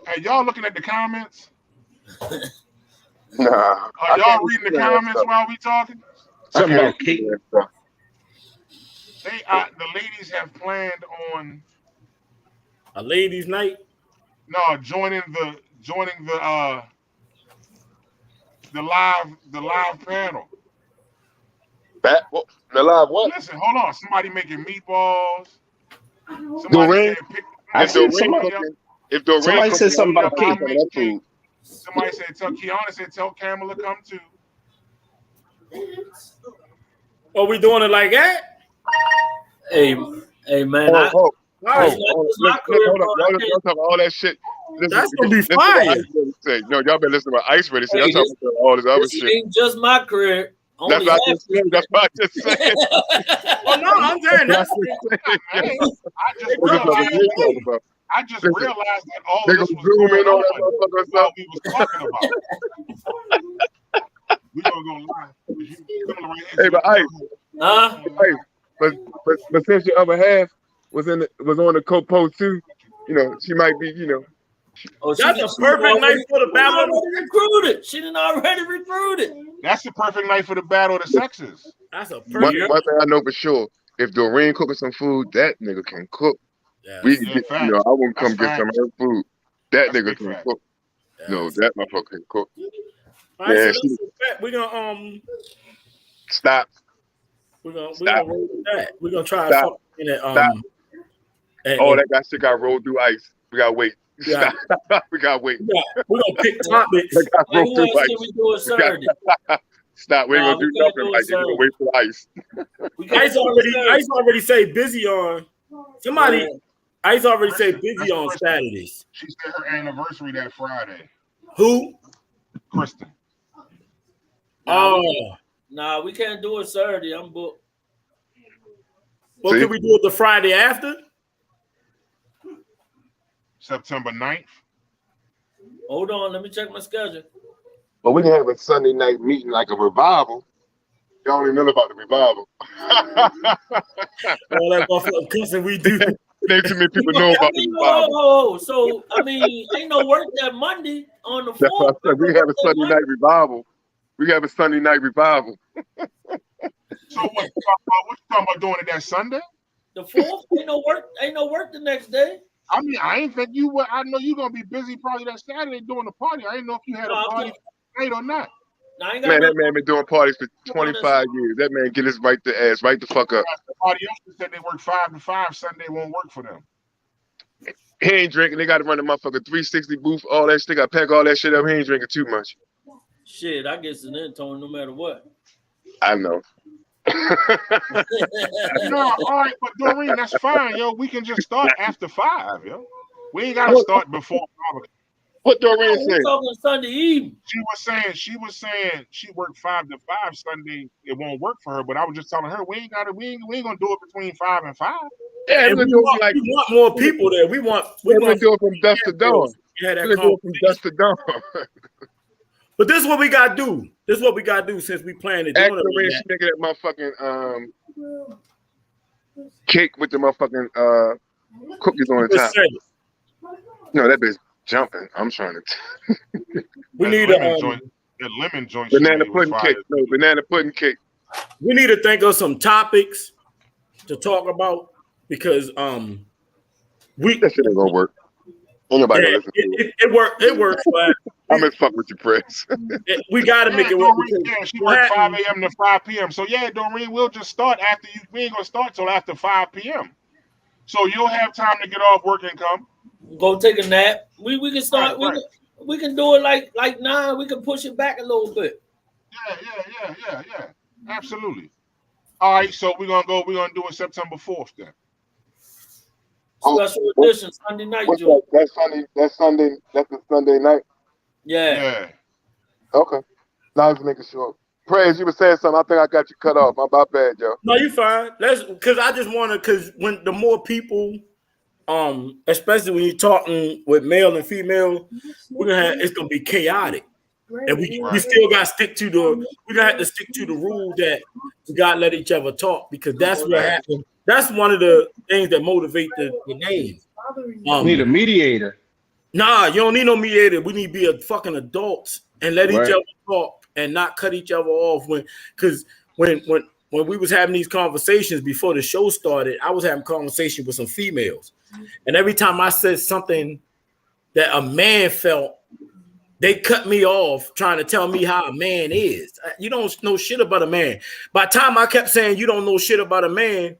Hey, y'all looking at the comments? Nah. Are y'all reading the comments while we talking? Something about cake. The ladies have planned on a ladies' night. No, joining the live panel. The live what? Listen, hold on. Somebody making meatballs. Somebody said something about cake. Somebody said, Kiana said, tell Kamala come too. Are we doing it like that? Hey man. Hold on. Y'all talking all that shit. That's gonna be fire. No, y'all been listening to what Ice ready to say. I'm talking about all this other shit. Ain't just my career. That's what I just said. Oh no, I'm saying that's I just realized that all of this was going on while we was talking about. We gonna go live. Hey, but Ice. But since your other half was on the co-post too, you know, she might be, you know. Oh, that's a perfect night for the battle. She didn't already recruited. That's the perfect night for the battle of the sexes. That's a perfect. One thing I know for sure, if Doreen cooking some food, that nigga can cook. Yeah. We can get, I won't come get some of her food. That nigga can cook. Yeah. No, that motherfucker can cook. All right, so we're gonna stop. We're gonna roll with that. We're gonna try something and that shit got rolled through ice. We gotta wait. Yeah. We gotta wait. We're gonna pick topics. Stop. We ain't gonna do nothing like you're gonna wait for ice. Ice already say busy on somebody. Ice already said busy That's on Kristen. Saturdays. She said her anniversary that Friday. Who? Kristen. Oh. Nah, we can't do it Saturday. I'm booked. Well, can we do it the Friday after? September 9th. Hold on, let me check my schedule. But we can have a Sunday night meeting like a revival. Y'all don't even know about the revival. All that motherfucking cussing we do. There's too many people know about the revival. So I mean, ain't no work that Monday on the 4th. That's what I said. We have a Sunday night revival. We have a Sunday night revival. So what you talking about doing it that Sunday? The 4th? Ain't no work the next day. I mean, I ain't think you would. I know you're gonna be busy probably that Saturday doing the party. I didn't know if you had a party tonight or not. Man, that man been doing parties for 25 years. That man get his right the fuck up. Somebody else said they work 5 to 5. Sunday won't work for them. He ain't drinking. They got to run the motherfucker 360 booth, all that shit. They got to pack all that shit up. He ain't drinking too much. Shit, I guess an intone no matter what. I know. No, all right, but Doreen, that's fine, yo. We can just start after 5, yo. We ain't gotta start before 5. What Doreen said? We're talking Sunday evening. She was saying she worked 5 to 5 Sunday. It won't work for her, but I was just telling her we ain't gonna do it between 5 and 5. Yeah, we want more people there. We want do it from dusk to dawn. Yeah, we do it from dusk to dawn. But this is what we gotta do. This is what we gotta do since we plan to do it. Doreen, she making that motherfucking cake with the motherfucking cookies on the top. No, that bitch jumping. I'm trying to. We need a lemon joint. Banana pudding cake. No, banana pudding cake. We need to think of some topics to talk about because that shit ain't gonna work. Ain't nobody gonna listen to it. It works. But I'm in fuck with you, Press. We gotta make it work. She worked 5 a.m. to 5 p.m. So yeah, Doreen, we'll just start after you. We ain't gonna start till after 5 p.m. So you'll have time to get off work and come. Go take a nap. We can start. Right. We can do it like 9. We can push it back a little bit. Yeah. Absolutely. All right, so we're gonna do it September 4th then. Special edition Sunday night. That's the Sunday night. Yeah. Okay. Now let's make it short. Praise, you were saying something. I think I got you cut off. My bad, Joe. No, you fine. Because I just want to. Because when the more people, especially when you're talking with male and female, it's gonna be chaotic, and we still got to stick to the rule that we gotta let each other talk because that's what happened. That's one of the things that motivate the name. Need a mediator. Nah, you don't need no mediator. We need to be a fucking adults and let each other talk and not cut each other off because when we was having these conversations before the show started, I was having conversation with some females. And every time I said something that a man felt, they cut me off trying to tell me how a man is. You don't know shit about a man. By the time I kept saying you don't know shit about a man,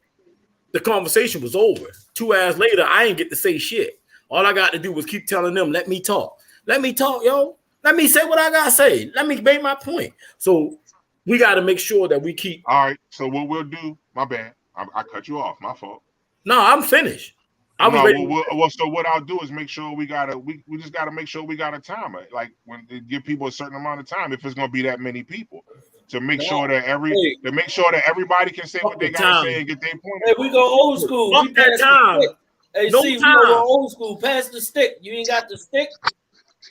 the conversation was over. 2 hours later, I ain't get to say shit. All I got to do was keep telling them, let me talk. Let me talk, yo. Let me say what I got to say. Let me make my point. So we got to make sure that we keep. All right. So what we'll do, my bad. I cut you off. My fault. No, I'm finished. So what I'll do is make sure we just gotta make sure we got a timer. Like when they give people a certain amount of time, if it's gonna be that many people, to make sure that everybody can say what they gotta say and get their point. Hey, we go old school. Fuck that time. Hey, no see, time. We go old school. Pass the stick. You ain't got the stick.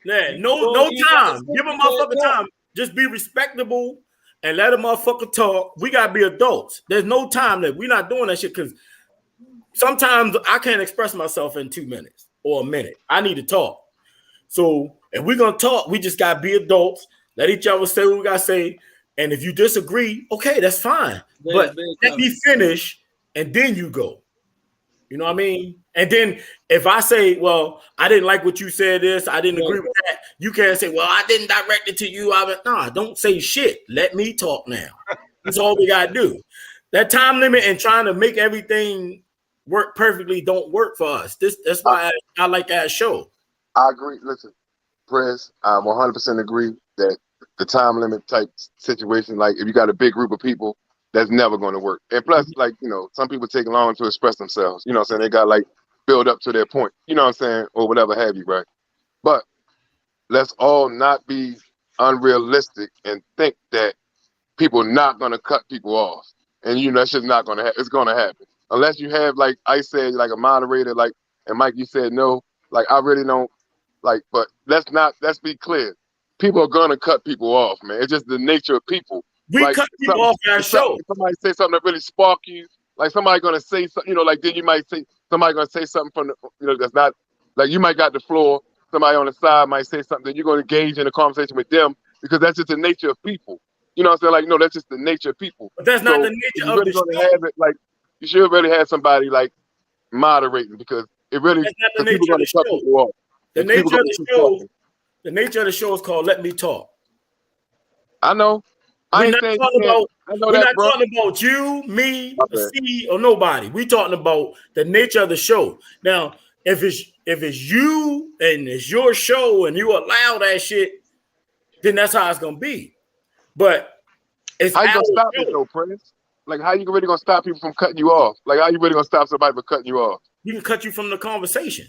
Yeah, no time. Give a motherfucker time. Just be respectable and let a motherfucker talk. We gotta be adults. There's no time that we're not doing that shit because sometimes I can't express myself in 2 minutes or a minute. I need to talk. So if we're gonna talk, we just gotta be adults. Let each other say what we gotta say. And if you disagree, okay, that's fine. But let me finish and then you go. You know what I mean? And then if I say, well, I didn't like what you said this, I didn't agree with that, you can't say, well, I didn't direct it to you. Nah, don't say shit. Let me talk now. That's all we gotta do. That time limit and trying to make everything work perfectly don't work for us. That's why I like that show. I agree. Listen, Press, I 100% agree that the time limit type situation, like if you got a big group of people, that's never going to work. And plus, like, you know, some people take long to express themselves. You know what I'm saying? They got like build up to their point. You know what I'm saying? Or whatever have you, right? But let's all not be unrealistic and think that people are not going to cut people off. And, you know, that's just not going to happen. It's going to happen. Unless you have, like I said, like a moderator, like, and Mike, you said no. Like, I really don't, like, but let's be clear. People are going to cut people off, man. It's just the nature of people. We like, cut people off our show. Somebody say something that really spark you. Like, somebody going to say something, you know, like, then you might say, somebody going to say something from the, you know, that's not, like, you might got the floor. Somebody on the side might say something. You're going to engage in a conversation with them because that's just the nature of people. You know what I'm saying? Like, no, that's just the nature of people. But that's not the nature of the show. Have it, like, you should really have somebody, like, moderating because it really, that's not the nature of the show. The nature of the show, the nature of the show is called Let Me Talk. I know. We're not talking about you, me, C, or nobody. We're talking about the nature of the show. Now, if it's you and it's your show and you allow that shit, then that's how it's gonna be. But it's how you gonna stop it though, Prince? Like, how you really gonna stop people from cutting you off? Like, how you really gonna stop somebody from cutting you off? You can cut you from the conversation.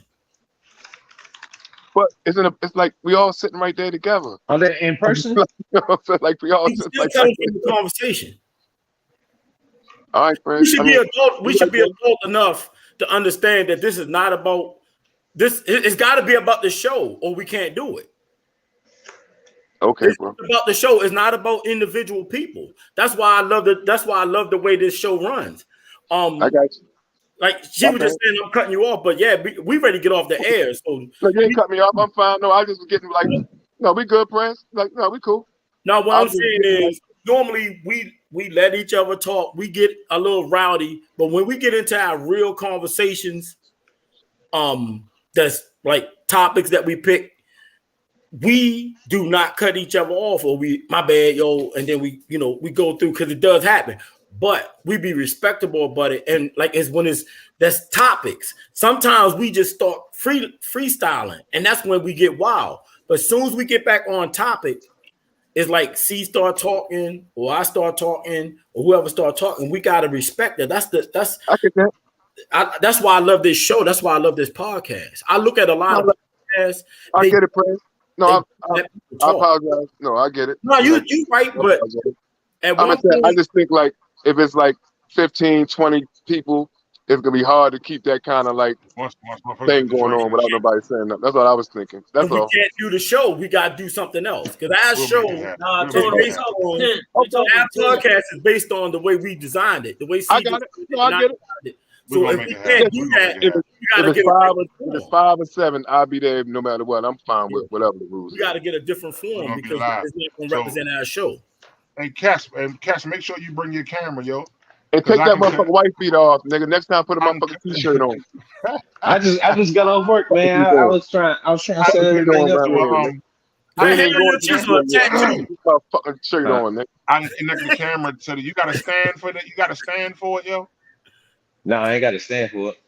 But it's like we all sitting right there together. Are they in person? Like we all sitting like from the conversation. All right, Prince. We should be adult enough to understand that this is not about this. It's got to be about the show, or we can't do it. Okay, bro. It's about the show. It's not about individual people. That's why I love it. That's why I love the way this show runs. I got you. Like she was just saying, I'm cutting you off, but yeah, we ready to get off the air. So no, you ain't cut me off. I'm fine. No, I just was getting like, no, we good, Prince. Like, no, we cool. No, what I'm saying is normally we let each other talk. We get a little rowdy, but when we get into our real conversations, that's like topics that we pick, we do not cut each other off or my bad, yo, and then we go through because it does happen. But we be respectable about it, and like that's topics. Sometimes we just start freestyling, and that's when we get wild. But as soon as we get back on topic, it's like C start talking, or I start talking, or whoever start talking. We gotta respect that. That's why I love this show. That's why I love this podcast. I look at a lot of podcasts. I get it, Prince. No, I apologize. No, I get it. No, you right, but I just think like if it's like 15, 20 people, it's gonna be hard to keep that kind of like thing going on without nobody saying nothing. That's what I was thinking. That's all. We can't do the show. We gotta do something else because our podcast is based on the way we designed it. The way I got it. No, I get it. So if we can't do that, if it's 5 or 7, I'll be there no matter what. I'm fine with whatever the rules. We got to get a different form because it's not going to represent our show. Hey, Cass, make sure you bring your camera, yo. And take that motherfucking white feet off, nigga. Next time, put a motherfucking t-shirt on. I just got off work, man. I was trying to set everything up. I had a tattoo. Fucking shirt on, nigga. I can connect the camera to the. You got to stand for that. You got to stand for it, yo. No, I ain't got to stand for it.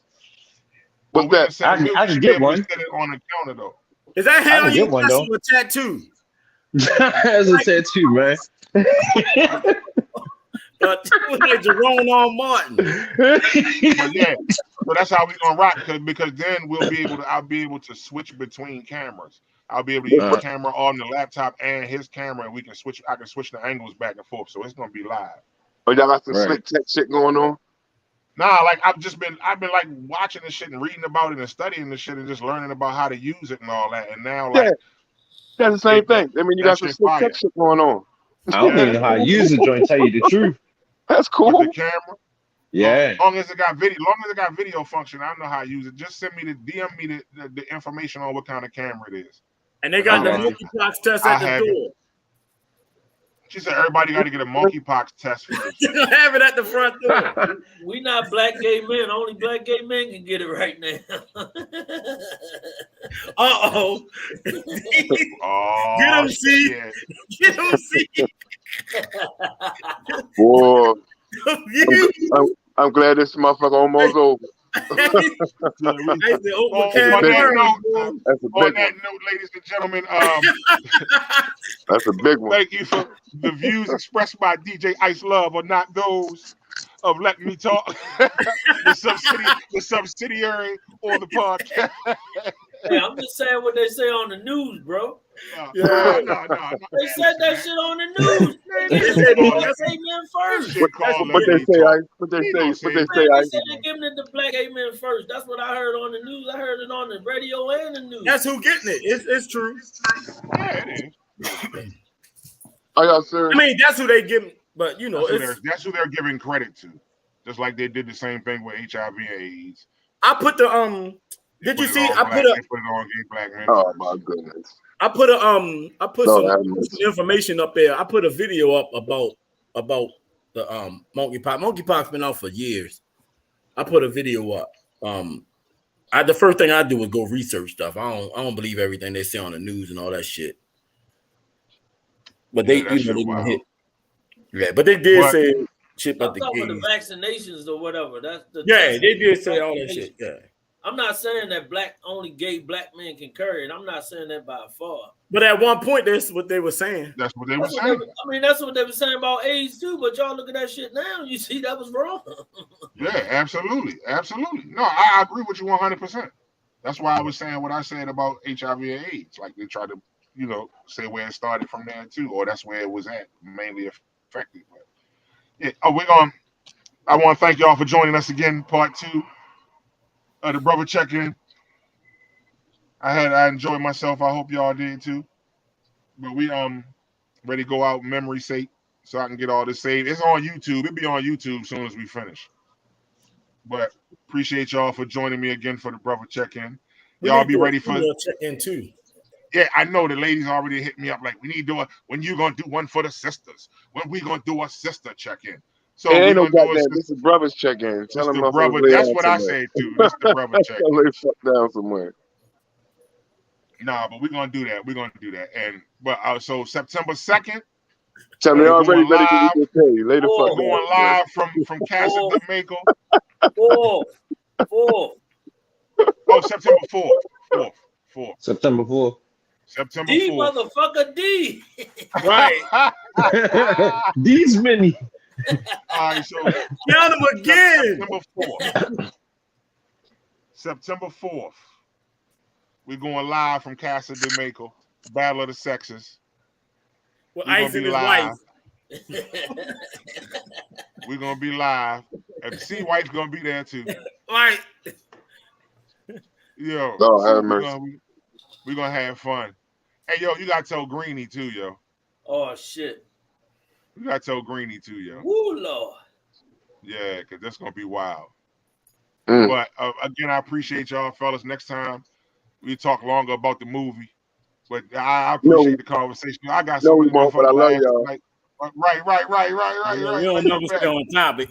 What's that? I can get one. Set it on the counter though. Is that how you get one though? A tattoo? That's a tattoo, man. Like Jerome R. Martin. But yeah, so that's how we gonna rock because then I'll be able to switch between cameras. I'll be able to use the camera on the laptop and his camera, and I can switch the angles back and forth. So it's gonna be live. Oh, y'all got some slick tech shit going on? Nah, like I've been like watching this shit and reading about it and studying this shit and just learning about how to use it and all that. And now like that's the same thing. I mean, you got some slick tech shit going on. I don't even know how to use the joint, tell you the truth. That's cool. With the camera. Yeah. As long as it got video function, I know how to use it. Just DM me the information on what kind of camera it is. And they got the monkeypox test at the door. She said everybody got to get a monkeypox test first. You don't have it at the front door. We not black gay men. Only black gay men can get it right now. Uh-oh. Get him, see. Get him, see. Boy. I'm glad this motherfucker almost over. On that note, ladies and gentlemen, that's a big one. Thank you for the views expressed by DJ Ice Love are not those of Let Me Talk. The Subsidy the subsidiary or the podcast. Hey, I'm just saying what they say on the news, bro. No. They said that shit on the news. They said black amen first. What they say, Ice? What they say, They Ice? said they giving it the black amen first. That's what I heard on the news. I heard it on the radio and the news. That's who getting it. It's true. Yeah, it is. Are y'all serious? I mean, that's who they give. But you know, that's who they're giving credit to. Just like they did the same thing with HIV/AIDS. I put the Did you see? I put it on gay black men. Oh my goodness! I put some information up there. I put a video up about the monkeypox. Monkeypox been out for years. I put a video up. The first thing I do is go research stuff. I don't believe everything they say on the news and all that shit. But they didn't hit. Yeah, but they did say shit about the gays. The vaccinations or whatever. That's the they did say all that shit. Yeah. I'm not saying that only gay black men can carry it. I'm not saying that by far. But at one point, that's what they were saying. That's what they were saying. That's what they were saying about AIDS too. But y'all look at that shit now. You see that was wrong. Yeah, absolutely. No, I agree with you 100%. That's why I was saying what I said about HIV/AIDS. Like they tried to, say where it started from there too, or that's where it was at, mainly affected. But yeah, I want to thank y'all for joining us again, part 2 of the brother check-in. I enjoyed myself. I hope y'all did too. But we ready to go out memory sake so I can get all this saved. It's on YouTube. It'll be on YouTube as soon as we finish. But appreciate y'all for joining me again for the brother check-in. Y'all be ready for check-in too. Yeah, I know the ladies already hit me up like we need to do when you gonna do one for the sisters. When we gonna do a sister check-in. So ain't no goddamn. This is brothers check-in. Tell them the brother. That's what I say too. That's the brother check-in. They fuck down somewhere. Nah, but we're gonna do that. So September 2nd. Tell me already ready to get paid. Later, fuck going live from Casa de Mexico. 4. Oh, September 4th. September 4th. September D 4th. motherfucker D. Right. These many. All right, so count them again. September 4th. We're going live from Casa de Mexico. Battle of the Sexes. Well, Ice and his wife. We're gonna be live. And C White's gonna be there too. Right. Yo, we're gonna have fun. Hey, yo, you gotta tell Greenie too, yo. Oh shit. You gotta tell Greenie too, yo. Woo, Lord. Yeah, because that's gonna be wild. But again, I appreciate y'all, fellas. Next time we talk longer about the movie. But I appreciate the conversation. I got so many but I love y'all. Right. We don't never stay on topic.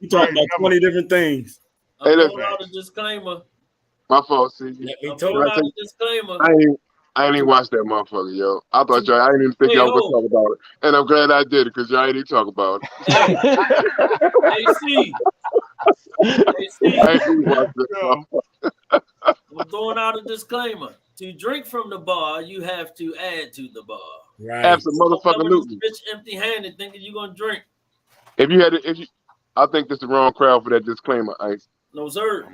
We talk about 20 different things. I'm throwing out a disclaimer. My fault, see. I'm throwing out a disclaimer. I ain't even watched that motherfucker, yo. I thought I didn't even think y'all would talk about it. And I'm glad I did it because y'all ain't even talk about it. I'm throwing out a disclaimer. To drink from the bar, you have to add to the bar. Right. Absolutely. Bitch empty-handed thinking you're gonna drink. I think this is the wrong crowd for that disclaimer, Ice. No, sir.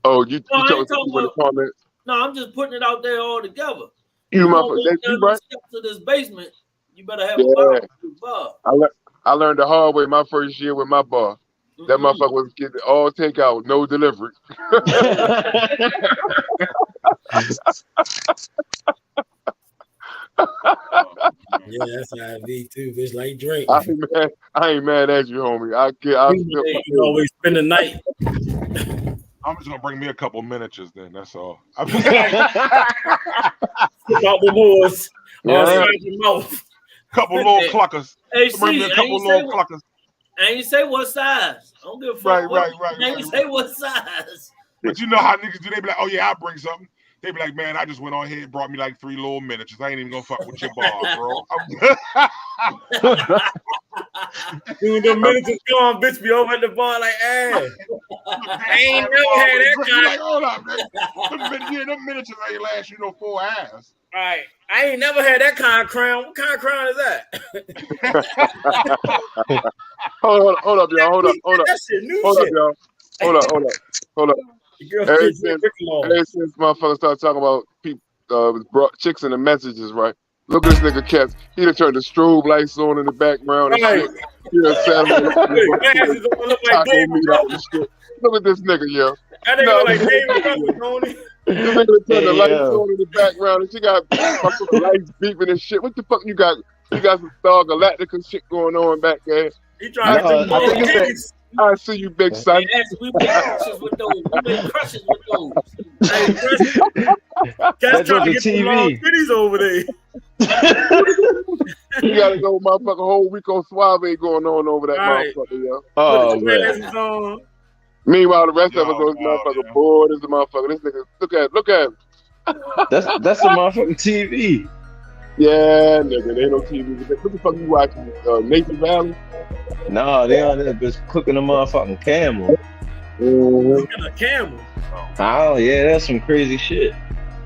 Oh, you told me in the comments. No, I'm just putting it out there all together. You motherfucker. To this basement, you better have a bar to the bar. I learned the hard way my first year with my bar. That motherfucker was getting all takeout, no delivery. Yeah, that's how I be too. Bitch, like drink. I ain't mad at you, homie. You always spend the night. I'm just gonna bring me a couple miniatures then. That's all. About the wars. Couple little cluckers. Hey, bring me a couple little cluckers. I ain't say what size. I don't give a fuck. Right. I ain't say what size. But you know how niggas do? They be like, oh yeah, I'll bring something. They be like, man, I just went on here and brought me like 3 little miniatures. I ain't even gonna fuck with your bar, bro. Dude, the miniatures gone, bitch, be over at the bar like, hey. I ain't never had that kind. Like, hold up, man. Them miniatures ain't last 4 hours. All right. I ain't never had that kind of crown. What kind of crown is that? Hold up, y'all. Hold up, y'all. Hold up. Hold up. The girl Ever gets since, Rick Law. ever since motherfuckers started talking about people, chicks in the messages, right? Look at this nigga Cats. He done turned the strobe lights on in the background and Right. shit. He done sat on Glasses on, look like taco David meat out and shit. Look at this nigga, yo. That nigga No. look like David Ruffin, don't he? This nigga done turned the Hey, lights yo. on in the background and she got fucking lights beeping and shit. What the fuck you got? You got some Star Galactica shit going on back there. He trying No, to do I more think things. I see you, big son. Yes, we make crushes with those. We make crushes with those. Hey, Chris, Cat's That's trying to on get the some long TV. titties over there. You gotta go motherfucking whole Rico Suave going on over that Right. motherfucker, yo. Oh Put the man. glasses on. Meanwhile, the rest of us, Yo, those wow, motherfuckers yeah. bored as a motherfucker. This nigga, look at him. That's a motherfucking TV. Yeah, nigga, they ain't no TV. What the fuck you watching? Nathan Valley? No, they on there just cooking a motherfucking camel. Look at a camel. Oh yeah, that's some crazy shit.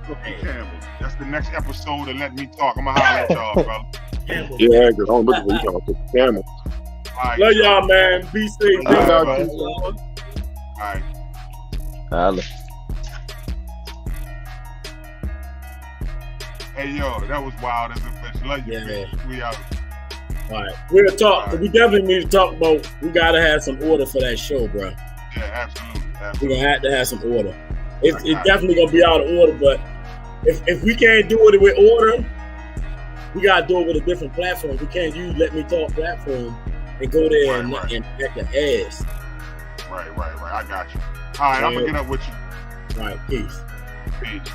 Okay, Campbell. That's the next episode of Let Me Talk. I'm gonna holler at y'all, brother. Camel. Yeah, because I don't look at what you talking about. Camel. All right, Love y'all, man. Be safe. All right, man. all right. Holla. Hey, yo, that was wild as a fish. Love you, Yeah. man. We out. All right. We'll talk. We definitely need to talk about. We gotta have some order for that show, bro. Yeah, absolutely. We're absolutely. gonna have to have some order. It's definitely gonna be out of order, but if we can't do it with order, we gotta do it with a different platform. We can't use Let Me Talk platform and go there and back the ass. Right. I got you. All right, I'm gonna get up with you. All right, peace. Peace.